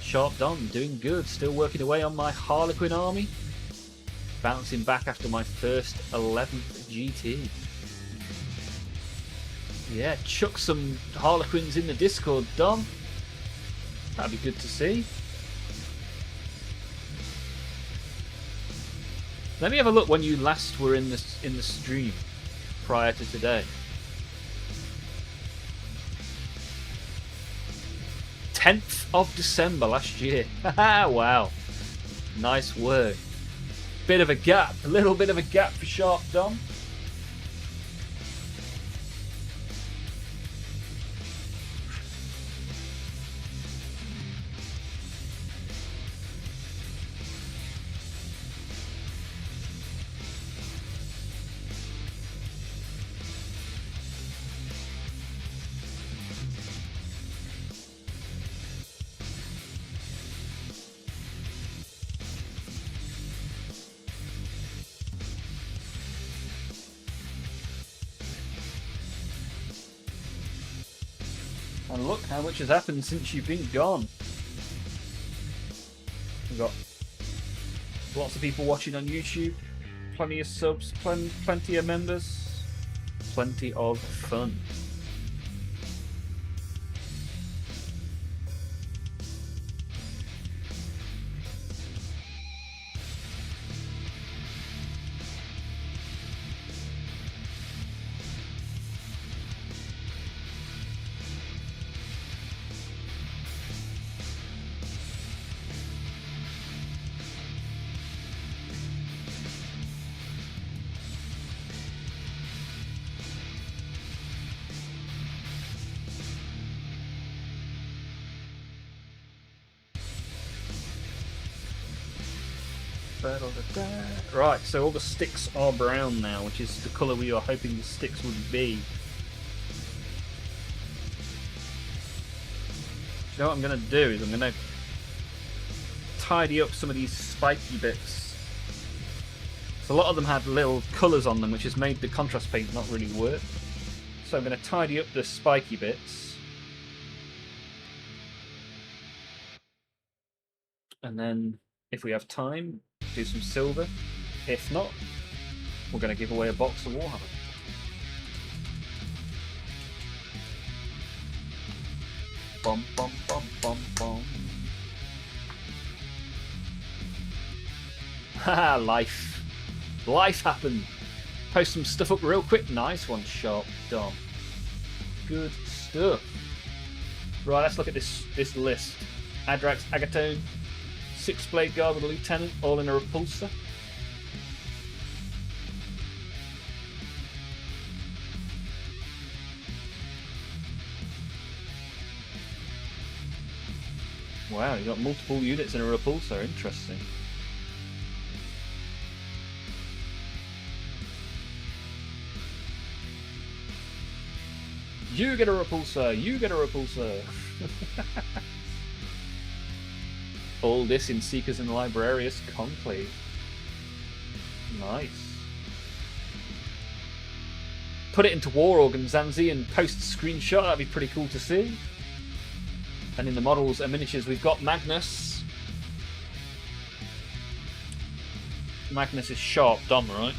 Sharp Don, doing good. Still working away on my Harlequin army. Bouncing back after my first 11th GT. Yeah, chuck some Harlequins in the Discord, Dom. That'd be good to see. Let me have a look when you last were in the stream prior to today. 10th of December last year. Wow. Nice work. Bit of a gap, a little bit of a gap for Sharp Dom. And look how much has happened since you've been gone. We've got lots of people watching on YouTube, plenty of subs, plenty of members, plenty of fun. Right, so all the sticks are brown now, which is the colour we were hoping the sticks would be. You know what I'm going to do is I'm going to tidy up some of these spiky bits. So a lot of them had little colours on them, which has made the contrast paint not really work. So I'm going to tidy up the spiky bits. And then, if we have time, do some silver. If not, we're going to give away a box of Warhammer. Bum bum bum bum bum. Haha, life. Life happened. Post some stuff up real quick. Nice one, Sharp Dom. Good stuff. Right, let's look at this list. Adrax Agatone. 6-blade guard with a lieutenant, all in a repulsor. Wow, you got multiple units in a repulsor. Interesting. You get a repulsor. You get a repulsor. All this in Seekers and Librarius Conclave. Nice. Put it into War Organ, Zanzi, and post a screenshot. That'd be pretty cool to see. And in the models and miniatures, we've got Magnus. Magnus is Sharp Dom, right?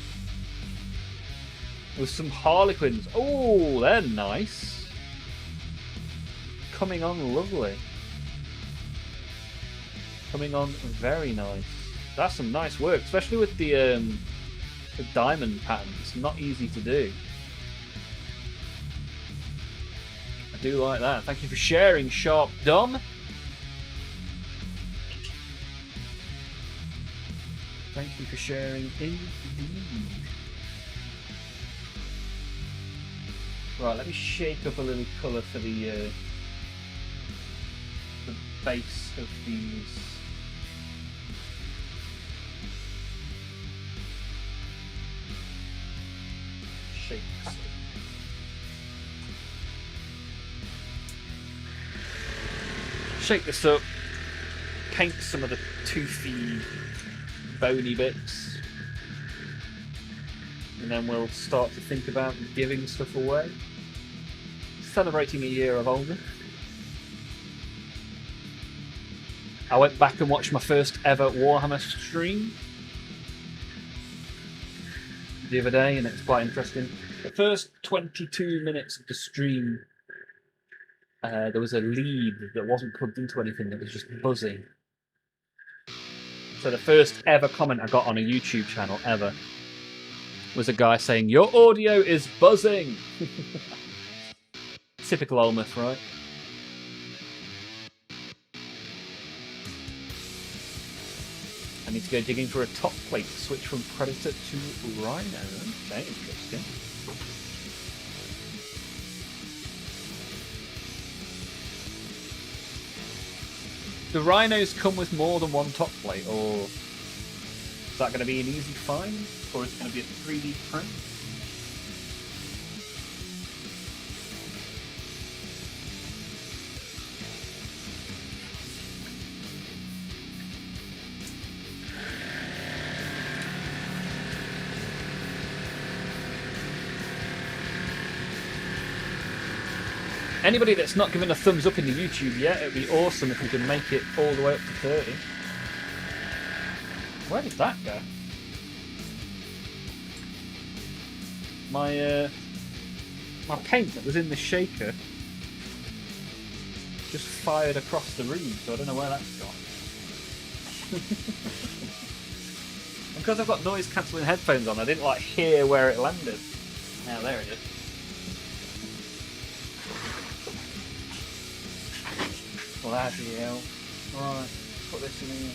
With some Harlequins. Oh, they're nice. Coming on lovely. Coming on very nice. That's some nice work, especially with the diamond pattern. It's not easy to do. I do like that. Thank you for sharing, Sharp Dom. Thank you for sharing indeed. Right, let me shake up a little colour for the base of these. Shake this up. Paint some of the toothy, bony bits. And then we'll start to think about giving stuff away. Celebrating a year of Olmaph. I went back and watched my first ever Warhammer stream the other day, and it's quite interesting. The first 22 minutes of the stream, there was a lead that wasn't plugged into anything, that was just buzzing. So the first ever comment I got on a YouTube channel ever was a guy saying, "Your audio is buzzing." Typical Olmaph, right? I need to go digging for a top plate to switch from Predator to Rhino. Okay, interesting. Do Rhinos come with more than one top plate, or is that going to be an easy find, or is it going to be a 3D print? Anybody that's not given a thumbs up in the YouTube yet, it'd be awesome if we could make it all the way up to 30. Where did that go? My paint that was in the shaker just fired across the room, so I don't know where that's gone. Because I've got noise cancelling headphones on, I didn't like hear where it landed. Now there it is. Bloody hell. Right, put this in here.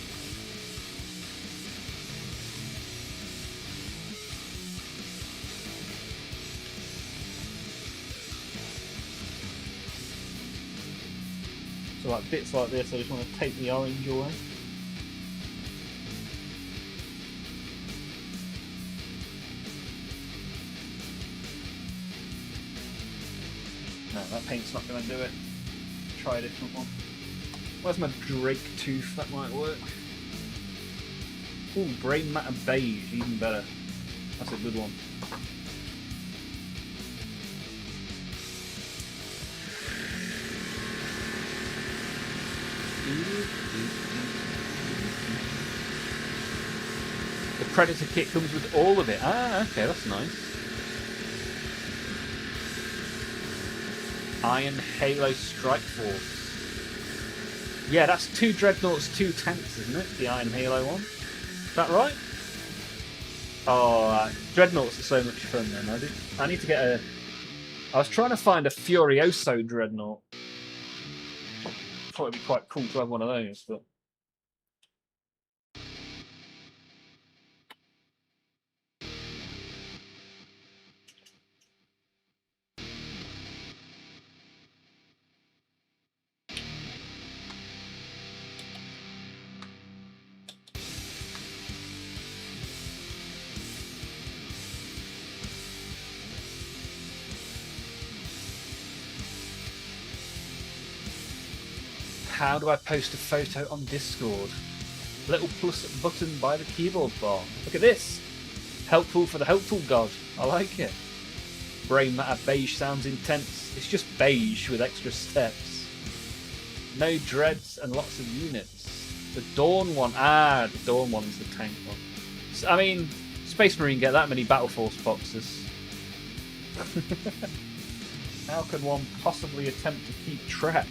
So like bits like this, I just want to take the orange away. No, that paint's not going to do it. Try a different one. Where's my Drake tooth? That might work. Ooh, brain matter beige, even better. That's a good one. The Predator kit comes with all of it. Ah, okay, that's nice. Iron Halo Strike Force. Yeah, that's 2 Dreadnoughts, 2 tanks, isn't it? The Iron Halo one. Is that right? Oh, Dreadnoughts are so much fun then. I need to get a... I was trying to find a Furioso Dreadnought. Thought it'd be quite cool to have one of those, but... How do I post a photo on Discord? Little plus button by the keyboard bar. Look at this. Helpful for the helpful god. I like it. Brain matter beige sounds intense. It's just beige with extra steps. No dreads and lots of units. The Dawn one. Ah, the Dawn one's the tank one. So, I mean, Space Marine get that many Battle Force boxes. How can one possibly attempt to keep track?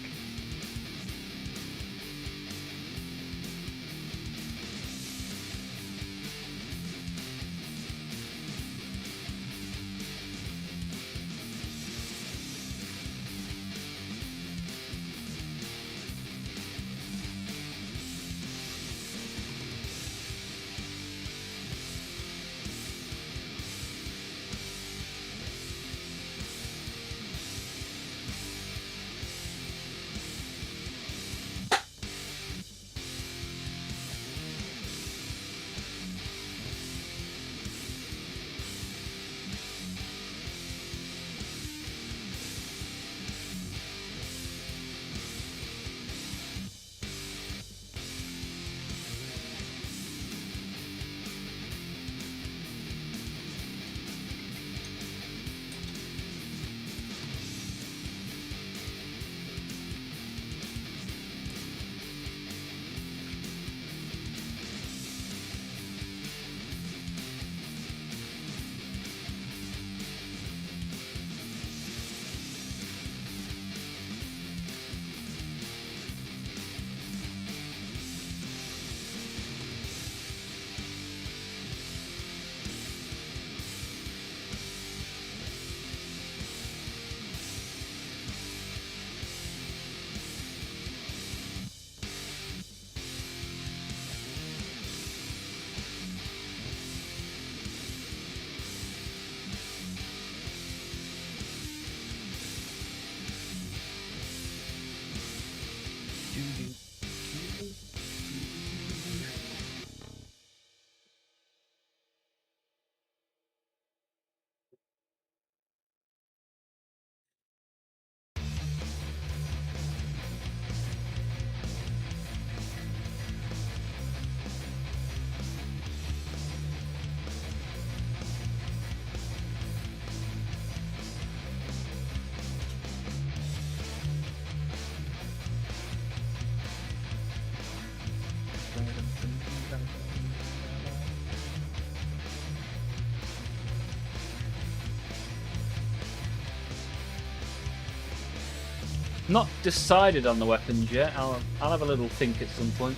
Not decided on the weapons yet. I'll have a little think at some point.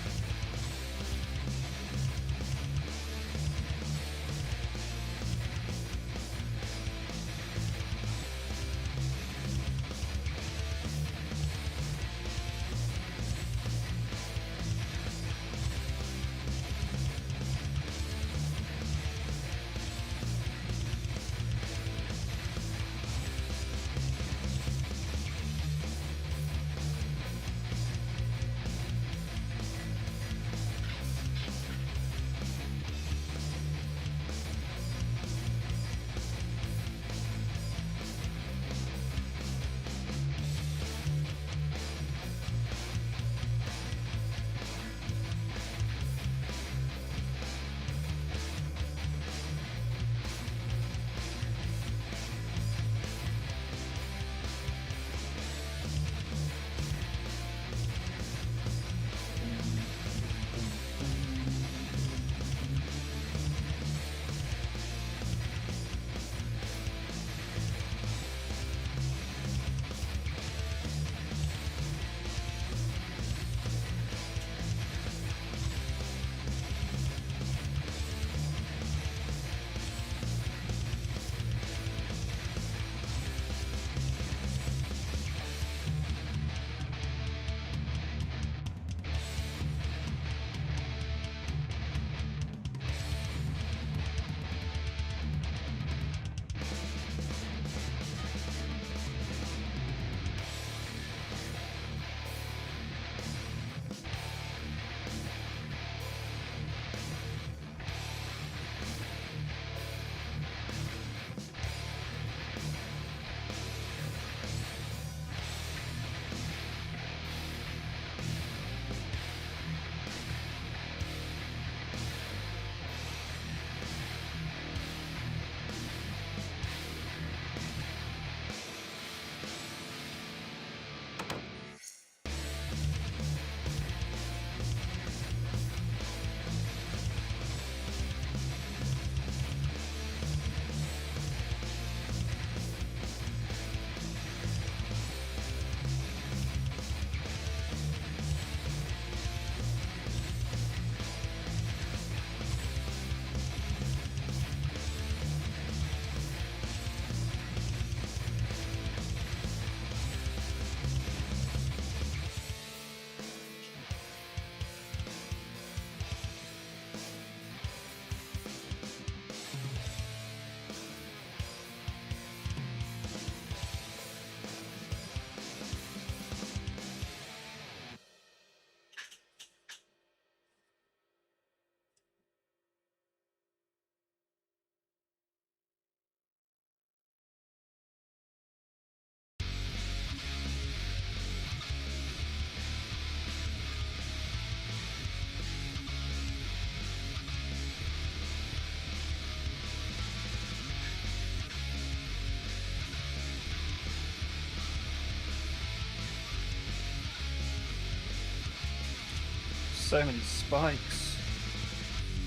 So many spikes.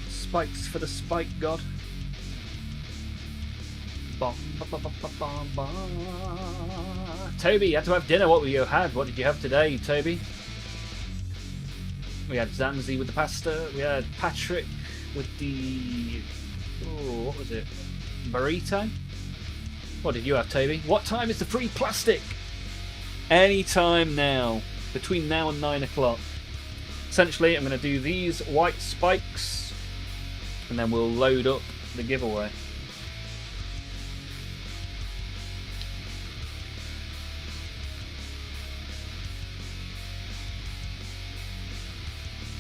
Spikes for the spike god. Bom, ba, ba, ba, ba, ba, ba. Toby, you had to have dinner. What had? What did you have today, Toby? We had Zanzi with the pasta. We had Patrick with the... Oh, what was it? Burrito? What did you have, Toby? What time is the free plastic? Any time now. Between now and 9 o'clock. Essentially, I'm going to do these white spikes, and then we'll load up the giveaway.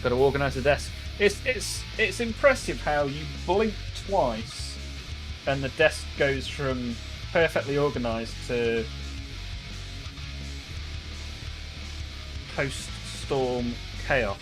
Got to organise the desk. It's impressive how you blink twice, and the desk goes from perfectly organised to post-storm chaos.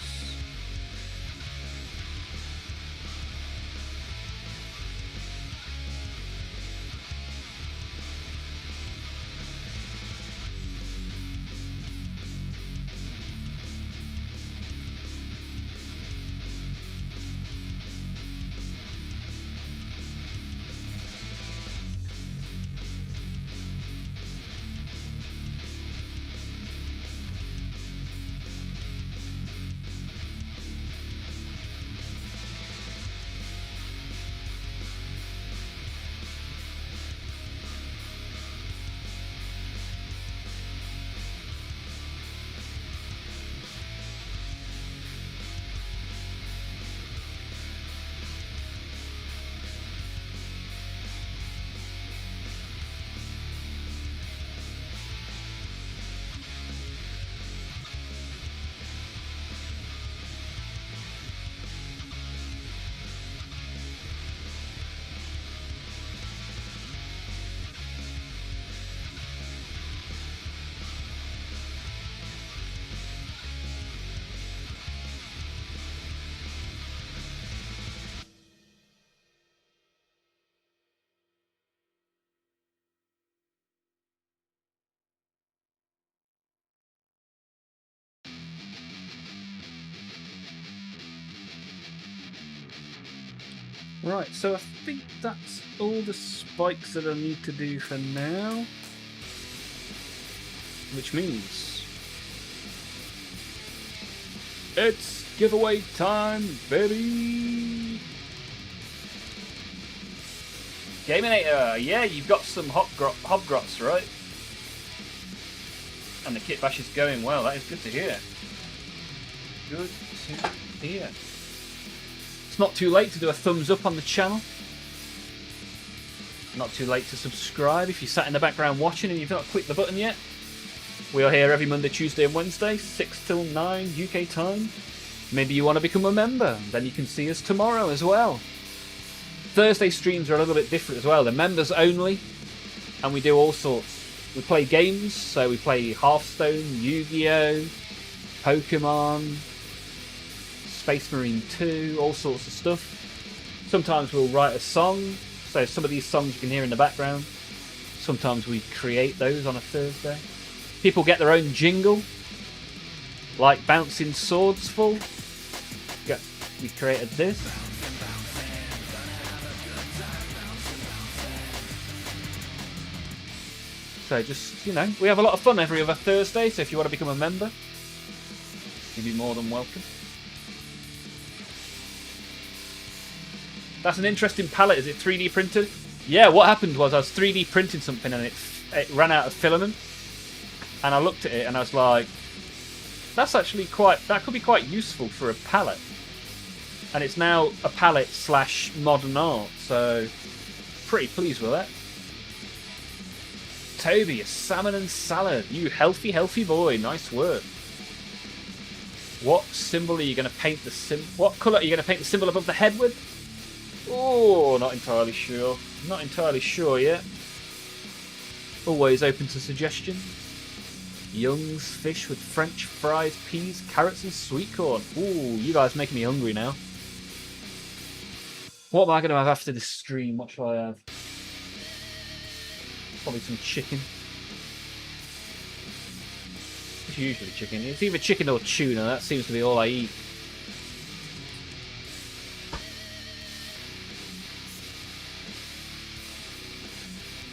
Right, so I think that's all the spikes that I need to do for now. Which means it's giveaway time, baby! Gaminator, yeah, you've got some hobgrots, right? And the kit bash is going well, that is good to hear. Good to hear. It's not too late to do a thumbs up on the channel. Not too late to subscribe if you sat in the background watching and you've not clicked the button yet. We are here every Monday, Tuesday and Wednesday, 6 till 9 UK time. Maybe you want to become a member, then you can see us tomorrow as well. Thursday streams are a little bit different as well. They're members only, and we do all sorts. We play games, so we play Hearthstone, Yu-Gi-Oh!, Pokemon, Space Marine 2, all sorts of stuff. Sometimes we'll write a song, so some of these songs you can hear in the background. Sometimes we create those on a Thursday. People get their own jingle, like Bouncing Swords Full. We created this. So just, you know, we have a lot of fun every other Thursday, so if you want to become a member, you'd be more than welcome. That's an interesting palette. Is it 3D printed? Yeah, what happened was I was 3D printing something and it ran out of filament. And I looked at it and I was like, that's actually that could be quite useful for a palette. And it's now a palette / modern art, so pretty pleased with that. Toby, a salmon and salad. You healthy, healthy boy. Nice work. What symbol are you going to paint what colour are you going to paint the symbol above the head with? Oh, not entirely sure. Not entirely sure yet. Always open to suggestions. Young's fish with French fries, peas, carrots and sweet corn. Ooh, you guys making me hungry now. What am I going to have after this stream? What shall I have? Probably some chicken. It's usually chicken. It's either chicken or tuna. That seems to be all I eat.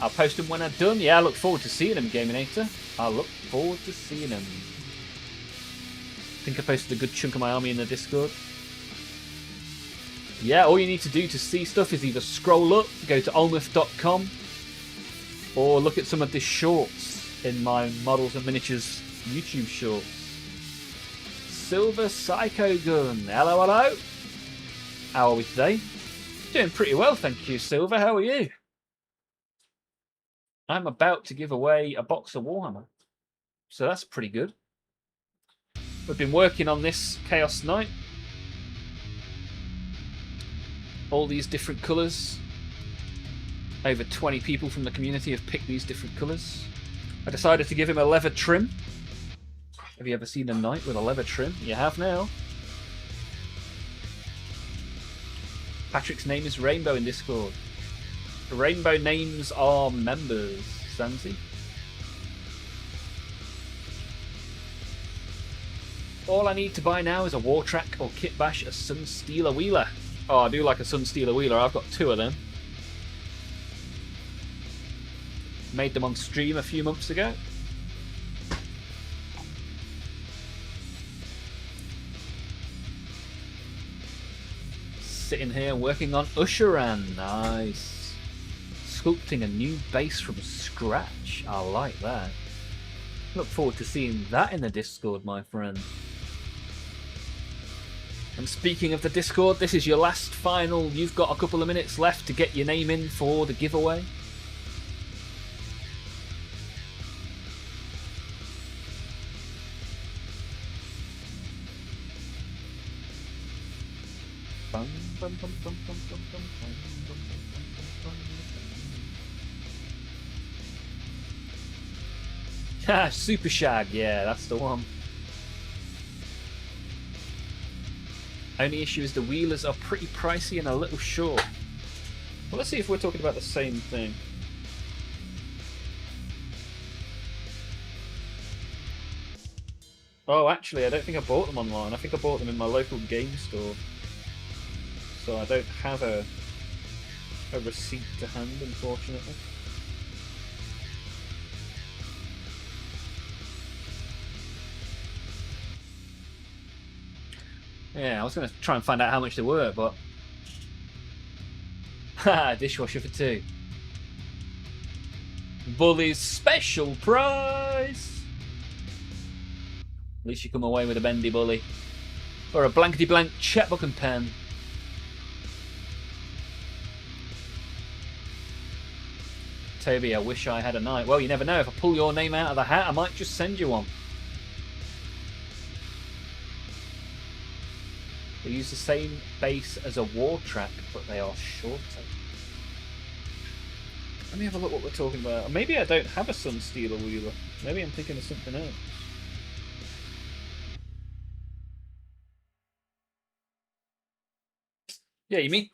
I'll post them when I'm done. Yeah, I look forward to seeing them, Gaminator. I look forward to seeing them. I think I posted a good chunk of my army in the Discord. Yeah, all you need to do to see stuff is either scroll up, go to olmaph.com, or look at some of the shorts in my Models and Miniatures YouTube shorts. Silver Psycho Gun. Hello, hello. How are we today? Doing pretty well, thank you, Silver. How are you? I'm about to give away a box of Warhammer. So that's pretty good. We've been working on this Chaos Knight. All these different colours. Over 20 people from the community have picked these different colours. I decided to give him a leather trim. Have you ever seen a knight with a leather trim? You have now. Patrick's name is Rainbow in Discord. The Rainbow names are members, Sansi. All I need to buy now is a War Track or Kit Bash, a Sunstealer Wheeler. Oh, I do like a Sunstealer Wheeler. I've got 2 of them. Made them on stream a few months ago. Sitting here working on Usheran. Nice. Sculpting a new base from scratch. I like that. Look forward to seeing that in the Discord, my friend. And speaking of the Discord, this is your last final. You've got a couple of minutes left to get your name in for the giveaway. Ah, Super Shag, yeah, that's the one. Only issue is the wheelers are pretty pricey and a little short. Well, let's see if we're talking about the same thing. Oh, actually, I don't think I bought them online. I think I bought them in my local game store. So I don't have a a receipt to hand, unfortunately. Yeah, I was going to try and find out how much they were, but... Haha, dishwasher for 2. Bully's special prize! At least you come away with a bendy bully. Or a blankety-blank checkbook and pen. Toby, I wish I had a knight. Well, you never know. If I pull your name out of the hat, I might just send you one. They use the same base as a war track, but they are shorter. Let me have a look what we're talking about. Maybe I don't have a Sunstealer Wheeler. Maybe I'm thinking of something else. Yeah, you mean...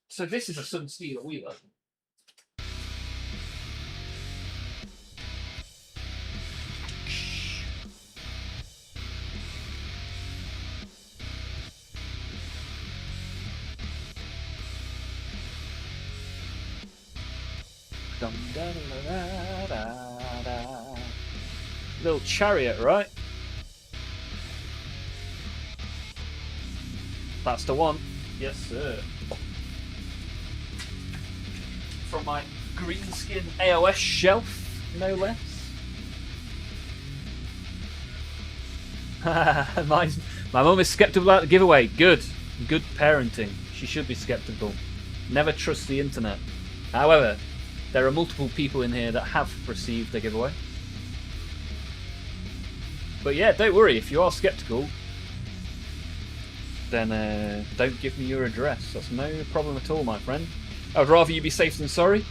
So this is a Sunstealer Wheeler. Dum, da, da, da, da, da. Little chariot, right? That's the one. Yes, sir. From my greenskin AOS shelf, no less. My mum is sceptical about the giveaway. Good parenting. She should be sceptical. Never trust the internet. However, there are multiple people in here that have received the giveaway. But yeah, don't worry, if you are sceptical, then don't give me your address. That's no problem at all, my friend. I would rather you be safe than sorry.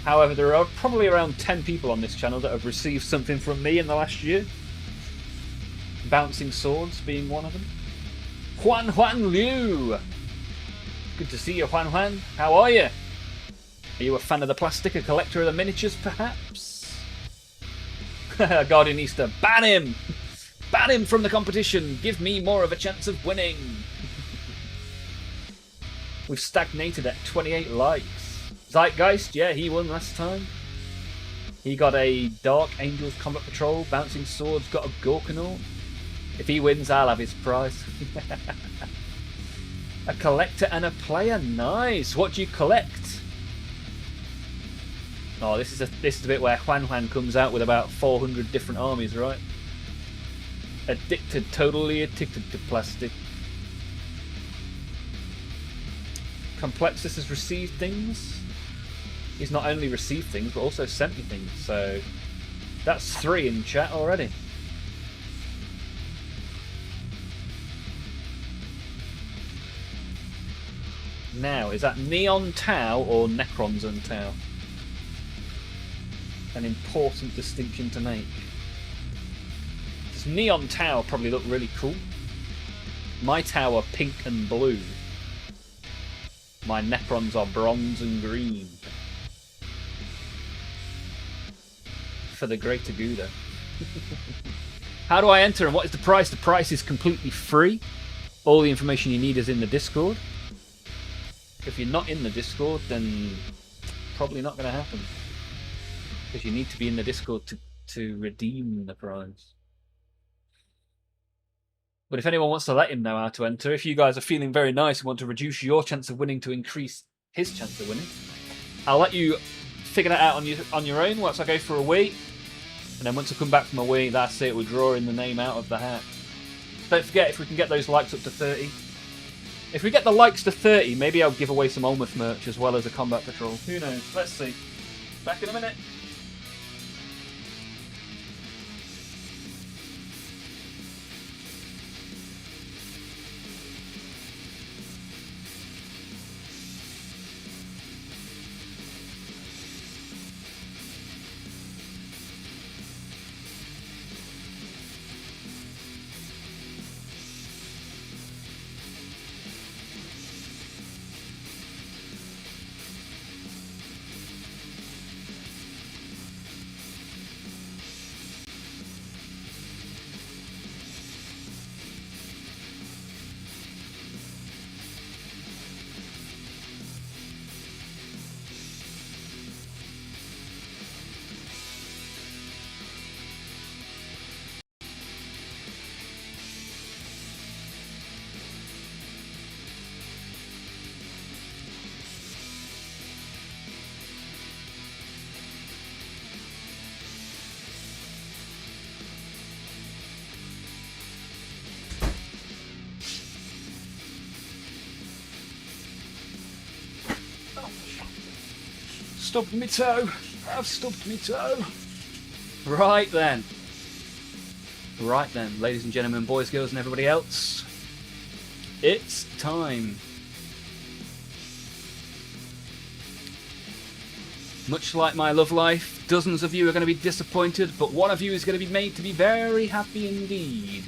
However, there are probably around 10 people on this channel that have received something from me in the last year. Bouncing Swords being one of them. Juan Liu! Good to see you, Juan. How are you? Are you a fan of the plastic, a collector of the miniatures, perhaps? Guardian Easter, ban him! Ban him from the competition! Give me more of a chance of winning! We've stagnated at 28 likes. Zeitgeist, yeah, he won last time. He got a Dark Angels Combat Patrol. Bouncing Swords got a Gorkanaut. If he wins, I'll have his prize. A collector and a player, nice! What do you collect? Oh, this is the bit where Juan comes out with about 400 different armies, right? Totally addicted to plastic. Complexus has received things. He's not only received things, but also sent me things. So that's 3 in chat already. Now, is that Neon Tau or Necrons Tau? An important distinction to make. This Neon Tau probably look really cool. My Tau are pink and blue. My Necrons are bronze and green. For the greater Gouda. How do I enter and what is the price? The price is completely free. All the information you need is in the Discord. If you're not in the Discord, then probably not going to happen. Because you need to be in the Discord to redeem the prize. But if anyone wants to let him know how to enter, if you guys are feeling very nice and want to reduce your chance of winning to increase his chance of winning, I'll let you figure that out on your own once I go for a wee. And then once I come back from a wee, that's it, we're drawing the name out of the hat. Don't forget, if we can get those likes up to 30. If we get the likes to 30, maybe I'll give away some Olmaph merch as well as a combat patrol. Who knows? Let's see. Back in a minute. Stubbed me toe. I've stubbed me toe. Right then. Right then, ladies and gentlemen, boys, girls, and everybody else. It's time. Much like my love life, dozens of you are going to be disappointed, but one of you is going to be made to be very happy indeed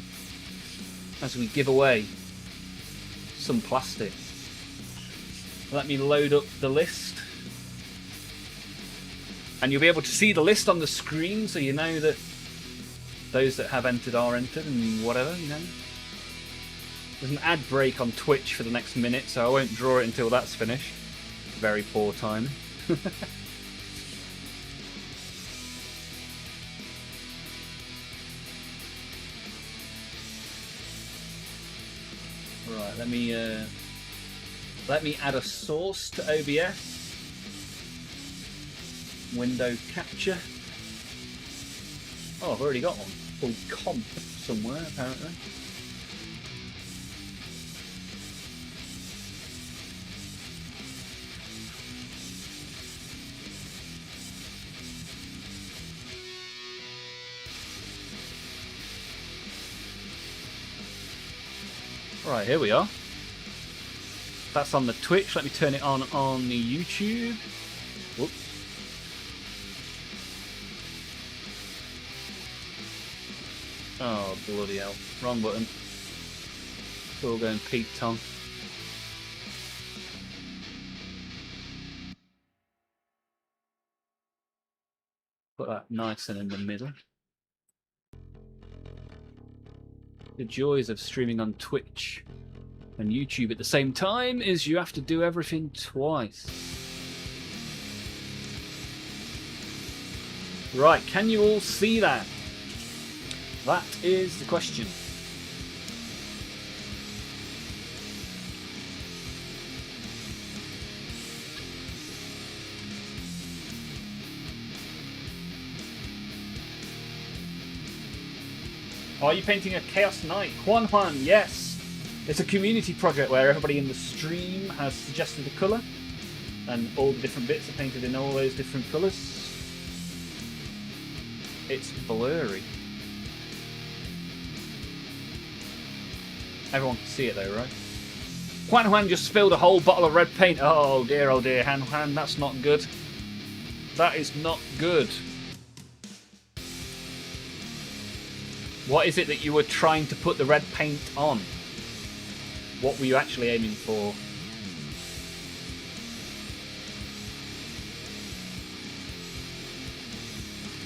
as we give away some plastic. Let me load up the list. And you'll be able to see the list on the screen so you know that those that have entered are entered and whatever, you know. There's an ad break on Twitch for the next minute, so I won't draw it until that's finished. Very poor timing. Right, let me add a source to OBS. Window capture. Oh, I've already got one called comp somewhere apparently. Right, here we are. That's on the Twitch. Let me turn it on the YouTube. Whoops. Oh, bloody hell. Wrong button. It's all going Pete Tong. Put that nice and in the middle. The joys of streaming on Twitch and YouTube at the same time is you have to do everything twice. Right, can you all see that? That is the question. Are you painting a Chaos Knight? Juan, yes. It's a community project where everybody in the stream has suggested a colour and all the different bits are painted in all those different colours. It's blurry. Everyone can see it though, right? Juan just spilled a whole bottle of red paint. Oh dear, Han, that's not good. That is not good. What is it that you were trying to put the red paint on? What were you actually aiming for?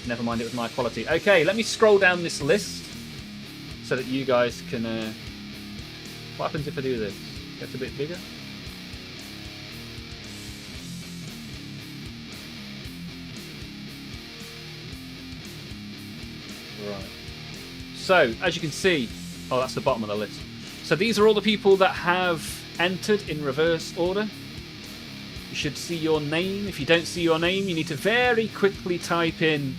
Never mind, it was my quality. Okay, let me scroll down this list so that you guys can... What happens if I do this? Gets a bit bigger? Right. So, as you can see... Oh, that's the bottom of the list. So these are all the people that have entered in reverse order. You should see your name. If you don't see your name, you need to very quickly type in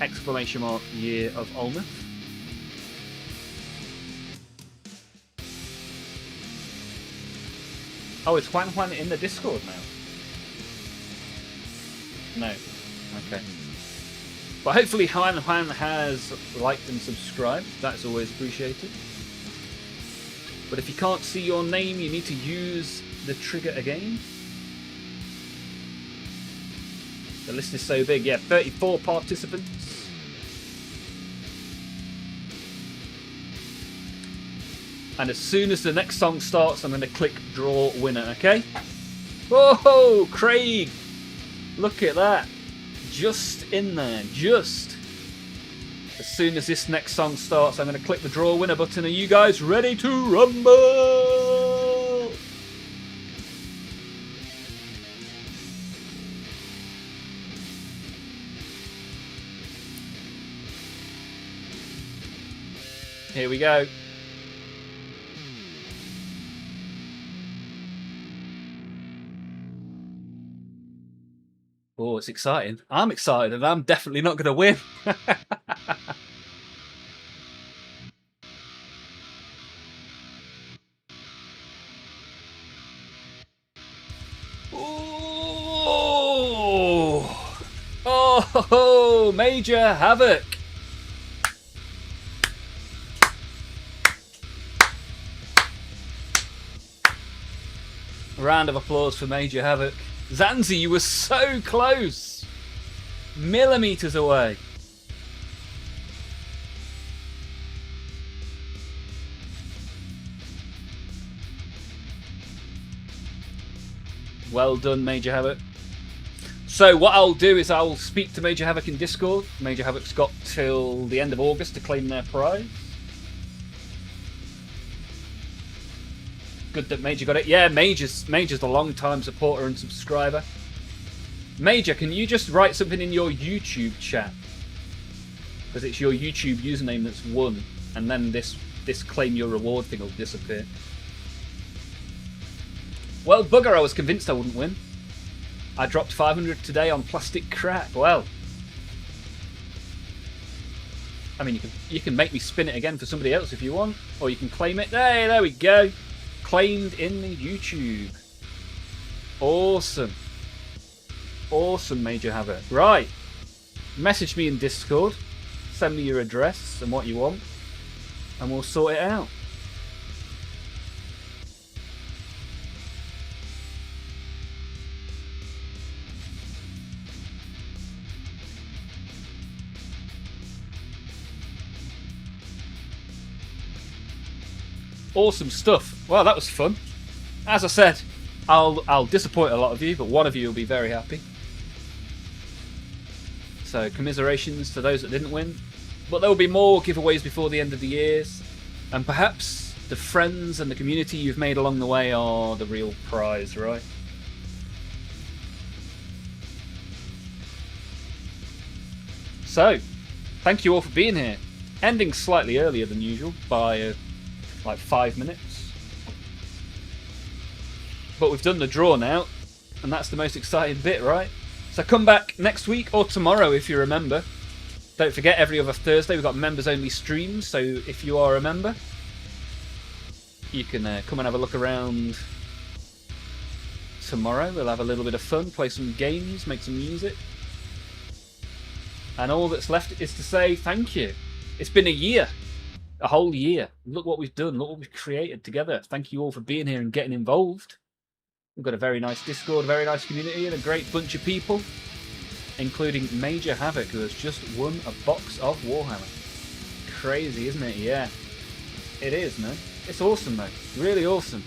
!year of Olmaph. Oh, is Juan in the Discord now? No. Okay. But hopefully Juan has liked and subscribed. That's always appreciated. But if you can't see your name, you need to use the trigger again. The list is so big. Yeah, 34 participants. And as soon as the next song starts, I'm going to click draw winner, okay? Whoa, Craig! Look at that. Just in there, just. As soon as this next song starts, I'm going to click the draw winner button. Are you guys ready to rumble? Here we go. Oh, it's exciting. I'm excited and I'm definitely not going to win. Oh! Oh, Major Havoc. A round of applause for Major Havoc. Zanzi, you were so close. Millimeters away. Well done, Major Havoc. So what I'll do is I'll speak to Major Havoc in Discord. Major Havoc's got till the end of August to claim their prize. Good that Major got it. Yeah, Major's a long-time supporter and subscriber. Major, can you just write something in your YouTube chat? Because it's your YouTube username that's won, and then this claim your reward thing will disappear. Well, bugger, I was convinced I wouldn't win. I dropped 500 today on plastic crap. Well, I mean, you can make me spin it again for somebody else if you want, or you can claim it. Hey, there we go. Claimed in the YouTube. Awesome. Awesome, Major Havoc. Right. Message me in Discord. Send me your address and what you want, and we'll sort it out. Awesome stuff. Well, that was fun. As I said, I'll disappoint a lot of you, but one of you will be very happy. So commiserations to those that didn't win. But there will be more giveaways before the end of the years, and perhaps the friends and the community you've made along the way are the real prize, right? So, thank you all for being here. Ending slightly earlier than usual by like 5 minutes. But we've done the draw now, and that's the most exciting bit, right? So come back next week or tomorrow if you're a member. Don't forget, every other Thursday we've got members only streams, so if you are a member, you can come and have a look around tomorrow. We'll have a little bit of fun, play some games, make some music. And all that's left is to say thank you. It's been a year. A whole year. Look what we've done. Look what we've created together. Thank you all for being here and getting involved. We've got a very nice Discord, a very nice community, and a great bunch of people, including Major Havoc, who has just won a box of Warhammer. Crazy, isn't it? Yeah. It is, man. It's awesome, mate. Really awesome.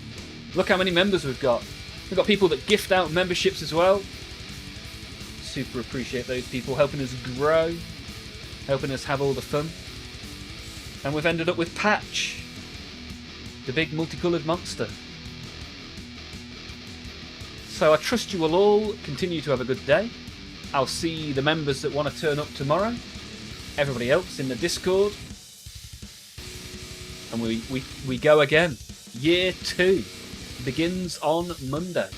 Look how many members we've got. We've got people that gift out memberships as well. Super appreciate those people helping us grow, helping us have all the fun. And we've ended up with Patch, the big multicoloured monster. So I trust you will all continue to have a good day. I'll see the members that want to turn up tomorrow, everybody else in the Discord, and we go again. Year 2 begins on Monday,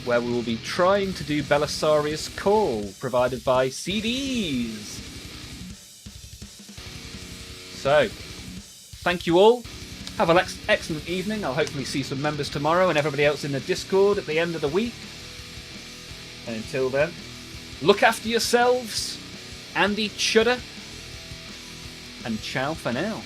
where we will be trying to do Belisarius Call, provided by CDs. So, thank you all. Have an excellent evening. I'll hopefully see some members tomorrow and everybody else in the Discord at the end of the week. And until then, look after yourselves and each other. And ciao for now.